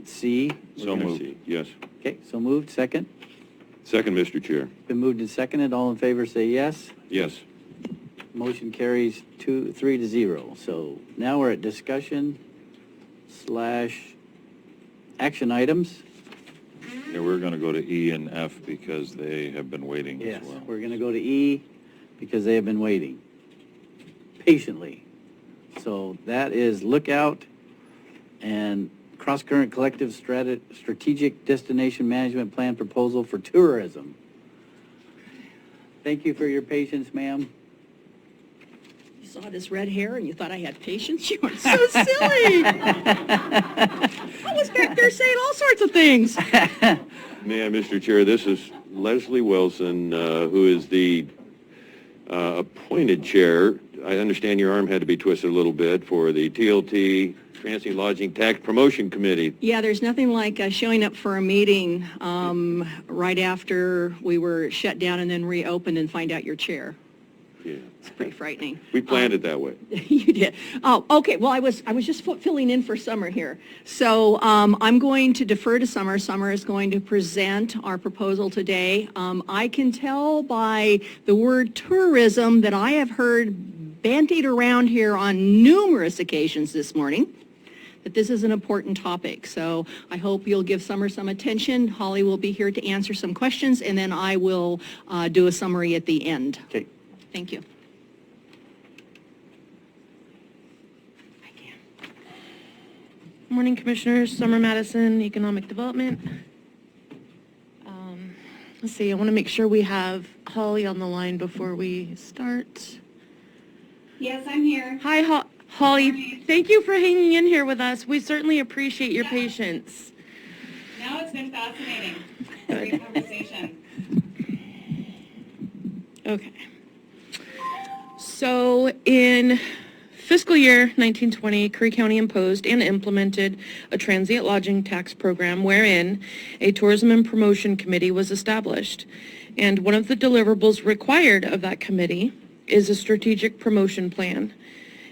[SPEAKER 1] C.
[SPEAKER 4] So moved. Yes.
[SPEAKER 1] Okay, so moved. Second?
[SPEAKER 4] Second, Mr. Chair.
[SPEAKER 1] Been moved and seconded. All in favor say yes.
[SPEAKER 4] Yes.
[SPEAKER 1] Motion carries 3-0. So now we're at discussion / action items.
[SPEAKER 5] Yeah, we're going to go to E and F because they have been waiting
[SPEAKER 1] Yes,
[SPEAKER 5] as well.
[SPEAKER 1] we're going to go to E because they have been waiting patiently. So that is Lookout and Cross-Current Collective Strategic Destination Management Plan Proposal for Tourism. Thank you for your patience, ma'am.
[SPEAKER 21] You saw this red hair and you thought I had patience? You are so silly. I was back there saying all sorts of things.
[SPEAKER 4] Man, Mr. Chair, this is Leslie Wilson, who is the appointed chair. I understand your arm had to be twisted a little bit for the TLT, Transient Lodging Tax Promotion Committee.
[SPEAKER 21] Yeah, there's nothing like showing up for a meeting right after we were shut down and then reopened and find out your chair.
[SPEAKER 4] Yeah.
[SPEAKER 21] It's pretty frightening.
[SPEAKER 4] We planned it that way.
[SPEAKER 21] You did. Oh, okay. Well, I was just filling in for Summer here. So I'm going to defer to Summer. Summer is going to present our proposal today. I can tell by the word tourism that I have heard bandied around here on numerous occasions this morning, that this is an important topic. So I hope you'll give Summer some attention. Holly will be here to answer some questions, and then I will do a summary at the end.
[SPEAKER 1] Okay.
[SPEAKER 21] Thank you.
[SPEAKER 3] Morning, Commissioners. Summer Madison, Economic Development. Let's see, I want to make sure we have Holly on the line before we start.
[SPEAKER 22] Yes, I'm here.
[SPEAKER 3] Hi, Holly. Thank you for hanging in here with us. We certainly appreciate your patience.
[SPEAKER 22] No, it's been fascinating. Great conversation.
[SPEAKER 3] Okay. So in fiscal year 1920, Curry County imposed and implemented a transient lodging tax program wherein a tourism and promotion committee was established. And one of the deliverables required of that committee is a strategic promotion plan.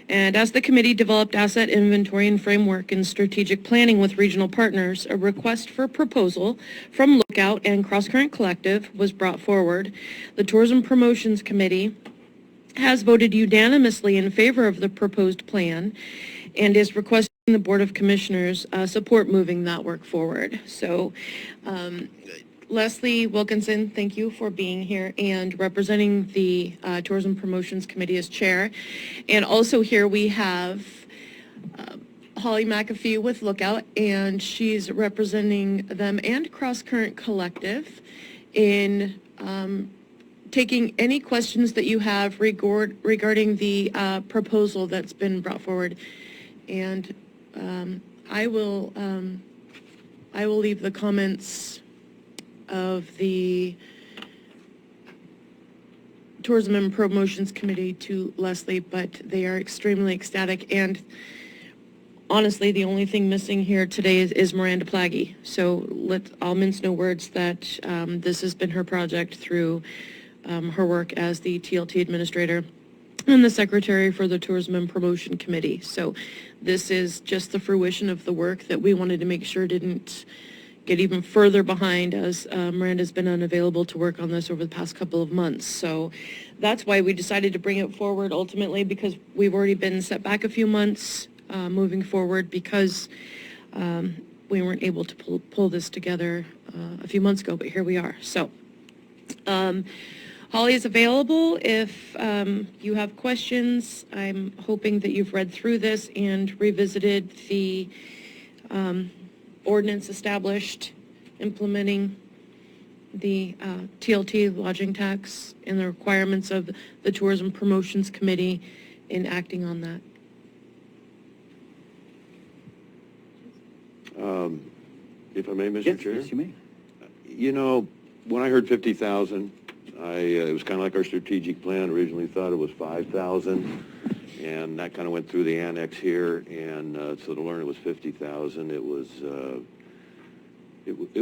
[SPEAKER 3] And as the committee developed asset inventory and framework and strategic planning with regional partners, a request for proposal from Lookout and Cross Current Collective was brought forward. The Tourism Promotions Committee has voted unanimously in favor of the proposed plan and is requesting the Board of Commissioners support moving that work forward. So Leslie Wilkinson, thank you for being here and representing the Tourism Promotions Committee as chair. And also here we have Holly McAfee with Lookout, and she's representing them and Cross Current Collective in taking any questions that you have regarding the proposal that's been brought forward. And I will leave the comments of the Tourism and Promotions Committee to Leslie, but they are extremely ecstatic. And honestly, the only thing missing here today is Miranda Plagge. So I'll mince no words that this has been her project through her work as the TLT administrator and the secretary for the Tourism and Promotion Committee. So this is just the fruition of the work that we wanted to make sure didn't get even further behind, as Miranda's been unavailable to work on this over the past couple of months. So that's why we decided to bring it forward ultimately, because we've already been set back a few months moving forward because we weren't able to pull this together a few months ago, but here we are. So Holly is available if you have questions. I'm hoping that you've read through this and revisited the ordinance established implementing the TLT lodging tax and the requirements of the Tourism Promotions Committee in acting on that.
[SPEAKER 4] If I may, Mr.
[SPEAKER 1] Yes,
[SPEAKER 4] Chair?
[SPEAKER 1] yes, you may.
[SPEAKER 4] You know, when I heard 50,000, it was kind of like our strategic plan. Originally thought it was 5,000, and that kind of went through the annex here. And so to learn it was 50,000, it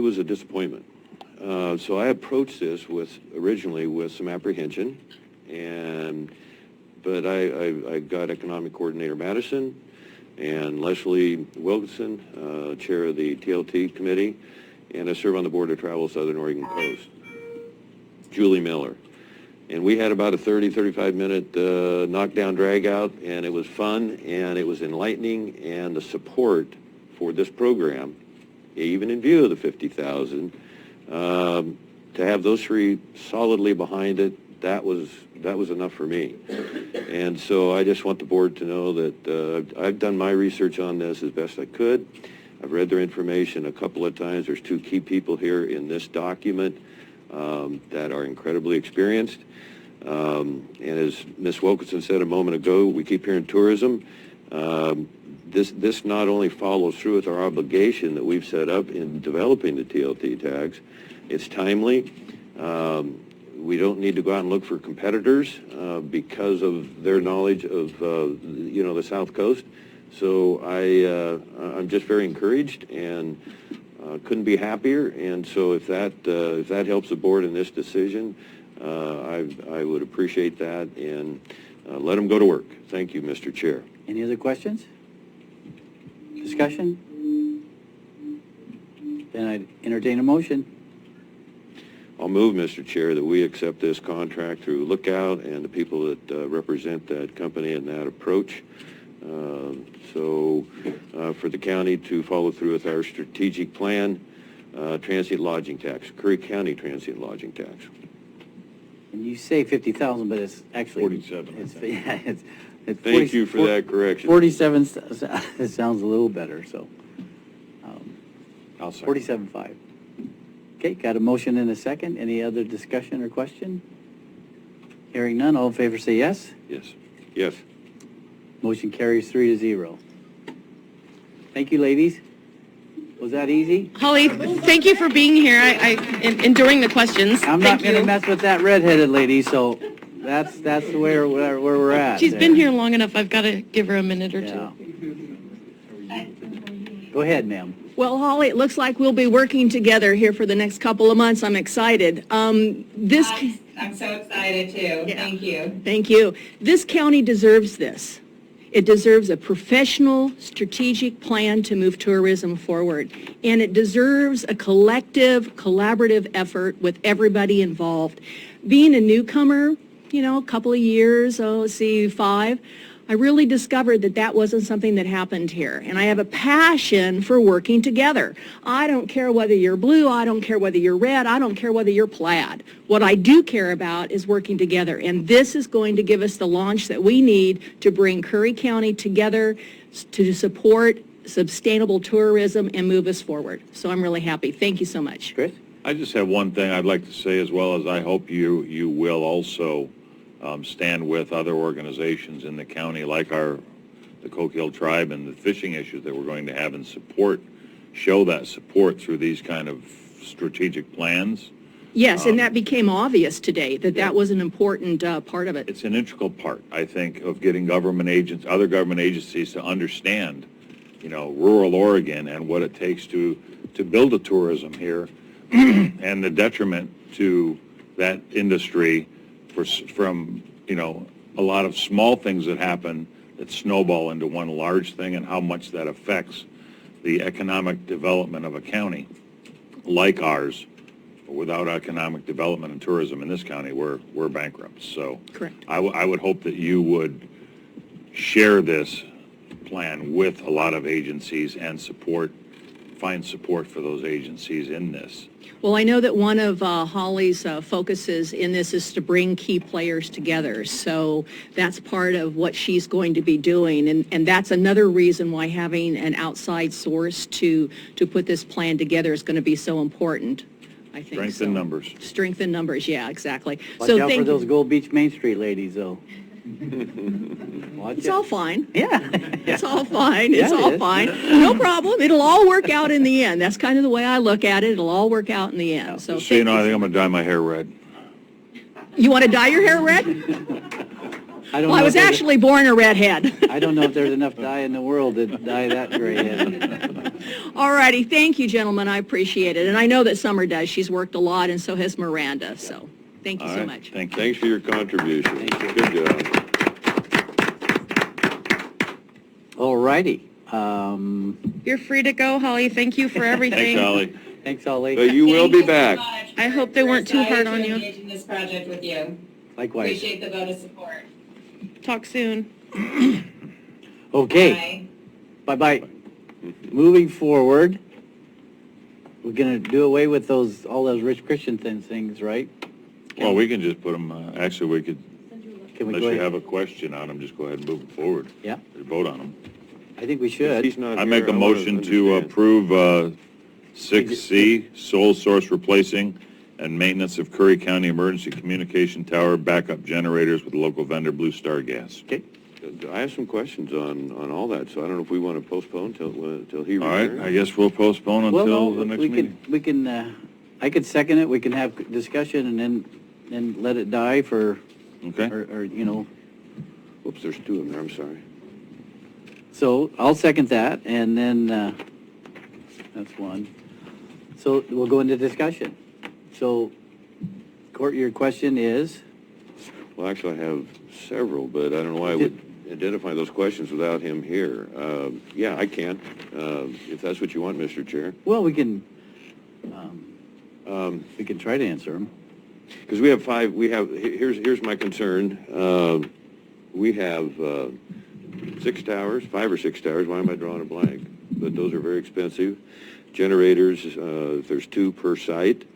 [SPEAKER 4] was a disappointment. So I approached this originally with some apprehension, but I got Economic Coordinator Madison and Leslie Wilkinson, chair of the TLT committee, and I serve on the Board of Travel Southern Oregon Coast. Julie Miller. And we had about a 35 minute knockdown drag out, and it was fun and it was enlightening, and the support for this program, even in view of the 50,000, to have those three solidly behind it, that was enough for me. And so I just want the board to know that I've done my research on this as best I could. I've read their information a couple of times. There's two key people here in this document that are incredibly experienced. And as Ms. Wilkinson said a moment ago, we keep hearing tourism. This not only follows through with our obligation that we've set up in developing the TLT tags, it's timely. We don't need to go out and look for competitors because of their knowledge of the South Coast. So I'm just very encouraged and couldn't be happier. And so if that helps the board in this decision, I would appreciate that, and let them go to work. Thank you, Mr. Chair.
[SPEAKER 1] Any other questions? Discussion? Then I'd entertain a motion.
[SPEAKER 4] I'll move, Mr. Chair, that we accept this contract through Lookout and the people that represent that company and that approach. For the county to follow through with our strategic plan, transient lodging tax, Curry County transient lodging tax.
[SPEAKER 1] And you say 50,000, but it's actually
[SPEAKER 5] 47.
[SPEAKER 1] It's
[SPEAKER 4] Thank you for that correction.
[SPEAKER 1] 47. It sounds a little better. So
[SPEAKER 5] I'll second.
[SPEAKER 1] 47.5. Okay, got a motion and a second. Any other discussion or question? Hearing none, all in favor say yes.
[SPEAKER 4] Yes. Yes.
[SPEAKER 1] Motion carries 3-0. Thank you, ladies. Was that easy?
[SPEAKER 3] Holly, thank you for being here and during the questions.
[SPEAKER 1] I'm not
[SPEAKER 3] Thank
[SPEAKER 1] going to
[SPEAKER 3] you.
[SPEAKER 1] mess with that redheaded lady, so that's where we're at.
[SPEAKER 3] She's
[SPEAKER 1] there.
[SPEAKER 3] been here long enough. I've got to give her a minute or two.
[SPEAKER 1] Go ahead, ma'am.
[SPEAKER 21] Well, Holly, it looks like we'll be working together here for the next couple of months. I'm excited.
[SPEAKER 22] I'm so excited too.
[SPEAKER 21] Yeah.
[SPEAKER 22] Thank you.
[SPEAKER 21] Thank you. This county deserves this. It deserves a professional, strategic plan to move tourism forward. And it deserves a collective, collaborative effort with everybody involved. Being a newcomer, a couple of years, 5, I really discovered that wasn't something that happened here. And I have a passion for working together. I don't care whether you're blue, I don't care whether you're red, I don't care whether you're plaid. What I do care about is working together. And this is going to give us the launch that we need to bring Curry County together to support sustainable tourism and move us forward. So I'm really happy. Thank you so much.
[SPEAKER 1] Chris?
[SPEAKER 5] I just have one thing I'd like to say, as well as I hope you will also stand with other organizations in the county, like the Coquille Tribe, and the fishing issues that we're going to have, and show that support through these kind of strategic plans.
[SPEAKER 21] Yes, and that became obvious today, that was an important part of it.
[SPEAKER 5] It's an integral part, I think, of getting other government agencies to understand, rural Oregon and what it takes to build a tourism here and the detriment to that industry from a lot of small things that happen that snowball into one large thing, and how much that affects the economic development of a county like ours. Without economic development and tourism in this county, we're bankrupt. So
[SPEAKER 21] correct.
[SPEAKER 5] I would hope that you would share this plan with a lot of agencies and find support for those agencies in this.
[SPEAKER 21] Well, I know that one of Holly's focuses in this is to bring key players together. So that's part of what she's going to be doing. And that's another reason why having an outside source to put this plan together is going to be so important, I think.
[SPEAKER 5] Strength in numbers.
[SPEAKER 21] Strength in numbers, yeah, exactly.
[SPEAKER 1] Watch
[SPEAKER 21] so
[SPEAKER 1] out
[SPEAKER 21] thank
[SPEAKER 1] for those
[SPEAKER 21] you.
[SPEAKER 1] Gold Beach Main Street ladies, though.
[SPEAKER 21] It's all fine.
[SPEAKER 1] Yeah.
[SPEAKER 21] It's all fine. It's
[SPEAKER 1] Yeah, it
[SPEAKER 21] all
[SPEAKER 1] is.
[SPEAKER 21] fine. No problem. It'll all work out in the end. That's kind of the way I look at it. It'll all work out in the end. So,
[SPEAKER 5] Just so you know, I think I'm going to dye my hair red.
[SPEAKER 21] you want to dye your hair red? Well, I was actually born a redhead.
[SPEAKER 1] I don't know if there's enough dye in the world to dye that gray head.
[SPEAKER 21] All righty. Thank you, gentlemen. I appreciate it. And I know that Summer does. She's worked a lot, and so has Miranda. So thank you
[SPEAKER 4] All
[SPEAKER 21] so
[SPEAKER 4] right.
[SPEAKER 21] much.
[SPEAKER 4] Thanks for your contribution. Good job.
[SPEAKER 1] All righty.
[SPEAKER 3] You're free to go, Holly. Thank you for everything.
[SPEAKER 5] Thanks, Holly.
[SPEAKER 1] Thanks, Holly.
[SPEAKER 4] But you will be back.
[SPEAKER 3] I hope they weren't too hard on you.
[SPEAKER 22] Engage in this project with you.
[SPEAKER 1] Likewise.
[SPEAKER 22] Appreciate the vote of support.
[SPEAKER 3] Talk soon.
[SPEAKER 1] Okay. Bye-bye. Moving forward, we're going to do away with all those rich Christian things, right?
[SPEAKER 5] Well, we can just put them, actually, we could,
[SPEAKER 1] Can we
[SPEAKER 5] unless
[SPEAKER 1] go
[SPEAKER 5] you
[SPEAKER 1] ahead?
[SPEAKER 5] have a question on them, just go ahead and move it forward.
[SPEAKER 1] Yeah.
[SPEAKER 5] Just vote on them.
[SPEAKER 1] I think we should.
[SPEAKER 4] He's not
[SPEAKER 5] I make
[SPEAKER 4] here.
[SPEAKER 5] a
[SPEAKER 4] I wanna
[SPEAKER 5] motion to
[SPEAKER 4] understand.
[SPEAKER 5] approve 6C, sole source replacing and maintenance of Curry County Emergency Communication Tower backup generators with local vendor Blue Star Gas.
[SPEAKER 1] Okay.
[SPEAKER 4] I have some questions on all that, so I don't know if we want to postpone till he
[SPEAKER 5] All right,
[SPEAKER 4] returns.
[SPEAKER 5] I guess we'll postpone
[SPEAKER 1] Well,
[SPEAKER 5] until
[SPEAKER 1] no,
[SPEAKER 5] the next
[SPEAKER 1] we
[SPEAKER 5] meeting.
[SPEAKER 1] I could second it. We can have discussion and then let it die for,
[SPEAKER 5] Okay.
[SPEAKER 1] or
[SPEAKER 4] Whoops, there's two of them there, I'm sorry.
[SPEAKER 1] So I'll second that, and then, that's one. So we'll go into discussion. So Court, your question is?
[SPEAKER 4] Well, actually, I have several, but I don't know why I would identify those questions without him here. Yeah, I can, if that's what you want, Mr. Chair.
[SPEAKER 1] Well, we can try to answer them.
[SPEAKER 4] Because here's my concern. We have 6 towers, 5 or 6 towers, why am I drawing a blank? But those are very expensive. Generators, there's 2 per site.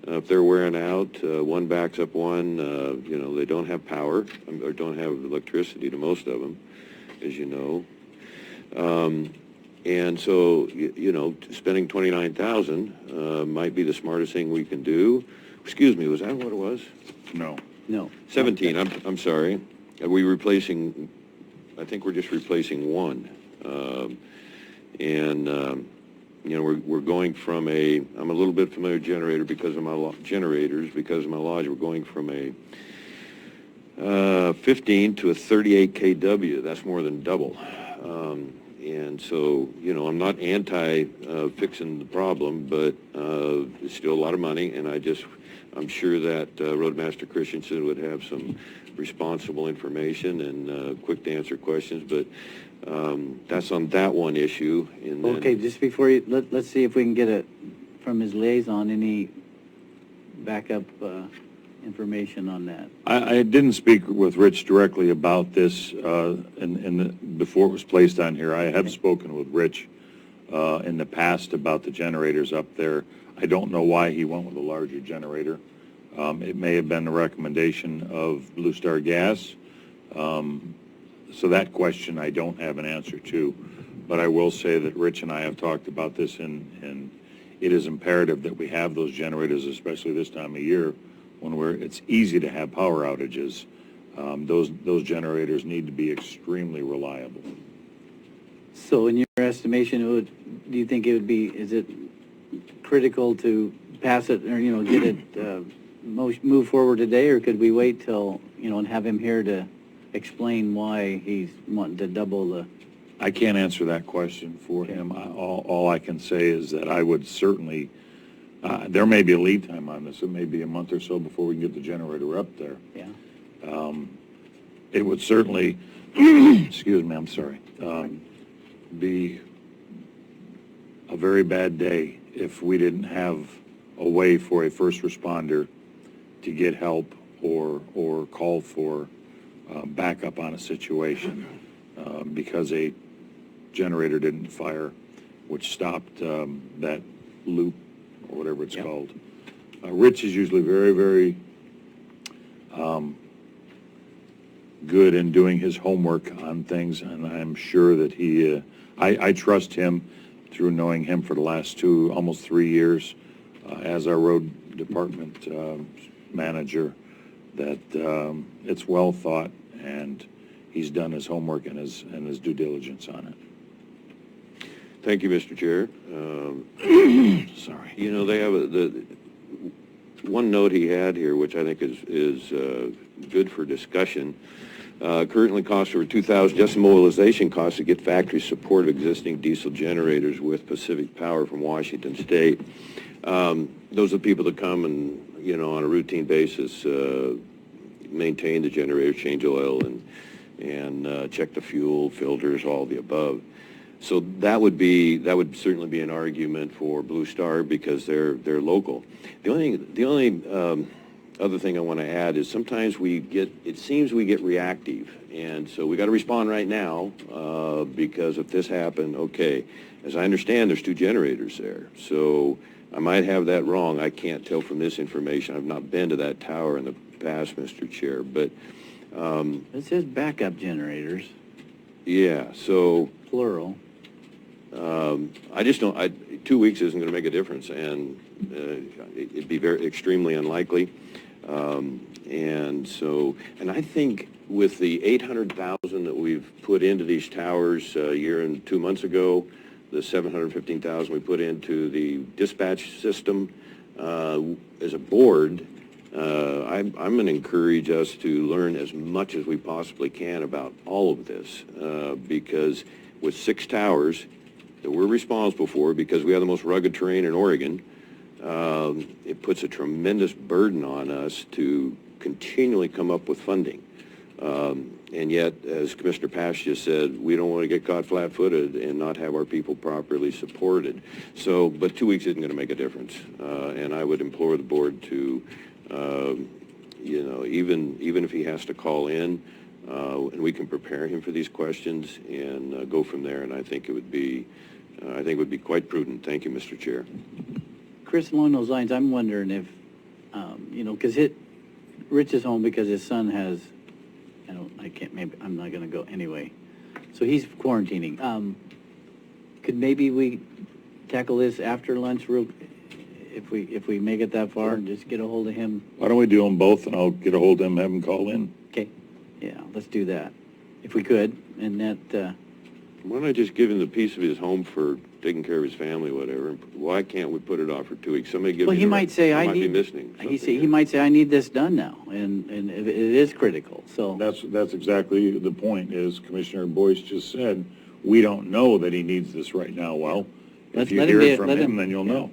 [SPEAKER 4] If they're wearing out, one backs up one, they don't have power, or don't have electricity to most of them, as you know. And so, spending $29,000 might be the smartest thing we can do. Excuse me, was that what it was?
[SPEAKER 5] No.
[SPEAKER 1] No.
[SPEAKER 4] 17, I'm sorry. Are we replacing, I think we're just replacing one. We're going from I'm a little bit familiar with generators because of my lodge. We're going from a 15 to a 38 kW. That's more than double. And so, I'm not anti fixing the problem, but it's still a lot of money, and I'm sure that Roadmaster Christensen would have some responsible information and quick to answer questions, but that's on that one issue. And then,
[SPEAKER 1] Okay, just before let's see if we can get from his liaison, any backup information on that.
[SPEAKER 5] I didn't speak with Rich directly about this before it was placed on here. I have spoken with Rich in the past about the generators up there. I don't know why he went with a larger generator. It may have been a recommendation of Blue Star Gas. So that question I don't have an answer to. But I will say that Rich and I have talked about this, and it is imperative that we have those generators, especially this time of year when it's easy to have power outages. Those generators need to be extremely reliable.
[SPEAKER 1] So in your estimation, do you think is it critical to pass it or, get it move forward today, or could we wait till, and have him here to explain why he's wanting to double the...
[SPEAKER 5] I can't answer that question for him. All I can say is that I would certainly, there may be a lead time on this. It may be a month or so before we can get the generator up there.
[SPEAKER 1] Yeah.
[SPEAKER 5] It would certainly, excuse me, I'm sorry, be a very bad day if we didn't have a way for a first responder to get help or call for backup on a situation because a generator didn't fire, which stopped that loop or whatever it's called. Rich is usually very, very good in doing his homework on things, and I'm sure that I trust him through knowing him for the last almost 3 years as our road department manager, that it's well thought and he's done his homework and his due diligence on it.
[SPEAKER 4] Thank you, Mr. Chair.
[SPEAKER 5] Sorry.
[SPEAKER 4] They have the one note he had here, which I think is good for discussion. Currently costs over $2,000 just mobilization costs to get factory support of existing diesel generators with Pacific Power from Washington State. Those are the people that come and, on a routine basis, maintain the generator, change oil, and check the fuel, filters, all the above. So that would certainly be an argument for Blue Star because they're local. The only other thing I want to add is sometimes it seems we get reactive, and so we got to respond right now because if this happened, okay. As I understand, there's 2 generators there, so I might have that wrong. I can't tell from this information. I've not been to that tower in the past, Mr. Chair, but
[SPEAKER 1] it says backup generators.
[SPEAKER 4] Yeah, so
[SPEAKER 1] plural.
[SPEAKER 4] I just don't. 2 weeks isn't going to make a difference, and it'd be extremely unlikely. And I think with the 800,000 that we've put into these towers a year and 2 months ago, the 715,000 we put into the dispatch system, as a board, I'm going to encourage us to learn as much as we possibly can about all of this, because with 6 towers that we're responsible for, because we have the most rugged terrain in Oregon, It puts a tremendous burden on us to continually come up with funding. And yet, as Commissioner Pash just said, we don't want to get caught flat-footed and not have our people properly supported. So, but 2 weeks isn't going to make a difference. And I would implore the board to, you know, even if he has to call in, and we can prepare him for these questions and go from there. And I think it would be quite prudent. Thank you, Mr. Chair.
[SPEAKER 1] Chris, along those lines, I'm wondering if, you know, because Rich is home because his son has, maybe I'm not going to go anyway. So he's quarantining. Could maybe we tackle this after lunch, if we make it that far, and just get a hold of him?
[SPEAKER 5] Why don't we do them both, and I'll get a hold of him, have him call in.
[SPEAKER 1] Okay. Yeah, let's do that, if we could. And that.
[SPEAKER 4] Why don't I just give him the piece of his home for taking care of his family, whatever? Why can't we put it off for 2 weeks? Somebody give me.
[SPEAKER 1] Well, he might say,
[SPEAKER 4] I might be missing.
[SPEAKER 1] He might say, I need this done now, and it is critical. So
[SPEAKER 5] That's exactly the point, is Commissioner Boyce just said, we don't know that he needs this right now. Well, if you hear it from him, then you'll know.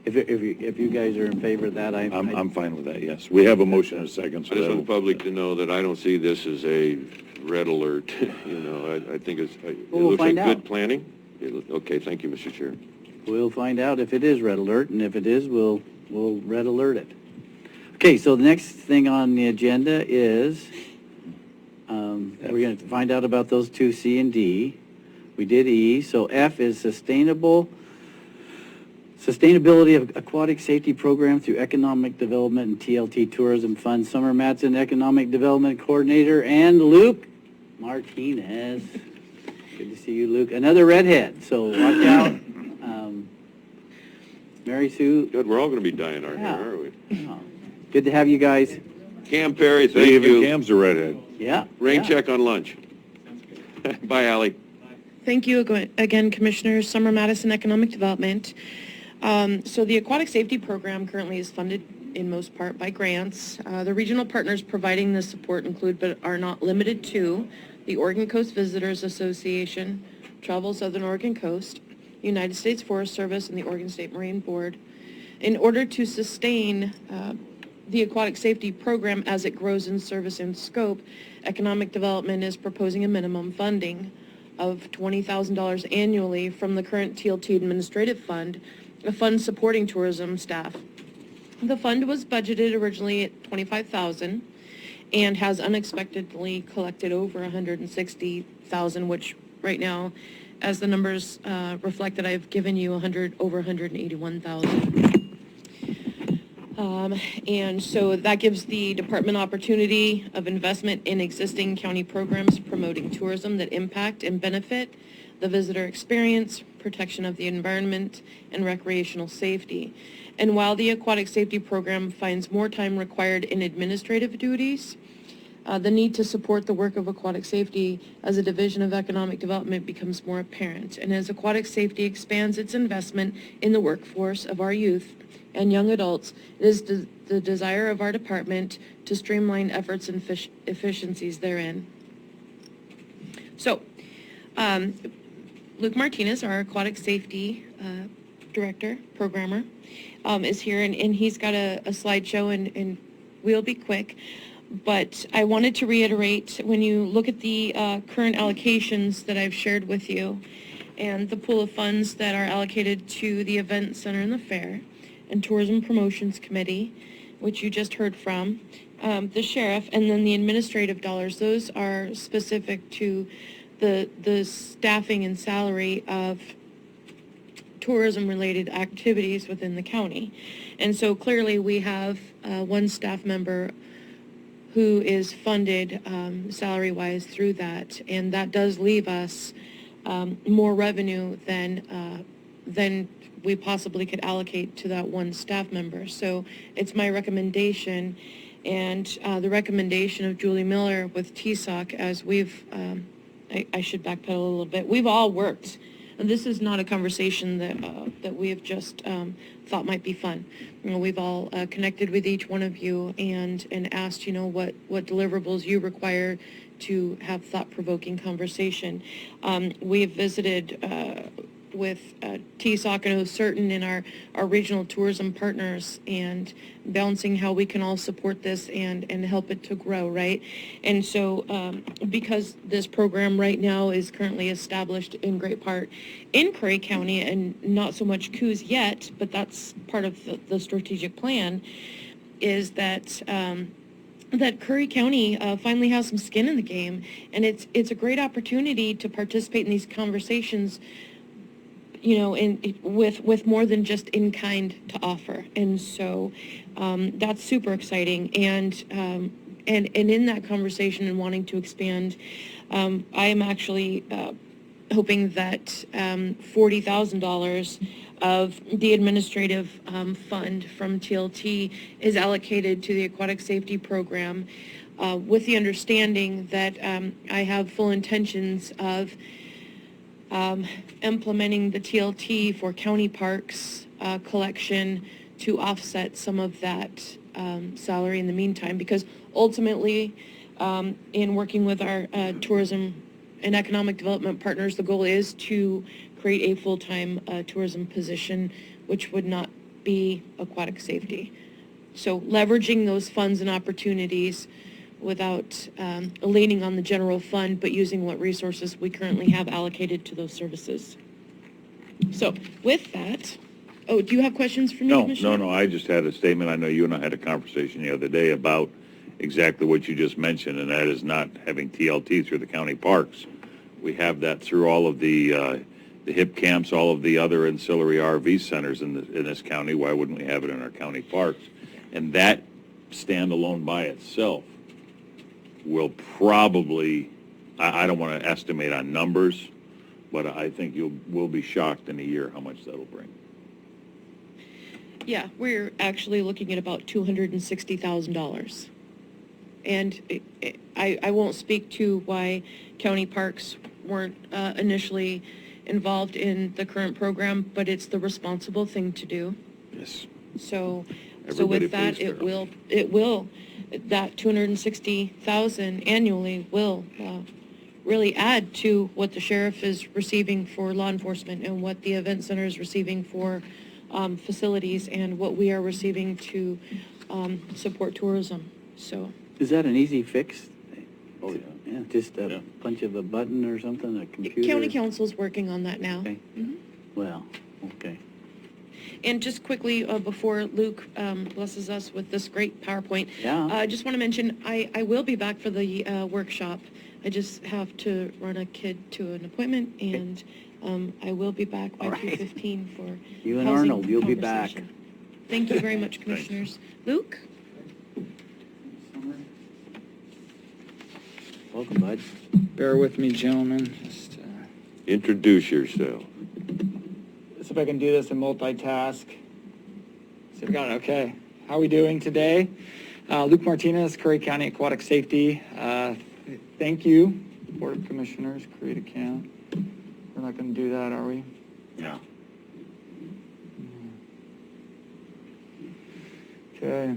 [SPEAKER 1] If you guys are in favor of that,
[SPEAKER 5] I'm fine with that, yes. We have a motion and a second. So
[SPEAKER 4] I just want the public to know that I don't see this as a red alert. You know, I think it looks like good planning. Okay, thank you, Mr. Chair.
[SPEAKER 1] We'll find out if it is red alert, and if it is, we'll red alert it. Okay, so the next thing on the agenda is we're going to find out about those two, C and D. We did E. So F is sustainability of aquatic safety program through economic development and TLT tourism fund. Summer Matson, economic development coordinator, and Luke Martinez. Good to see you, Luke. Another redhead, so watch out. Mary Sue.
[SPEAKER 4] Good, we're all going to be dyeing our hair, aren't we?
[SPEAKER 1] Oh, good to have you guys.
[SPEAKER 4] Cam Perry, thank
[SPEAKER 5] Even
[SPEAKER 4] you.
[SPEAKER 5] Cam's a redhead.
[SPEAKER 1] Yeah.
[SPEAKER 4] Rain check on lunch. Bye, Allie.
[SPEAKER 3] Thank you again, Commissioners. Summer Madison Economic Development. So the Aquatic Safety Program currently is funded in most part by grants. The regional partners providing this support include, but are not limited to, the Oregon Coast Visitors Association, Travel Southern Oregon Coast, United States Forest Service, and the Oregon State Marine Board. In order to sustain the aquatic safety program as it grows in service and scope, Economic Development is proposing a minimum funding of $20,000 annually from the current TLT Administrative Fund, a fund supporting tourism staff. The fund was budgeted originally at $25,000 and has unexpectedly collected over $160,000, which right now, as the numbers reflect that I've given you, over $181,000. And so that gives the department opportunity of investment in existing county programs promoting tourism that impact and benefit the visitor experience, protection of the environment, and recreational safety. And while the aquatic safety program finds more time required in administrative duties, the need to support the work of aquatic safety as a division of economic development becomes more apparent. And as aquatic safety expands its investment in the workforce of our youth and young adults, it is the desire of our department to streamline efforts and efficiencies therein. So, Luke Martinez, our aquatic safety director, programmer, is here, and he's got a slideshow, and we'll be quick. But I wanted to reiterate, when you look at the current allocations that I've shared with you, and the pool of funds that are allocated to the Event Center and the Fair, and Tourism Promotions Committee, which you just heard from, the sheriff, and then the administrative dollars, those are specific to the staffing and salary of tourism-related activities within the county. And so clearly we have one staff member who is funded salary-wise through that, and that does leave us more revenue than we possibly could allocate to that one staff member. So it's my recommendation, and the recommendation of Julie Miller with TSOC, as we've, I should backpedal a little bit, we've all worked. And this is not a conversation that we have just thought might be fun. You know, we've all connected with each one of you and asked, you know, what deliverables you require to have thought-provoking conversation. We have visited TSOC and Certain and our regional tourism partners, and balancing how we can all support this and help it to grow, right? And so because this program right now is currently established in great part in Curry County and not so much Coos yet, but that's part of the strategic plan, is that that Curry County finally has some skin in the game, and it's a great opportunity to participate in these conversations, you know, with more than just in kind to offer. And so that's super exciting. And in that conversation and wanting to expand, I am actually hoping that $40,000 of the administrative fund from TLT is allocated to the Aquatic Safety Program, with the understanding that I have full intentions of implementing the TLT for county parks collection to offset some of that salary in the meantime, because ultimately, in working with our tourism and economic development partners, the goal is to create a full-time tourism position, which would not be aquatic safety. So leveraging those funds and opportunities without leaning on the general fund, but using what resources we currently have allocated to those services. So with that, do you have questions for me, Commissioner?
[SPEAKER 5] No, I just had a statement. I know you and I had a conversation the other day about exactly what you just mentioned, and that is not having TLT through the county parks. We have that through all of the HIP camps, all of the other ancillary RV centers in this county. Why wouldn't we have it in our county parks? And that standalone by itself will probably, I don't want to estimate on numbers, but I think we'll be shocked in a year how much that'll bring.
[SPEAKER 3] Yeah, we're actually looking at about $260,000. And I won't speak to why county parks weren't initially involved in the current program, but it's the responsible thing to do.
[SPEAKER 5] Yes.
[SPEAKER 3] So
[SPEAKER 5] Everybody
[SPEAKER 3] with that,
[SPEAKER 5] pays
[SPEAKER 3] it will, that $260,000 annually will really add to what the sheriff is receiving for law enforcement and what the event center is receiving for facilities and what we are receiving to support tourism. So.
[SPEAKER 1] Is that an easy fix?
[SPEAKER 5] Oh, yeah.
[SPEAKER 1] Yeah, just a punch of a button or something, a computer?
[SPEAKER 3] County Council's working on that now.
[SPEAKER 1] Okay.
[SPEAKER 3] Mhm.
[SPEAKER 1] Well, okay.
[SPEAKER 3] And just quickly, before Luke blesses us with this great PowerPoint, I just want to mention, I will be back for the workshop. I just have to run a kid to an appointment, and I will be back by 2:15 for
[SPEAKER 1] You and
[SPEAKER 3] housing
[SPEAKER 1] Arnold, you'll be back.
[SPEAKER 3] conversation. Thank you very much, Commissioners. Luke?
[SPEAKER 1] Welcome, bud.
[SPEAKER 2] Bear with me, gentlemen. Just,
[SPEAKER 4] Introduce yourself.
[SPEAKER 2] see if I can do this and multitask. See if I got it. Okay. How are we doing today? Luke Martinez, Curry County Aquatic Safety. Thank you, Board of Commissioners. Create account. We're not going to do that, are we?
[SPEAKER 1] No.
[SPEAKER 2] Okay.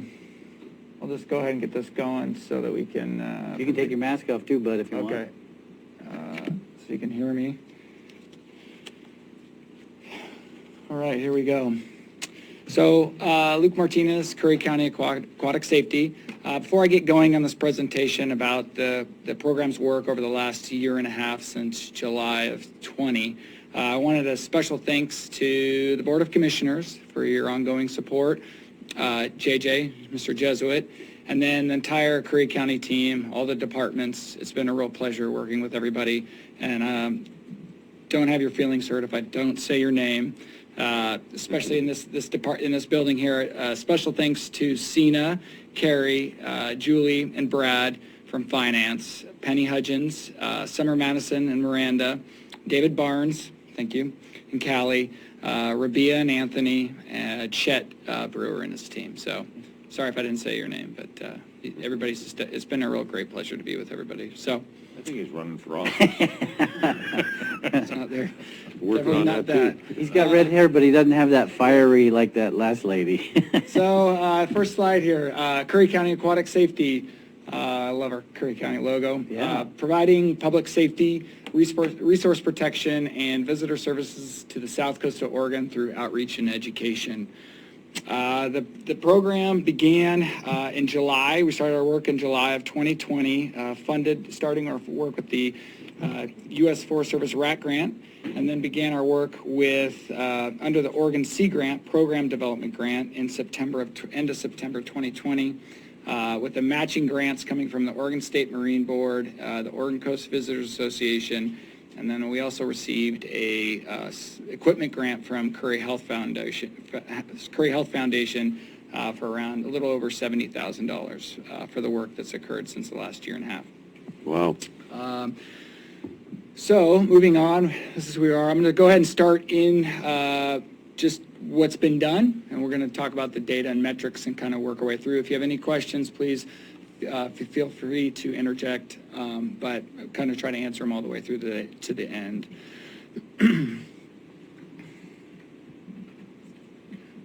[SPEAKER 2] I'll just go ahead and get this going so that we can...
[SPEAKER 1] You can take your mask off too, bud, if you want.
[SPEAKER 2] Okay. So you can hear me. All right, here we go. So, Luke Martinez, Curry County Aquatic Safety. Before I get going on this presentation about the program's work over the last year and a half since July of 20, I wanted a special thanks to the Board of Commissioners for your ongoing support, JJ, Mr. Jesuit, and then the entire Curry County team, all the departments. It's been a real pleasure working with everybody, and don't have your feelings hurt if I don't say your name. Especially in this building here. Special thanks to Sina, Carrie, Julie, and Brad from Finance, Penny Hudgens, Summer Madison and Miranda, David Barnes, thank you, and Callie, Rabia and Anthony, Chet Brewer and his team. So sorry if I didn't say your name, but it's been a real great pleasure to be with everybody. So
[SPEAKER 5] I think he's running for office.
[SPEAKER 2] it's not there.
[SPEAKER 5] Working on that too.
[SPEAKER 1] He's got red hair, but he doesn't have that fiery like that last lady.
[SPEAKER 2] So first slide here, Curry County Aquatic Safety. I love our Curry County logo.
[SPEAKER 1] Yeah.
[SPEAKER 2] Providing public safety, resource protection, and visitor services to the south coast of Oregon through outreach and education. The program began in July. We started our work in July of 2020, starting our work with the U.S. Forest Service RAT grant, and then began our work with under the Oregon Sea Grant Program Development Grant in end of September 2020, with the matching grants coming from the Oregon State Marine Board, the Oregon Coast Visitors Association, and then we also received a equipment grant from Curry Health Foundation for around a little over $70,000 for the work that's occurred since the last year and a half.
[SPEAKER 4] Wow.
[SPEAKER 2] So moving on, this is where we are. I'm going to go ahead and start in just what's been done, and we're going to talk about the data and metrics and kind of work our way through. If you have any questions, please feel free to interject, but kind of try to answer them all the way through to the end.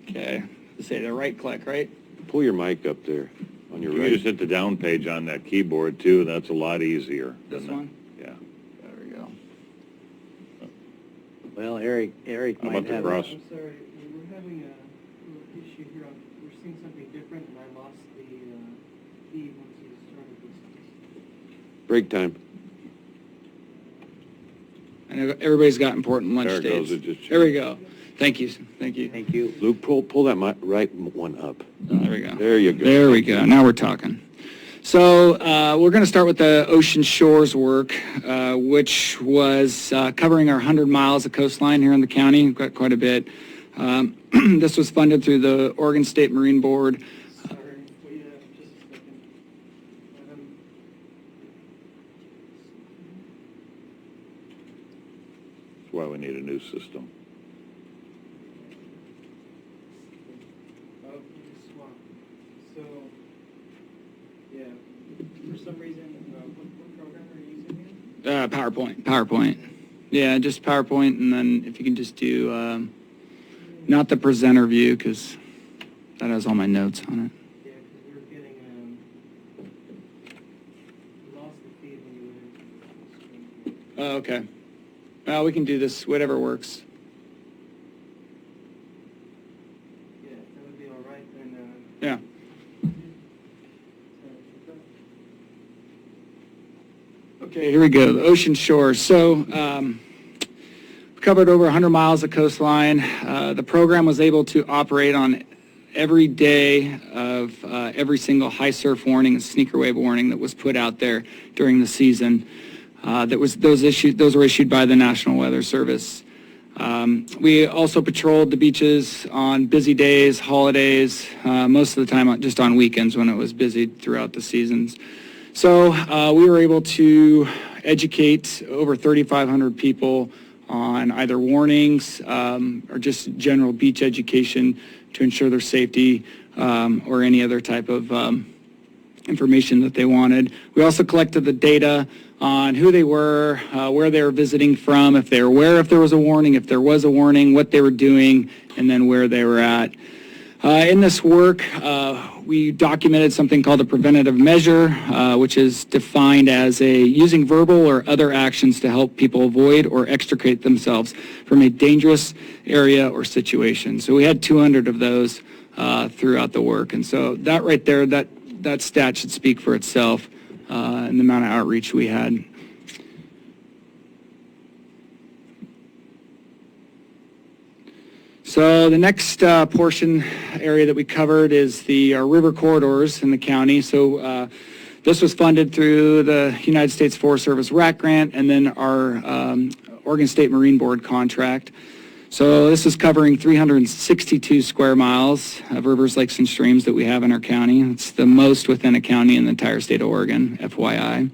[SPEAKER 2] Okay, let's say the right click, right?
[SPEAKER 4] Pull your mic up there on your
[SPEAKER 5] You
[SPEAKER 4] right.
[SPEAKER 5] just hit the down page on that keyboard too. That's a lot easier.
[SPEAKER 2] This one?
[SPEAKER 5] Yeah.
[SPEAKER 2] There we go.
[SPEAKER 1] Well, Eric
[SPEAKER 5] How
[SPEAKER 1] might
[SPEAKER 5] about the
[SPEAKER 1] have.
[SPEAKER 5] cross?
[SPEAKER 18] I'm sorry, we're having a little issue here. We're seeing something different, and I lost the feed once you started this.
[SPEAKER 4] Break time.
[SPEAKER 2] I know everybody's got important lunch
[SPEAKER 5] There it
[SPEAKER 2] dates.
[SPEAKER 5] goes. It just
[SPEAKER 2] There we go. Thank you. Thank you.
[SPEAKER 1] Thank you.
[SPEAKER 4] Luke, pull that right one up.
[SPEAKER 2] There we go.
[SPEAKER 4] There you go.
[SPEAKER 2] There we go. Now we're talking. So we're going to start with the Ocean Shores work, which was covering our 100 miles of coastline here in the county. We've got quite a bit. This was funded through the Oregon State Marine Board.
[SPEAKER 18] Sorry, wait just a second.
[SPEAKER 5] That's why we need a new system.
[SPEAKER 18] Oh, you swap. So, yeah, for some reason, what program are you using again?
[SPEAKER 2] PowerPoint. Yeah, just PowerPoint, and then if you can just do, not the presenter view, because that has all my notes on it.
[SPEAKER 18] Yeah, because we were getting, lost the feed when you went into the screen.
[SPEAKER 2] Oh, okay. Well, we can do this, whatever works.
[SPEAKER 18] Yeah, that would be all right, then,
[SPEAKER 2] Yeah. Okay, here we go, the Ocean Shores. So, covered over 100 miles of coastline. The program was able to operate on every day of every single high surf warning and sneaker wave warning that was put out there during the season. Those were issued by the National Weather Service. We also patrolled the beaches on busy days, holidays, most of the time just on weekends when it was busy throughout the seasons. So we were able to educate over 3,500 people on either warnings or just general beach education to ensure their safety or any other type of information that they wanted. We also collected the data on who they were, where they were visiting from, if they were aware if there was a warning, if there was a warning, what they were doing, and then where they were at. In this work, we documented something called a preventative measure, which is defined as using verbal or other actions to help people avoid or extricate themselves from a dangerous area or situation. So we had 200 of those throughout the work. And so that right there, that stat should speak for itself and the amount of outreach we had. So the next portion area that we covered is the river corridors in the county. So this was funded through the United States Forest Service RAT grant and then our Oregon State Marine Board contract. So this is covering 362 square miles of rivers, lakes, and streams that we have in our county. It's the most within a county in the entire state of Oregon, FYI.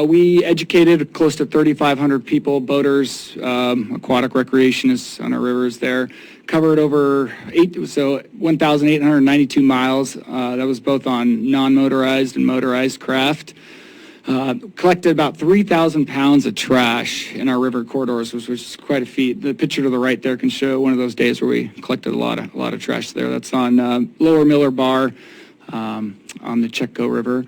[SPEAKER 2] We educated close to 3,500 people, boaters, aquatic recreationists on our rivers there. Covered over 1,892 miles. That was both on non-motorized and motorized craft. Collected about 3,000 pounds of trash in our river corridors, which was quite a feat. The picture to the right there can show one of those days where we collected a lot of trash there. That's on Lower Miller Bar, on the Checco River.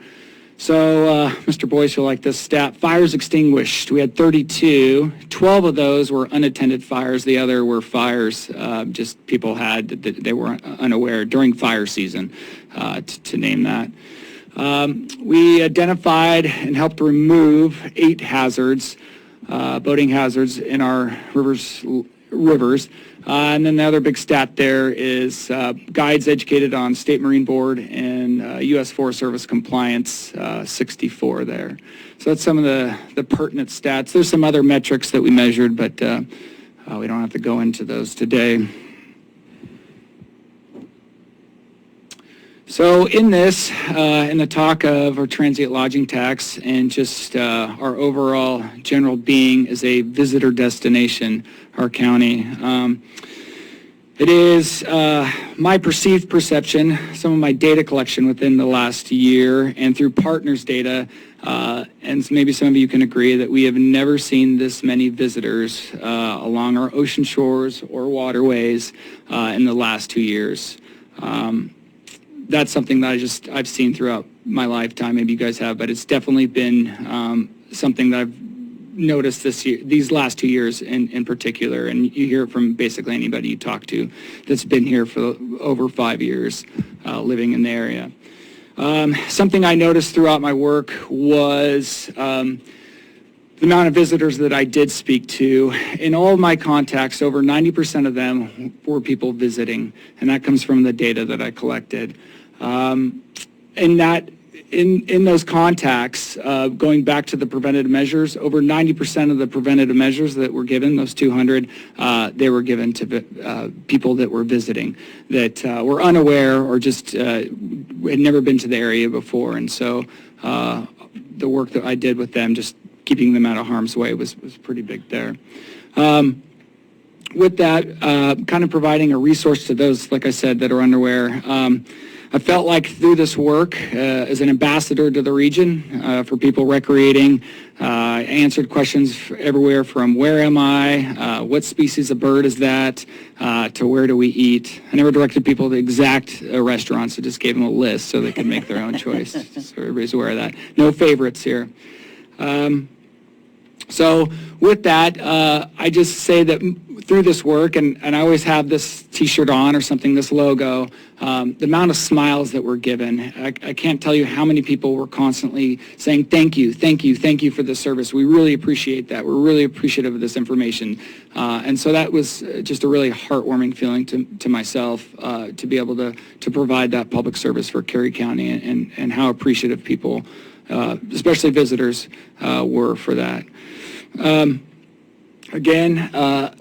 [SPEAKER 2] So, Mr. Boyce, you'll like this stat. Fires extinguished. We had 32. 12 of those were unattended fires. The other were fires just people had that they were unaware during fire season, to name that. We identified and helped remove 8 hazards, boating hazards in our rivers. And then the other big stat there is guides educated on State Marine Board and U.S. Forest Service compliance, 64 there. So that's some of the pertinent stats. There's some other metrics that we measured, but we don't have to go into those today. So in this, in the talk of our transient lodging tax and just our overall general being as a visitor destination, our county, it is my perceived perception, some of my data collection within the last year and through partners data, and maybe some of you can agree that we have never seen this many visitors along our ocean shores or waterways in the last 2 years. That's something that I've seen throughout my lifetime. Maybe you guys have, but it's definitely been something that I've noticed these last 2 years in particular. And you hear it from basically anybody you talk to that's been here for over 5 years living in the area. Something I noticed throughout my work was the amount of visitors that I did speak to. In all of my contacts, over 90% of them were people visiting, and that comes from the data that I collected. In those contacts, going back to the preventative measures, over 90% of the preventative measures that were given, those 200, they were given to people that were visiting, that were unaware or just had never been to the area before. And so the work that I did with them, just keeping them out of harm's way, was pretty big there. With that, kind of providing a resource to those, like I said, that are unaware. I felt like through this work as an ambassador to the region for people recreating, I answered questions everywhere from where am I, what species of bird is that, to where do we eat. I never directed people to exact restaurants, I just gave them a list so they could make their own choice. So everybody's aware of that. No favorites here. So with that, I just say that through this work, and I always have this T-shirt on or something, this logo, the amount of smiles that were given. I can't tell you how many people were constantly saying, thank you, thank you, thank you for the service. We really appreciate that. We're really appreciative of this information. And so that was just a really heartwarming feeling to myself to be able to provide that public service for Carey County and how appreciative people, especially visitors, were for that. Again,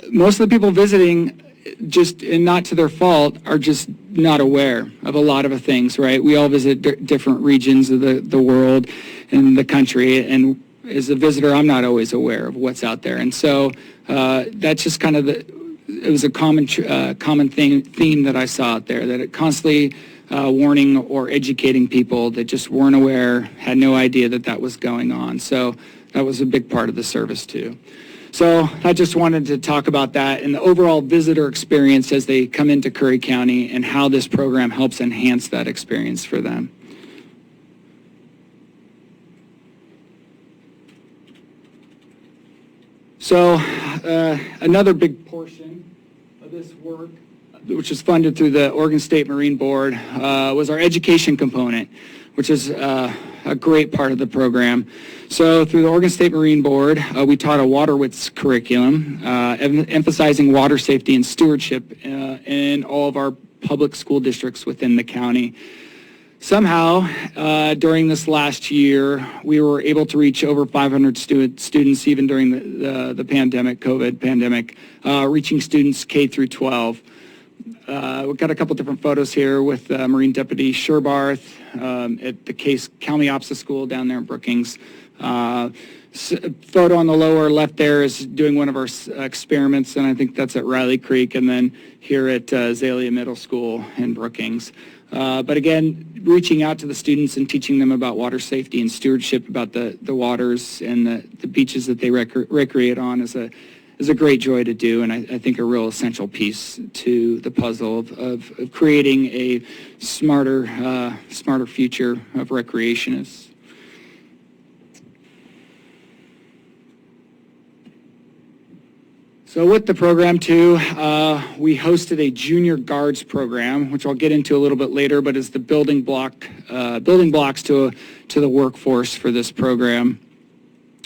[SPEAKER 2] most of the people visiting, just and not to their fault, are just not aware of a lot of things, right? We all visit different regions of the world and the country, and as a visitor, I'm not always aware of what's out there. And so that's just kind of it was a common theme that I saw out there, that it constantly warning or educating people that just weren't aware, had no idea that was going on. So that was a big part of the service too. So I just wanted to talk about that and the overall visitor experience as they come into Curry County and how this program helps enhance that experience for them. So another big portion of this work, which is funded through the Oregon State Marine Board, was our education component, which is a great part of the program. So through the Oregon State Marine Board, we taught a waterwits curriculum, emphasizing water safety and stewardship in all of our public school districts within the county. Somehow, during this last year, we were able to reach over 500 students, even during the pandemic, COVID pandemic, reaching students K through 12. We've got a couple different photos here with Marine Deputy Sherbarth at the County OPSA school down there in Brookings. Photo on the lower left there is doing one of our experiments, and I think that's at Riley Creek, and then here at Azalea Middle School in Brookings. But again, reaching out to the students and teaching them about water safety and stewardship, about the waters and the beaches that they recreate on a great joy to do, and I think a real essential piece to the puzzle of creating a smarter future of recreationists. So with the program too, we hosted a junior guards program, which I'll get into a little bit later, but is the building blocks to the workforce for this program.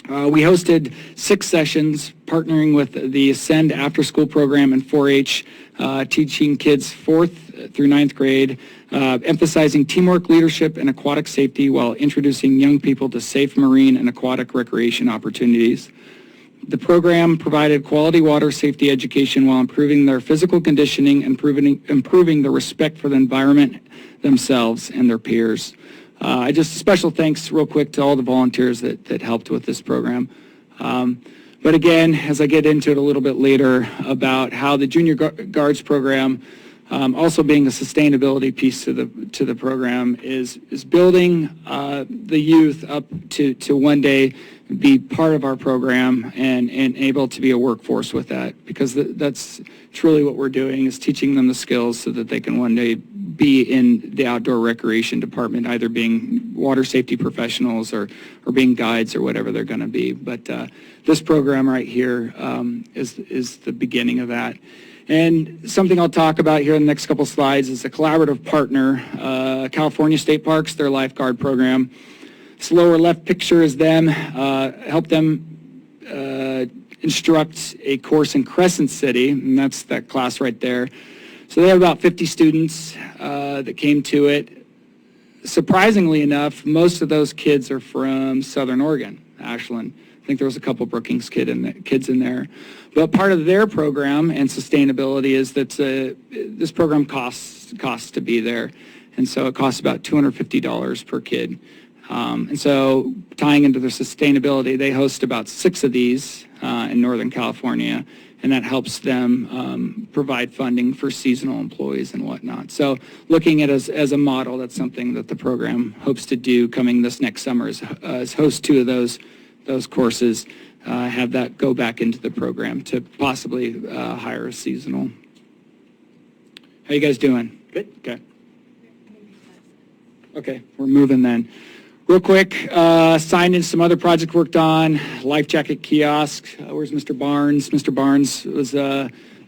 [SPEAKER 2] We hosted 6 sessions partnering with the Ascend After School program and 4-H, teaching kids 4th through 9th grade, emphasizing teamwork, leadership, and aquatic safety while introducing young people to safe marine and aquatic recreation opportunities. The program provided quality water safety education while improving their physical conditioning and improving the respect for the environment themselves and their peers. Just special thanks real quick to all the volunteers that helped with this program. But again, as I get into it a little bit later about how the Junior Guards program, also being a sustainability piece to the program, is building the youth up to one day be part of our program and able to be a workforce with that, because that's truly what we're doing, is teaching them the skills so that they can one day be in the outdoor recreation department, either being water safety professionals or being guides or whatever they're going to be. But this program right here is the beginning of that. And something I'll talk about here in the next couple slides is a collaborative partner, California State Parks, their lifeguard program. This lower left picture is them, help them instruct a course in Crescent City, and that's that class right there. So they have about 50 students that came to it. Surprisingly enough, most of those kids are from Southern Oregon, Ashland. I think there was a couple Brookings kids in there. But part of their program and sustainability is that this program costs to be there. And so it costs about $250 per kid. And so tying into their sustainability, they host about 6 of these in Northern California, and that helps them provide funding for seasonal employees and whatnot. So looking at it as a model, that's something that the program hopes to do coming this next summer, is host 2 of those courses, have that go back into the program to possibly hire a seasonal. How you guys doing?
[SPEAKER 1] Good.
[SPEAKER 2] Okay. Okay, we're moving then. Real quick, signed in some other project worked on, life jacket kiosk. Where's Mr. Barnes? Mr. Barnes was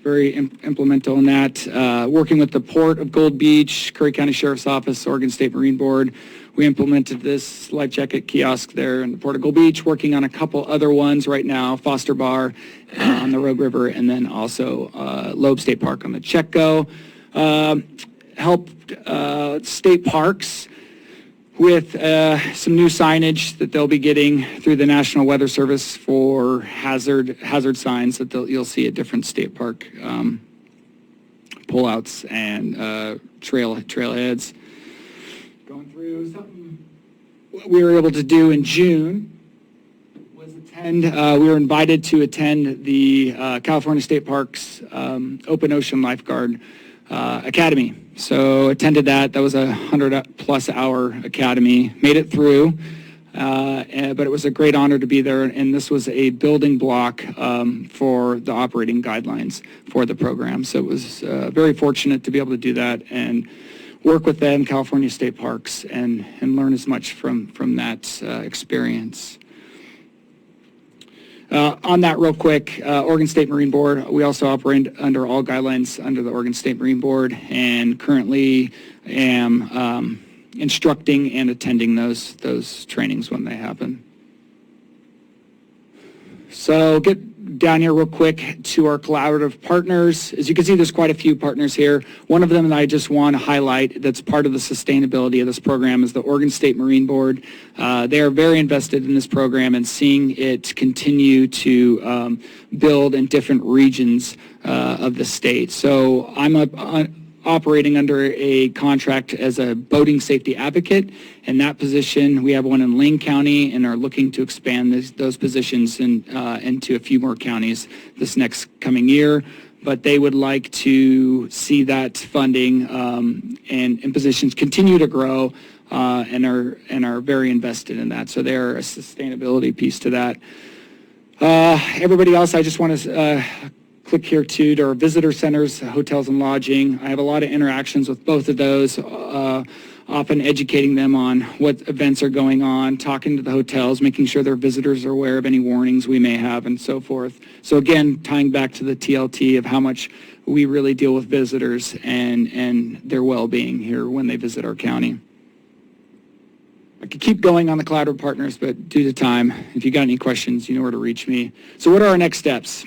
[SPEAKER 2] very implemental in that. Working with the Port of Gold Beach, Curry County Sheriff's Office, Oregon State Marine Board. We implemented this life jacket kiosk there in the Port of Gold Beach, working on a couple other ones right now, Foster Bar on the Rogue River, and then also Loeb State Park on the Chetco. Helped state parks with some new signage that they'll be getting through the National Weather Service for hazard signs that you'll see at different state park pullouts and trailheads. Going through something we were able to do in June was attend. We were invited to attend the California State Parks Open Ocean Lifeguard Academy. So attended that. That was a 100+ hour academy. Made it through, but it was a great honor to be there. And this was a building block for the operating guidelines for the program. So it was very fortunate to be able to do that and work with them, California State Parks, and learn as much from that experience. On that real quick, Oregon State Marine Board, we also operate under all guidelines under the Oregon State Marine Board, and currently am instructing and attending those trainings when they happen. So get down here real quick to our collaborative partners. As you can see, there's quite a few partners here. One of them that I just want to highlight that's part of the sustainability of this program is the Oregon State Marine Board. They are very invested in this program and seeing it continue to build in different regions of the state. So I'm operating under a contract as a boating safety advocate. In that position, we have one in Lane County and are looking to expand those positions into a few more counties this next coming year. But they would like to see that funding and positions continue to grow and are very invested in that. So they're a sustainability piece to that. everybody else, I just want to click here too to our visitor centers, hotels and lodging. I have a lot of interactions with both of those, often educating them on what events are going on, talking to the hotels, making sure their visitors are aware of any warnings we may have and so forth. So again, tying back to the TLT of how much we really deal with visitors and their well-being here when they visit our county. I could keep going on the collaborative partners, but due to time, if you got any questions, you know where to reach me. So what are our next steps?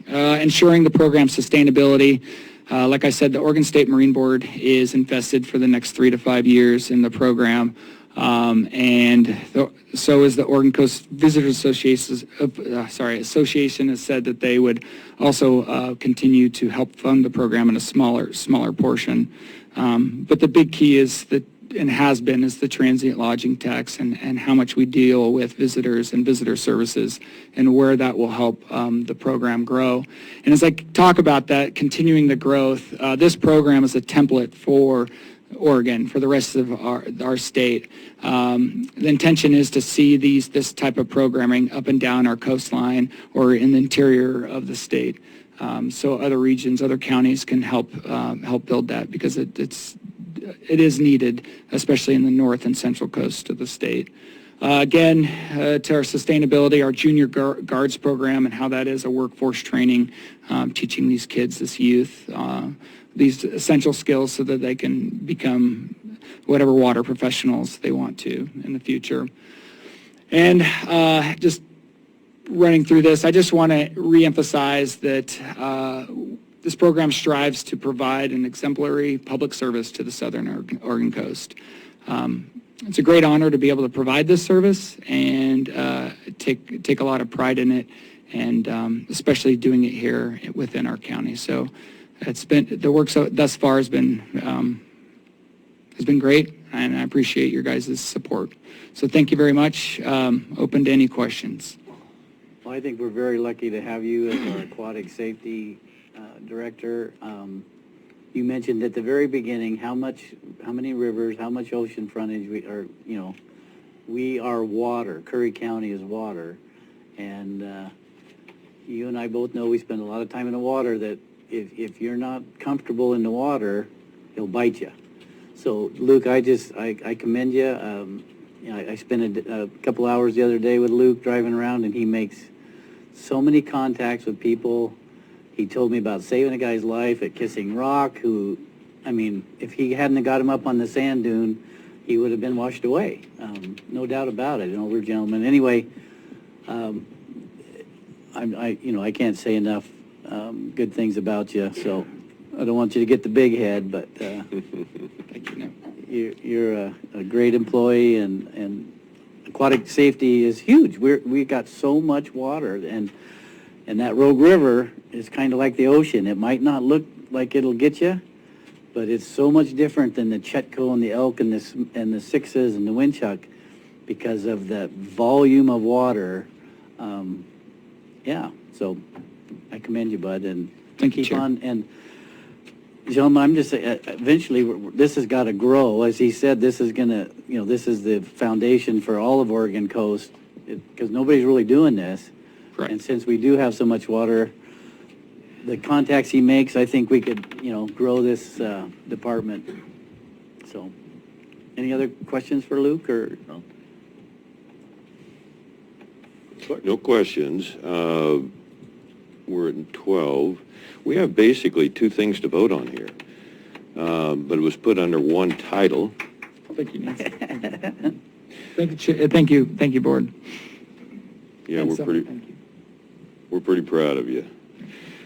[SPEAKER 2] Ensuring the program's sustainability. Like I said, the Oregon State Marine Board is invested for the next 3 to 5 years in the program, so is the Oregon Coast Visitors Association has said that they would also continue to help fund the program in a smaller portion. But the big key is that, and has been, is the transient lodging tax and how much we deal with visitors and visitor services and where that will help the program grow. And as I talk about that, continuing the growth, this program is a template for Oregon, for the rest of our state. The intention is to see this type of programming up and down our coastline or in the interior of the state. So other regions, other counties can help build that, because it is needed, especially in the north and central coast of the state. Again, to our sustainability, our junior guards program and how that is a workforce training, teaching these kids, this youth, these essential skills so that they can become whatever water professionals they want to in the future. And just running through this, I just want to reemphasize that this program strives to provide an exemplary public service to the southern Oregon coast. It's a great honor to be able to provide this service and take a lot of pride in it, and especially doing it here within our county. So it's been, the work thus far has been great, and I appreciate your guys' support. So thank you very much. Open to any questions.
[SPEAKER 1] Well, I think we're very lucky to have you as our aquatic safety director. You mentioned at the very beginning how many rivers, how much ocean frontage we are water. Curry County is water, and you and I both know we spend a lot of time in the water. That if you're not comfortable in the water, it'll bite you. So Luke, I commend you. I spent a couple hours the other day with Luke driving around, and he makes so many contacts with people. He told me about saving a guy's life at Kissing Rock, who, I mean, if he hadn't got him up on the sand dune, he would have been washed away. No doubt about it, an older gentleman. Anyway, I can't say enough good things about you, so I don't want you to get the big head, but you're a great employee, and aquatic safety is huge. We got so much water, and that Rogue River is kind of like the ocean. It might not look like it'll get you, but it's so much different than the Chetco and the Elk and the Sixes and the Winchuck because of the volume of water. So I commend you, bud, and
[SPEAKER 2] thank you,
[SPEAKER 1] keep on. And gentlemen, I'm just saying, eventually this has got to grow. As he said, this is gonna, this is the foundation for all of Oregon coast, because nobody's really doing this.
[SPEAKER 2] Right.
[SPEAKER 1] And since we do have so much water, the contacts he makes, I think we could, grow this department. So, any other questions for Luke, or? No,
[SPEAKER 4] No questions. We're at 12. We have basically two things to vote on here, but it was put under one title.
[SPEAKER 2] Thank you, Nancy. Thank you, board.
[SPEAKER 4] Yeah, we're pretty proud of you.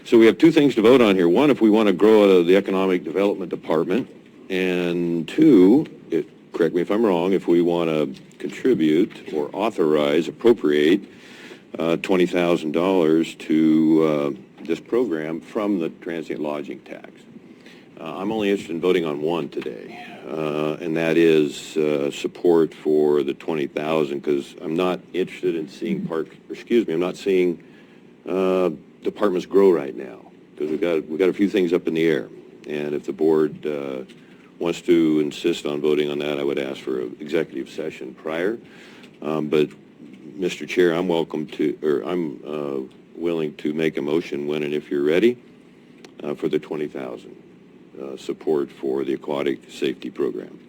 [SPEAKER 4] So we have two things to vote on here. One, if we want to grow the Economic Development Department, and two, correct me if I'm wrong, if we want to contribute or appropriate $20,000 to this program from the transient lodging tax. I'm only interested in voting on one today, and that is support for the $20,000, because I'm not interested in seeing I'm not seeing departments grow right now, because we've got a few things up in the air, and if the board wants to insist on voting on that, I would ask for an executive session prior, but Mr. Chair, I'm willing to make a motion when and if you're ready for the 20,000 support for the aquatic safety program.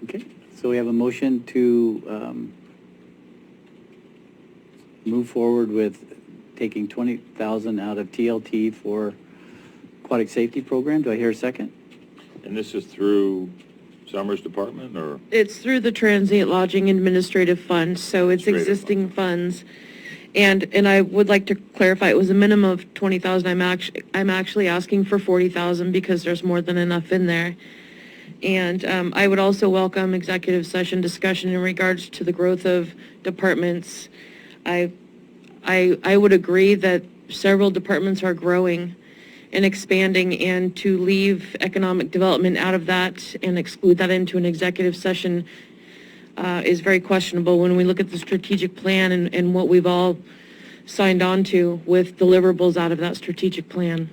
[SPEAKER 1] Okay, so we have a motion to move forward with taking 20,000 out of TLT for aquatic safety program. Do I hear a second?
[SPEAKER 5] And this is through Summers Department, or?
[SPEAKER 3] It's through the Transient Lodging Administrative Fund, so it's
[SPEAKER 5] Administrative
[SPEAKER 3] existing funds. And I would like to clarify, it was a minimum of 20,000. I'm actually asking for 40,000 because there's more than enough in there. And I would also welcome executive session discussion in regards to the growth of departments. I would agree that several departments are growing and expanding, and to leave economic development out of that and exclude that into an executive session is very questionable when we look at the strategic plan and what we've all signed on to with deliverables out of that strategic plan.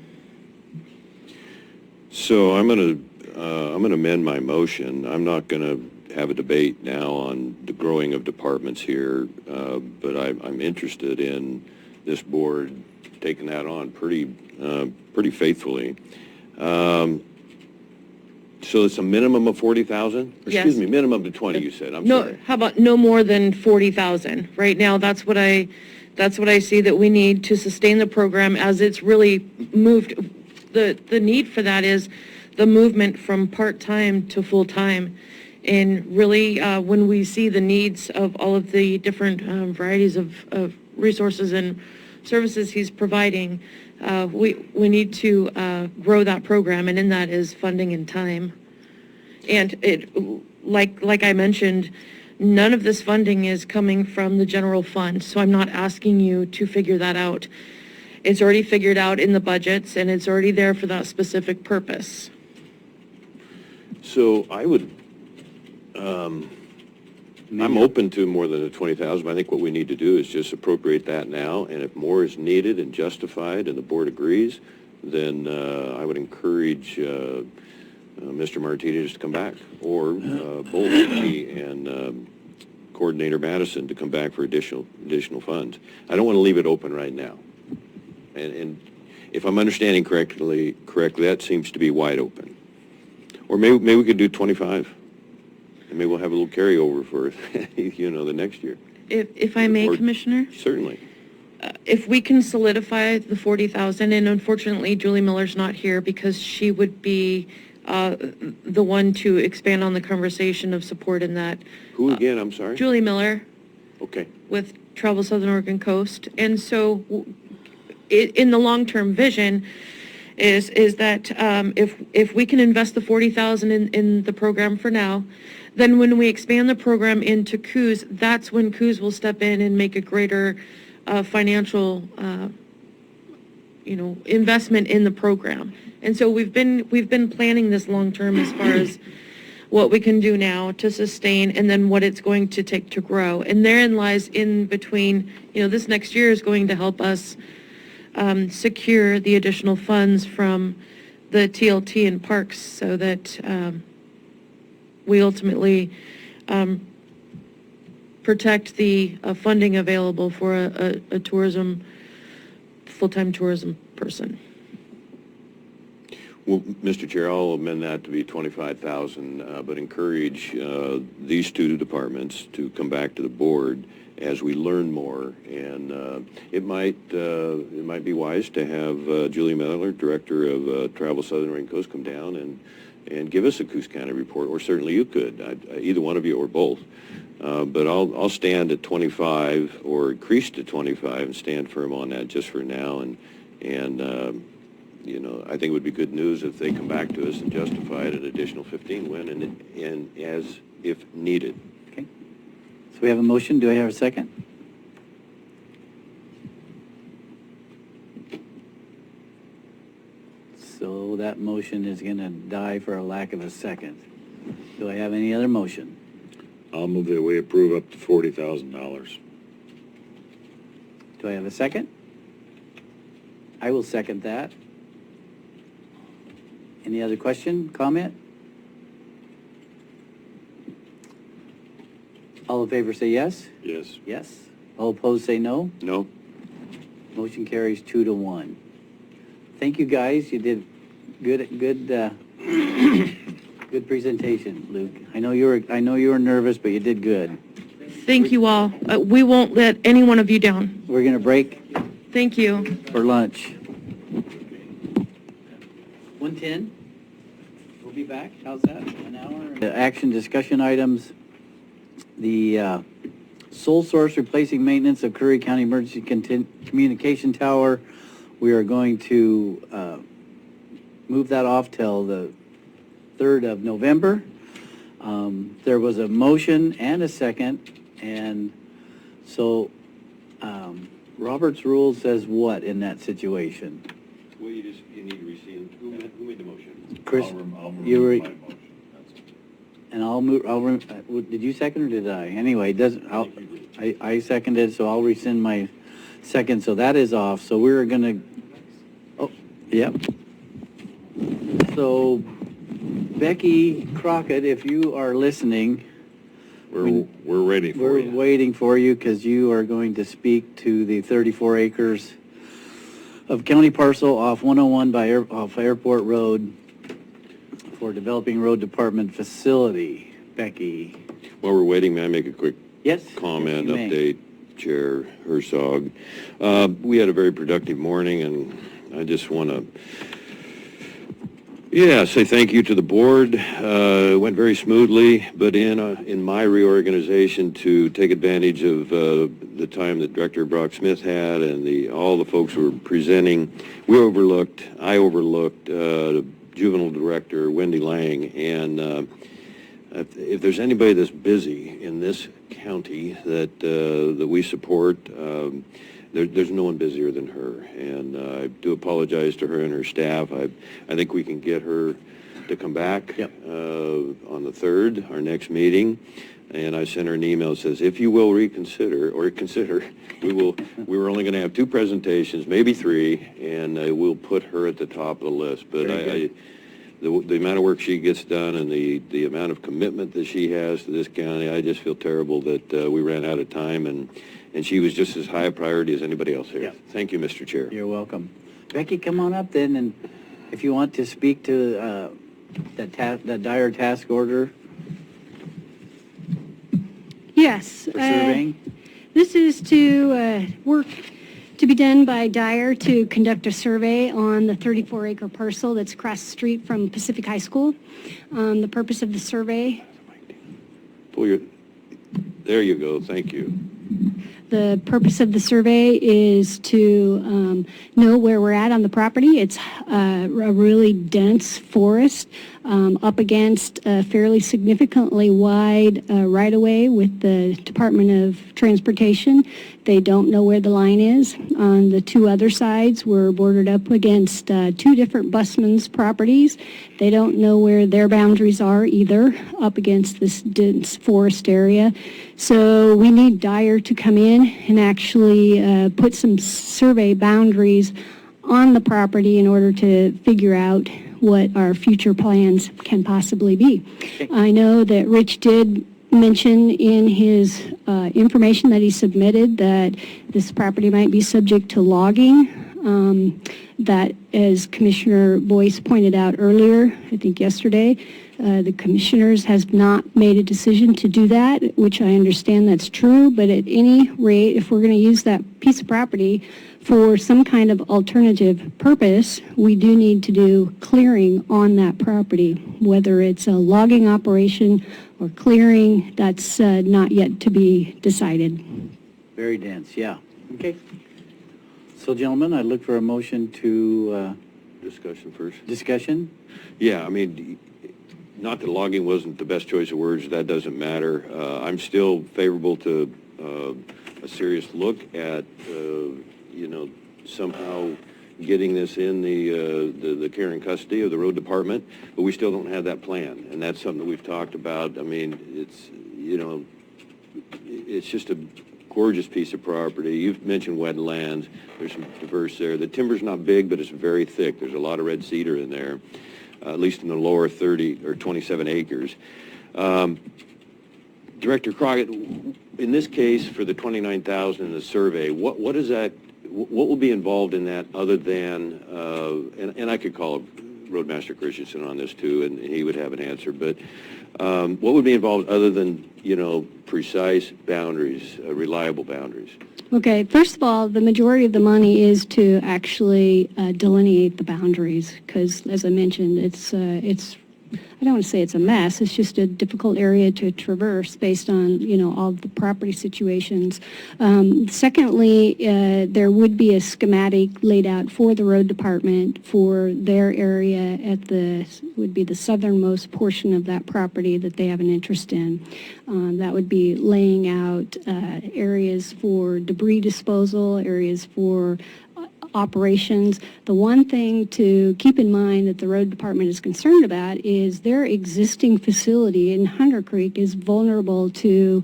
[SPEAKER 4] So I'm going to amend my motion. I'm not going to have a debate now on the growing of departments here, but I'm interested in this board taking that on pretty faithfully. So it's a minimum of 40,000?
[SPEAKER 3] Yes.
[SPEAKER 4] Excuse me, minimum to 20, you said. I'm
[SPEAKER 3] No,
[SPEAKER 4] sorry.
[SPEAKER 3] how about no more than 40,000? Right now, that's what I see that we need to sustain the program as it's really moved. The need for that is the movement from part-time to full-time. And really, when we see the needs of all of the different varieties of resources and services he's providing, we need to grow that program, and in that is funding and time. And it, like I mentioned, none of this funding is coming from the general fund, so I'm not asking you to figure that out. It's already figured out in the budgets, and it's already there for that specific purpose.
[SPEAKER 4] So I would, I'm open to more than the 20,000, but I think what we need to do is just appropriate that now, and if more is needed and justified and the board agrees, then I would encourage Mr. Martinez to come back, or both me and Coordinator Madison to come back for additional funds. I don't want to leave it open right now. And if I'm understanding correctly, that seems to be wide open. Or maybe we could do 25. And maybe we'll have a little carryover for, the next year.
[SPEAKER 3] If I may, Commissioner?
[SPEAKER 4] Certainly.
[SPEAKER 3] If we can solidify the 40,000, and unfortunately Julie Miller's not here because she would be the one to expand on the conversation of support in that.
[SPEAKER 4] Who again? I'm sorry?
[SPEAKER 3] Julie Miller.
[SPEAKER 4] Okay.
[SPEAKER 3] With Travel Southern Oregon Coast. And so in the long-term vision is that if we can invest the 40,000 in the program for now, then when we expand the program into COOS, that's when COOS will step in and make a greater financial, investment in the program. And so we've been planning this long-term as far as what we can do now to sustain, and then what it's going to take to grow. And therein lies in between, this next year is going to help us secure the additional funds from the TLT and parks so that we ultimately protect the funding available for a full-time tourism person.
[SPEAKER 4] Well, Mr. Chair, I'll amend that to be 25,000, but encourage these two departments to come back to the board as we learn more. And it might be wise to have Julie Miller, Director of Travel Southern Oregon Coast, come down and give us a Coos County report, or certainly you could, either one of you or both. But I'll stand at 25 or increase to 25 and stand firm on that just for now. And I think it would be good news if they come back to us and justify an additional 15 when and as if needed.
[SPEAKER 1] Okay. So we have a motion. Do I have a second? So that motion is going to die for a lack of a second. Do I have any other motion?
[SPEAKER 5] I'll move that we approve up to $40,000.
[SPEAKER 1] Do I have a second? I will second that. Any other question, comment? All in favor say yes?
[SPEAKER 5] Yes.
[SPEAKER 1] Yes. All opposed, say no.
[SPEAKER 4] No?
[SPEAKER 1] Motion carries 2-1. Thank you, guys. You did good presentation, Luke. I know you were nervous, but you did good.
[SPEAKER 3] Thank you all. We won't let any one of you down.
[SPEAKER 1] We're going to break
[SPEAKER 3] Thank you.
[SPEAKER 1] for lunch. 1:10. We'll be back. How's that? An hour? The action discussion items. The sole source replacing maintenance of Curry County Emergency Communication Tower. We are going to move that off till the 3rd of November. There was a motion and a second, and so Robert's rule says what in that situation?
[SPEAKER 4] Well, you need to rescind. Who made the motion?
[SPEAKER 1] Chris, you were, and did you second or did I? Anyway, it doesn't, I seconded, so I'll rescind my second, so that is off. So we're gonna, oh, yep. So Becky Crockett, if you are listening,
[SPEAKER 5] We're ready for
[SPEAKER 1] we're
[SPEAKER 5] you.
[SPEAKER 1] waiting for you because you are going to speak to the 34 acres of county parcel off 101 off Airport Road for developing road department facility. Becky.
[SPEAKER 4] While we're waiting, may I make a quick
[SPEAKER 1] Yes.
[SPEAKER 4] comment,
[SPEAKER 1] Yes, you may.
[SPEAKER 4] update, Chair Herzog? We had a very productive morning, and I just want to, say thank you to the board. It went very smoothly, but in my reorganization to take advantage of the time that Director Brock Smith had and all the folks who were presenting, I overlooked Juvenile Director Wendy Lang, and if there's anybody that's busy in this county that we support, there's no one busier than her, and I do apologize to her and her staff. I think we can get her to come back on the 3rd, our next meeting, and I sent her an email that says, if you will consider, we were only going to have 2 presentations, maybe 3, and we'll put her at the top of the list. But the amount of work she gets done and the amount of commitment that she has to this county, I just feel terrible that we ran out of time, and she was just as high a priority as anybody else here.
[SPEAKER 1] Yep.
[SPEAKER 4] Thank you, Mr. Chair.
[SPEAKER 1] You're welcome. Becky, come on up then, and if you want to speak to that dire task order
[SPEAKER 7] Yes.
[SPEAKER 1] for surveying.
[SPEAKER 7] This is to work to be done by Dyer to conduct a survey on the 34-acre parcel that's across the street from Pacific High School. The purpose of the survey.
[SPEAKER 4] There you go. Thank you.
[SPEAKER 7] The purpose of the survey is to know where we're at on the property. It's a really dense forest up against a fairly significantly wide right-of-way with the Department of Transportation. They don't know where the line is. On the 2 other sides, we're bordered up against 2 different busmen's properties. They don't know where their boundaries are either, up against this dense forest area. So we need Dyer to come in and actually put some survey boundaries on the property in order to figure out what our future plans can possibly be. I know that Rich did mention in his information that he submitted that this property might be subject to logging. That, as Commissioner Boyce pointed out earlier, I think yesterday, the commissioners has not made a decision to do that, which I understand that's true, but at any rate, if we're going to use that piece of property for some kind of alternative purpose, we do need to do clearing on that property, whether it's a logging operation or clearing, that's not yet to be decided.
[SPEAKER 1] Very dense, yeah. Okay. So, gentlemen, I look for a motion to...
[SPEAKER 4] Discussion first.
[SPEAKER 1] Discussion?
[SPEAKER 4] Yeah, I mean, not that logging wasn't the best choice of words, that doesn't matter. I'm still favorable to a serious look at, somehow getting this in the care and custody of the road department, but we still don't have that plan, and that's something that we've talked about. I mean, it's just a gorgeous piece of property. You've mentioned wetlands. There's some diverse there. The timber's not big, but it's very thick. There's a lot of red cedar in there, at least in the lower 30 or 27 acres. Director Crockett, in this case, for the 29,000 in the survey, what is that, what will be involved in that other than, and I could call Roadmaster Christensen on this too, and he would have an answer, but what would be involved other than, precise boundaries, reliable boundaries?
[SPEAKER 7] Okay, first of all, the majority of the money is to actually delineate the boundaries, because as I mentioned, it's I don't want to say it's a mess, it's just a difficult area to traverse based on, all the property situations. Secondly, there would be a schematic laid out for the road department for their area would be the southernmost portion of that property that they have an interest in. That would be laying out areas for debris disposal, areas for operations. The one thing to keep in mind that the road department is concerned about is their existing facility in Hunter Creek is vulnerable to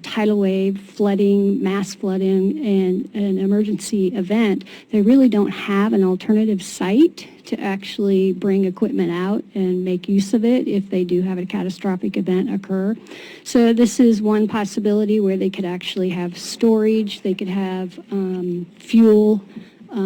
[SPEAKER 7] tidal wave, flooding, mass flooding, and an emergency event. They really don't have an alternative site to actually bring equipment out and make use of it if they do have a catastrophic event occur. So this is one possibility where they could actually have storage, they could have fuel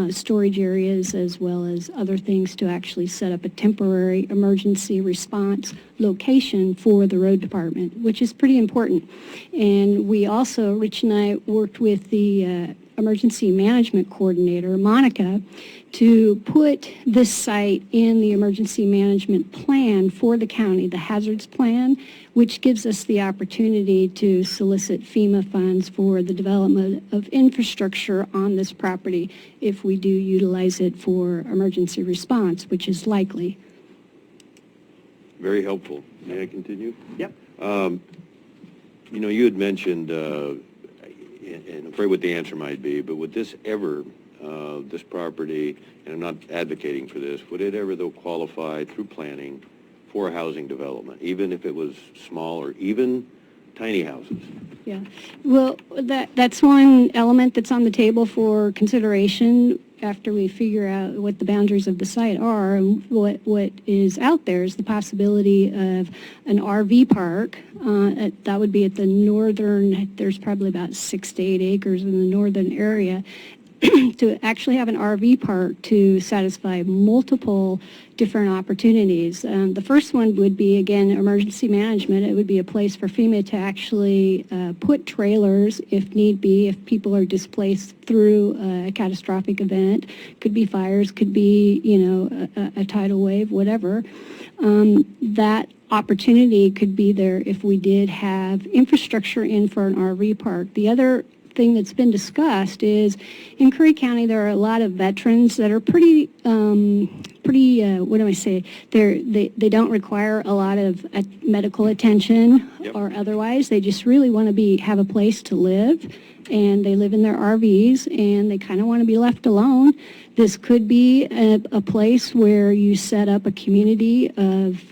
[SPEAKER 7] storage areas, as well as other things to actually set up a temporary emergency response location for the road department, which is pretty important. And we also, Rich and I worked with the emergency management coordinator, Monica, to put this site in the emergency management plan for the county, the hazards plan, which gives us the opportunity to solicit FEMA funds for the development of infrastructure on this property if we do utilize it for emergency response, which is likely.
[SPEAKER 4] Very helpful. May I continue?
[SPEAKER 1] Yep.
[SPEAKER 4] You had mentioned, and I'm afraid what the answer might be, but would this ever, this property, and I'm not advocating for this, would it ever, though, qualify through planning for a housing development, even if it was small or even tiny houses?
[SPEAKER 7] Yeah, well, that's one element that's on the table for consideration after we figure out what the boundaries of the site are. And what is out there is the possibility of an RV park. That would be at the northern, there's probably about 6 to 8 acres in the northern area, to actually have an RV park to satisfy multiple different opportunities. The first one would be, again, emergency management. It would be a place for FEMA to actually put trailers, if need be, if people are displaced through a catastrophic event. Could be fires, could be, a tidal wave, whatever. That opportunity could be there if we did have infrastructure in for an RV park. The other thing that's been discussed is in Curry County there are a lot of veterans that are pretty what do I say, they don't require a lot of medical attention. Yep. Or otherwise, they just really want to have a place to live, and they live in their RVs and they kind of want to be left alone. This could be a place where you set up a community of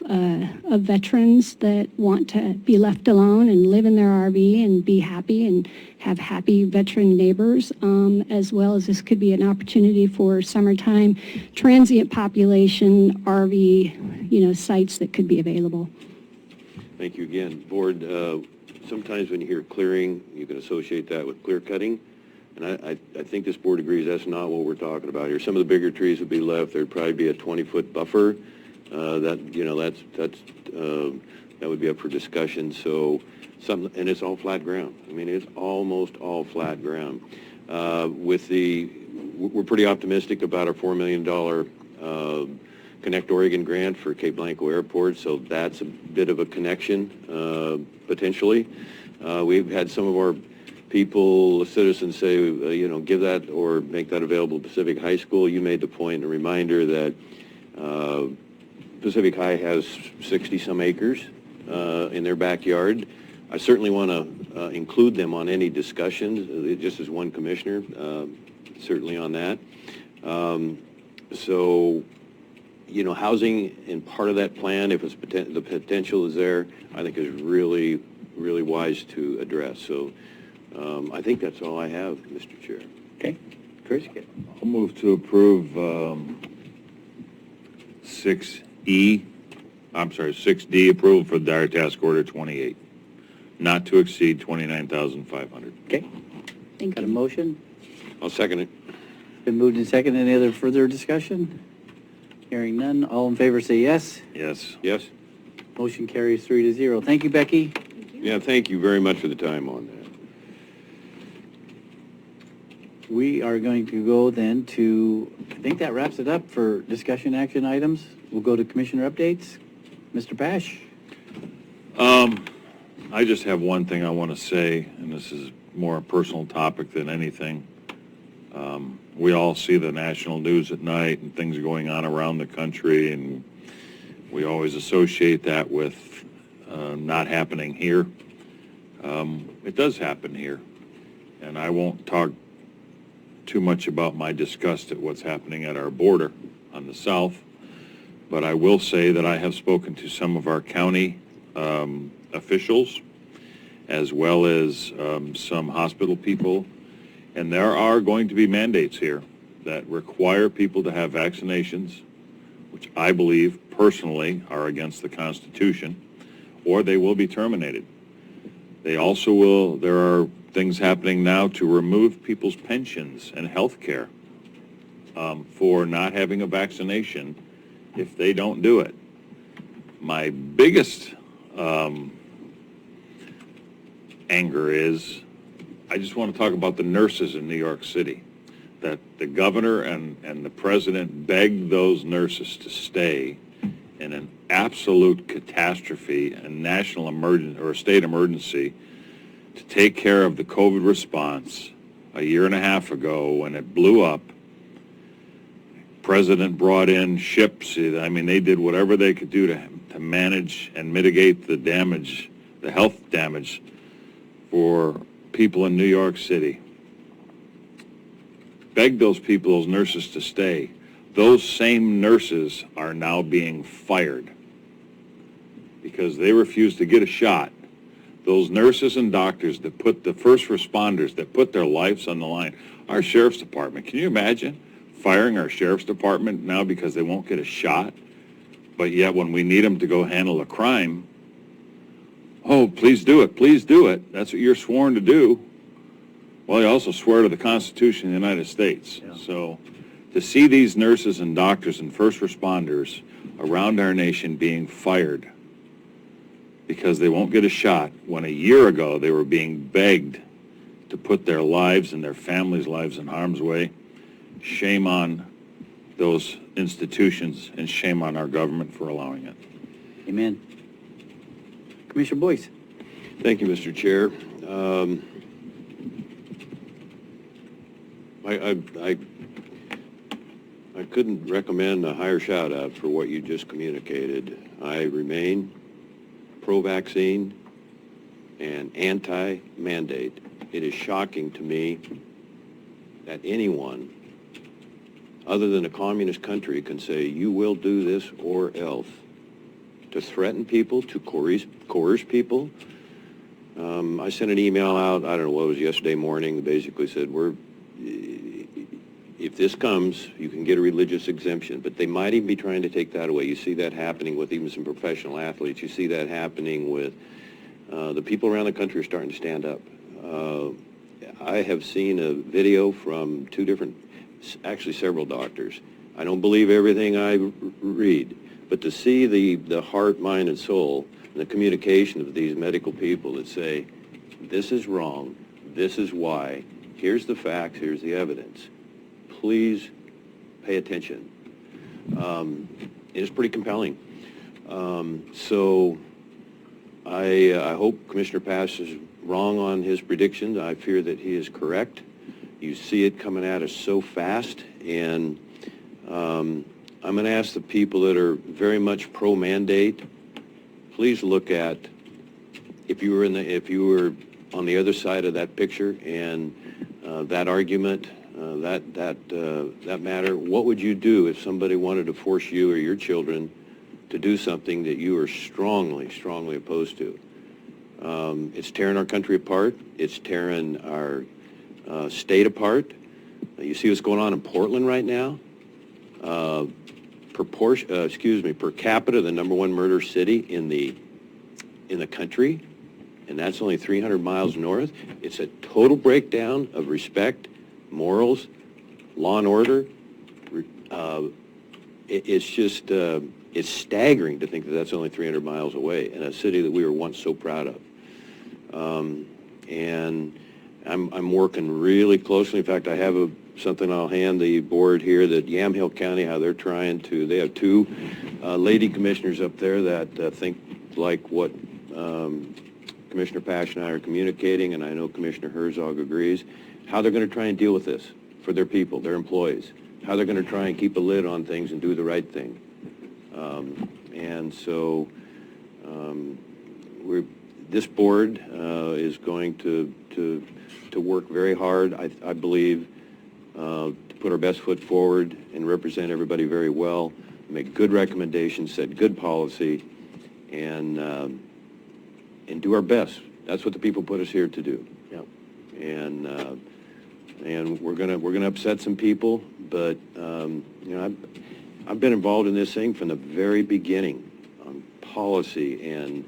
[SPEAKER 7] veterans that want to be left alone and live in their RV and be happy and have happy veteran neighbors, as well as this could be an opportunity for summertime transient population RV, sites that could be available.
[SPEAKER 4] Thank you again. Board, sometimes when you hear clearing, you can associate that with clear cutting. And I think this board agrees that's not what we're talking about here. Some of the bigger trees would be left. There'd probably be a 20-foot buffer. That would be up for discussion. So and it's all flat ground. I mean, it's almost all flat ground. We're pretty optimistic about our $4 million Connect Oregon grant for Cape Blanco Airport. So that's a bit of a connection potentially. We've had some of our citizens say, give that or make that available to Pacific High School. You made the point, a reminder that Pacific High has 60-some acres in their backyard. I certainly want to include them on any discussions, just as one commissioner, certainly on that. Housing in part of that plan, if it's the potential is there, I think is really, really wise to address. So I think that's all I have, Mr. Chair.
[SPEAKER 1] Okay. Chris?
[SPEAKER 5] I'll move to approve 6D approval for Dire Task Order 28. not to exceed $29,500.
[SPEAKER 1] Okay. Got a motion?
[SPEAKER 4] I'll second it.
[SPEAKER 1] Been moved and seconded. Any other further discussion? Hearing none. All in favor say yes.
[SPEAKER 5] Yes.
[SPEAKER 4] Yes?
[SPEAKER 1] Motion carries 3-0. Thank you, Becky.
[SPEAKER 4] Yeah, thank you very much for the time on that.
[SPEAKER 1] We are going to go then to, I think that wraps it up for discussion action items. We'll go to commissioner updates. Mr. Pash?
[SPEAKER 5] I just have one thing I want to say, and this is more a personal topic than anything. We all see the national news at night and things going on around the country, and we always associate that with not happening here. It does happen here, and I won't talk too much about my disgust at what's happening at our border on the south, but I will say that I have spoken to some of our county officials, as well as some hospital people, and there are going to be mandates here that require people to have vaccinations, which I believe personally are against the Constitution, or they will be terminated. They also will, there are things happening now to remove people's pensions and health care for not having a vaccination if they don't do it. My biggest anger is, I just want to talk about the nurses in New York City, that the governor and the president begged those nurses to stay in an absolute catastrophe, a national emergency or a state emergency, to take care of the COVID response a year and a half ago when it blew up. President brought in ships. I mean, they did whatever they could do to manage and mitigate the damage, the health damage for people in New York City. Begged those people, those nurses, to stay. Those same nurses are now being fired because they refused to get a shot. Those nurses and doctors that put the first responders that put their lives on the line. Our sheriff's department, can you imagine firing our sheriff's department now because they won't get a shot? But yet when we need them to go handle a crime, oh, please do it, please do it. That's what you're sworn to do. Well, you also swear to the Constitution of the United States. Yeah. So to see these nurses and doctors and first responders around our nation being fired because they won't get a shot, when a year ago they were being begged to put their lives and their families' lives in harm's way, shame on those institutions and shame on our government for allowing it.
[SPEAKER 1] Amen. Commissioner Boyce.
[SPEAKER 4] Thank you, Mr. Chair. I couldn't recommend a higher shout out for what you just communicated. I remain pro-vaccine and anti-mandate. It is shocking to me that anyone other than a communist country can say you will do this or else. To threaten people, to coerce people. I sent an email out, I don't know what it was, yesterday morning, that basically said, if this comes, you can get a religious exemption, but they might even be trying to take that away. You see that happening with even some professional athletes. You see that happening with the people around the country are starting to stand up. I have seen a video from two different, actually several doctors. I don't believe everything I read, but to see the heart, mind, and soul, and the communication of these medical people that say, this is wrong, this is why, here's the facts, here's the evidence. Please pay attention. It is pretty compelling. So I hope Commissioner Pass is wrong on his predictions. I fear that he is correct. You see it coming at us so fast, and I'm going to ask the people that are very much pro-mandate, please look at, if you were on the other side of that picture and that argument, that matter, what would you do if somebody wanted to force you or your children to do something that you are strongly, strongly opposed to? It's tearing our country apart. It's tearing our state apart. You see what's going on in Portland right now? Per capita, the #1 murder city in the country, and that's only 300 miles north. It's a total breakdown of respect, morals, law and order. It's just, it's staggering to think that that's only 300 miles away in a city that we were once so proud of. And I'm working really closely. In fact, I have something I'll hand the board here that Yamhill County, how they're trying to, they have two lady commissioners up there that think like what Commissioner Pash and I are communicating, and I know Commissioner Herzog agrees, how they're going to try and deal with this for their people, their employees, how they're going to try and keep a lid on things and do the right thing. And so this board is going to work very hard, I believe, to put our best foot forward and represent everybody very well, make good recommendations, set good policy, and do our best. That's what the people put us here to do.
[SPEAKER 1] Yep.
[SPEAKER 4] And we're gonna upset some people, but you know, I've been involved in this thing from the very beginning on policy and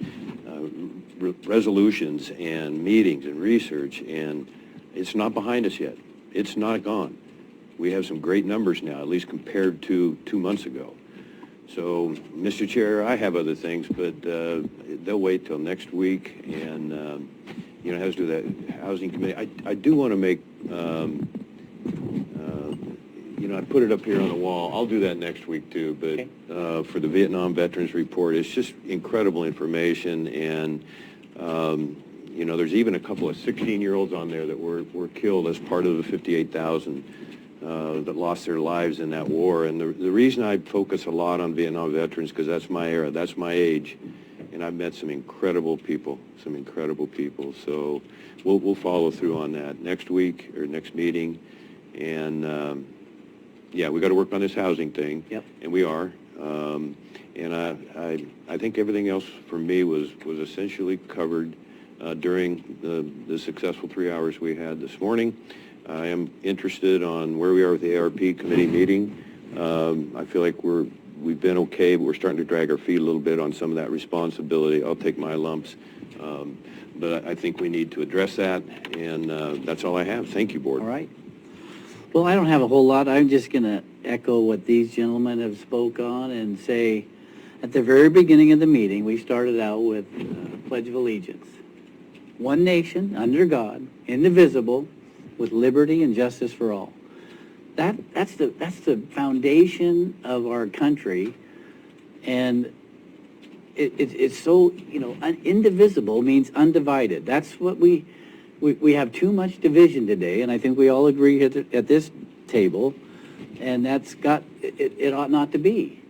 [SPEAKER 4] resolutions and meetings and research, and it's not behind us yet. It's not gone. We have some great numbers now, at least compared to 2 months ago. So, Mr. Chair, I have other things, but they'll wait till next week, and you know, it has to do that housing committee. I do want to make, you know, I put it up here on the wall. I'll do that next week too, but for the Vietnam Veterans Report, it's just incredible information, and you know, there's even a couple of 16-year-olds on there that were killed as part of the 58,000 that lost their lives in that war. And the reason I focus a lot on Vietnam veterans, because that's my era, that's my age, and I've met some incredible people. So we'll follow through on that next week or next meeting. And yeah, we got to work on this housing thing.
[SPEAKER 1] Yep.
[SPEAKER 4] And we are. And I think everything else for me was essentially covered during the successful 3 hours we had this morning. I am interested on where we are with the ARP committee meeting. I feel like we've been okay, but we're starting to drag our feet a little bit on some of that responsibility. I'll take my lumps. But I think we need to address that, and that's all I have. Thank you, Board.
[SPEAKER 1] All right. Well, I don't have a whole lot. I'm just going to echo what these gentlemen have spoke on and say, at the very beginning of the meeting, we started out with Pledge of Allegiance. One nation, under God, indivisible, with liberty and justice for all. That's the foundation of our country, and it's so, you know, indivisible means undivided. That's what we have too much division today, and I think we all agree at this table, and it ought not to be.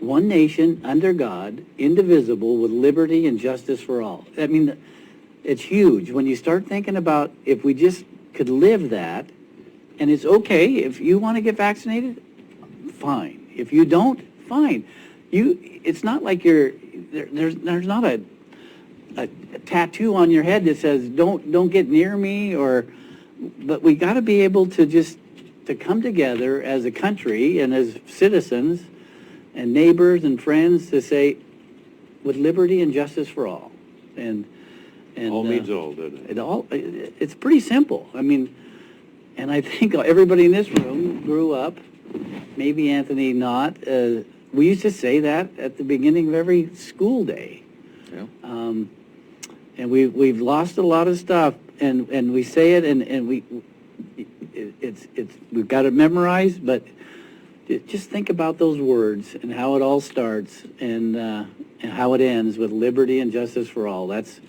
[SPEAKER 1] One nation, under God, indivisible, with liberty and justice for all. I mean, it's huge when you start thinking about if we just could live that, and it's okay if you want to get vaccinated, fine. If you don't, fine. It's not like there's not a tattoo on your head that says don't get near me, but we got to be able to come together as a country and as citizens and neighbors and friends to say, with liberty and justice for all, and
[SPEAKER 4] all means all, doesn't it?
[SPEAKER 1] It's pretty simple. I mean, and I think everybody in this room grew up, maybe Anthony not, we used to say that at the beginning of every school day.
[SPEAKER 4] Yeah.
[SPEAKER 1] And we've lost a lot of stuff, and we say it, and we've got it memorized, but just think about those words and how it all starts and how it ends with liberty and justice for all. That's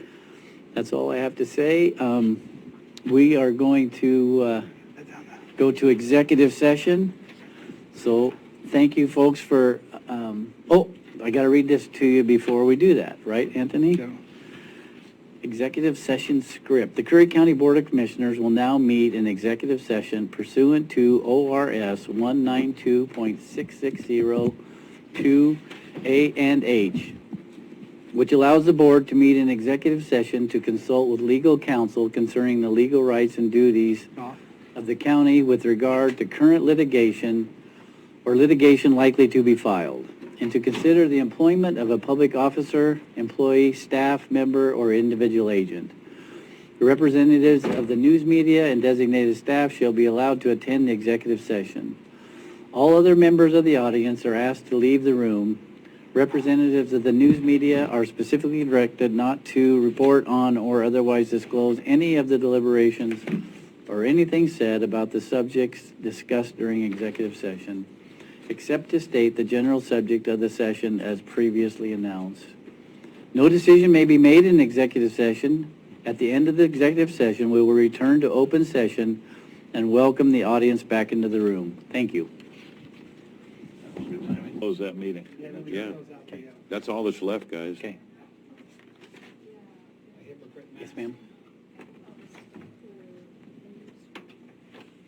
[SPEAKER 1] all I have to say. We are going to go to executive session. So thank you, folks, for, I got to read this to you before we do that, right, Anthony?
[SPEAKER 2] Yeah.
[SPEAKER 1] Executive session script. The Curry County Board of Commissioners will now meet in executive session pursuant to ORS 192.660 2A and H, which allows the board to meet in executive session to consult with legal counsel concerning the legal rights and duties of the county with regard to current litigation or litigation likely to be filed. and to consider the employment of a public officer, employee, staff member, or individual agent. The representatives of the news media and designated staff shall be allowed to attend the executive session. All other members of the audience are asked to leave the room. Representatives of the news media are specifically directed not to report on or otherwise disclose any of the deliberations or anything said about the subjects discussed during executive session, except to state the general subject of the session as previously announced. No decision may be made in executive session. At the end of the executive session, we will return to open session and welcome the audience back into the room. Thank you.
[SPEAKER 5] Close that meeting.
[SPEAKER 4] Yeah. That's all that's left, guys.
[SPEAKER 1] Okay. Yes, ma'am.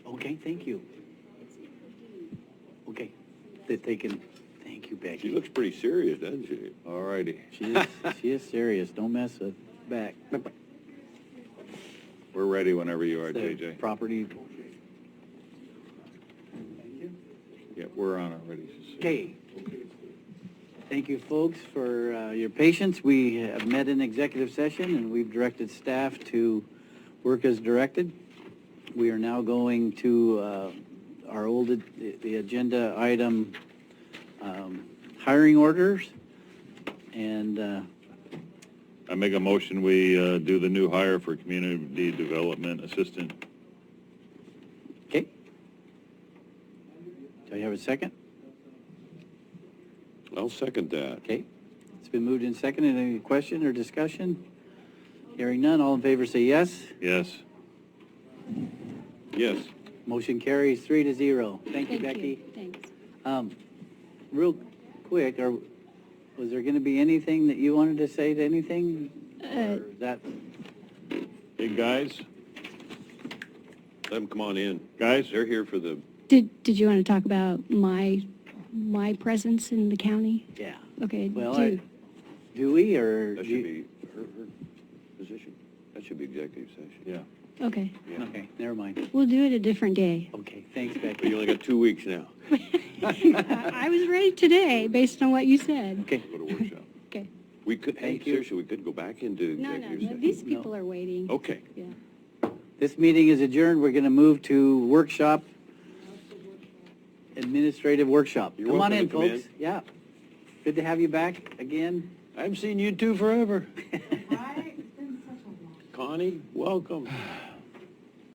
[SPEAKER 1] Okay, thank you. Okay, that they can, thank you, Becky.
[SPEAKER 4] She looks pretty serious, doesn't she?
[SPEAKER 5] All righty.
[SPEAKER 1] She is serious. Don't mess with back.
[SPEAKER 5] We're ready whenever you are,
[SPEAKER 1] The
[SPEAKER 5] JJ.
[SPEAKER 1] Property.
[SPEAKER 5] Yeah, we're on already.
[SPEAKER 1] Okay. Thank you, folks, for your patience. We have met in executive session, and we've directed staff to work as directed. We are now going to the agenda item, hiring orders, and
[SPEAKER 5] I make a motion, we do the new hire for community development assistant.
[SPEAKER 1] okay. Do I have a second?
[SPEAKER 4] I'll second that.
[SPEAKER 1] Okay. It's been moved and seconded. Any question or discussion? Hearing none, all in favor say yes.
[SPEAKER 5] Yes.
[SPEAKER 4] Yes.
[SPEAKER 1] Motion carries 3-0. Thank you, Becky.
[SPEAKER 7] Thanks.
[SPEAKER 1] Real quick, was there going to be anything that you wanted to say to anything? Or is that,
[SPEAKER 5] Hey, guys,
[SPEAKER 4] Let them come on in.
[SPEAKER 5] guys,
[SPEAKER 4] They're here for the,
[SPEAKER 7] Did you want to talk about my presence in the county?
[SPEAKER 1] yeah.
[SPEAKER 7] Okay.
[SPEAKER 1] Well,
[SPEAKER 7] do-
[SPEAKER 1] do we, or?
[SPEAKER 4] that
[SPEAKER 1] do
[SPEAKER 4] should
[SPEAKER 1] you-
[SPEAKER 4] be her position. That should be executive session.
[SPEAKER 5] yeah.
[SPEAKER 7] Okay.
[SPEAKER 4] Yeah.
[SPEAKER 1] Okay, never mind.
[SPEAKER 7] We'll do it a different day.
[SPEAKER 1] Okay, thanks,
[SPEAKER 4] But
[SPEAKER 1] Becky.
[SPEAKER 4] you only got 2 weeks now.
[SPEAKER 7] I was ready today based on what you said.
[SPEAKER 1] Okay.
[SPEAKER 4] Go to workshop.
[SPEAKER 7] Okay.
[SPEAKER 4] We could, hey,
[SPEAKER 1] Thank you.
[SPEAKER 4] seriously, we could go back into
[SPEAKER 7] No,
[SPEAKER 4] executive
[SPEAKER 7] no,
[SPEAKER 4] session.
[SPEAKER 7] these people are waiting.
[SPEAKER 4] Okay.
[SPEAKER 7] Yeah.
[SPEAKER 1] This meeting is adjourned. We're going to move to workshop, administrative workshop.
[SPEAKER 4] You're
[SPEAKER 1] Come on
[SPEAKER 4] welcome
[SPEAKER 1] in,
[SPEAKER 4] to come
[SPEAKER 1] folks. Yeah. Good to have you back again.
[SPEAKER 4] I haven't seen you two forever.
[SPEAKER 19] Right? It's been such a long
[SPEAKER 4] Connie, welcome.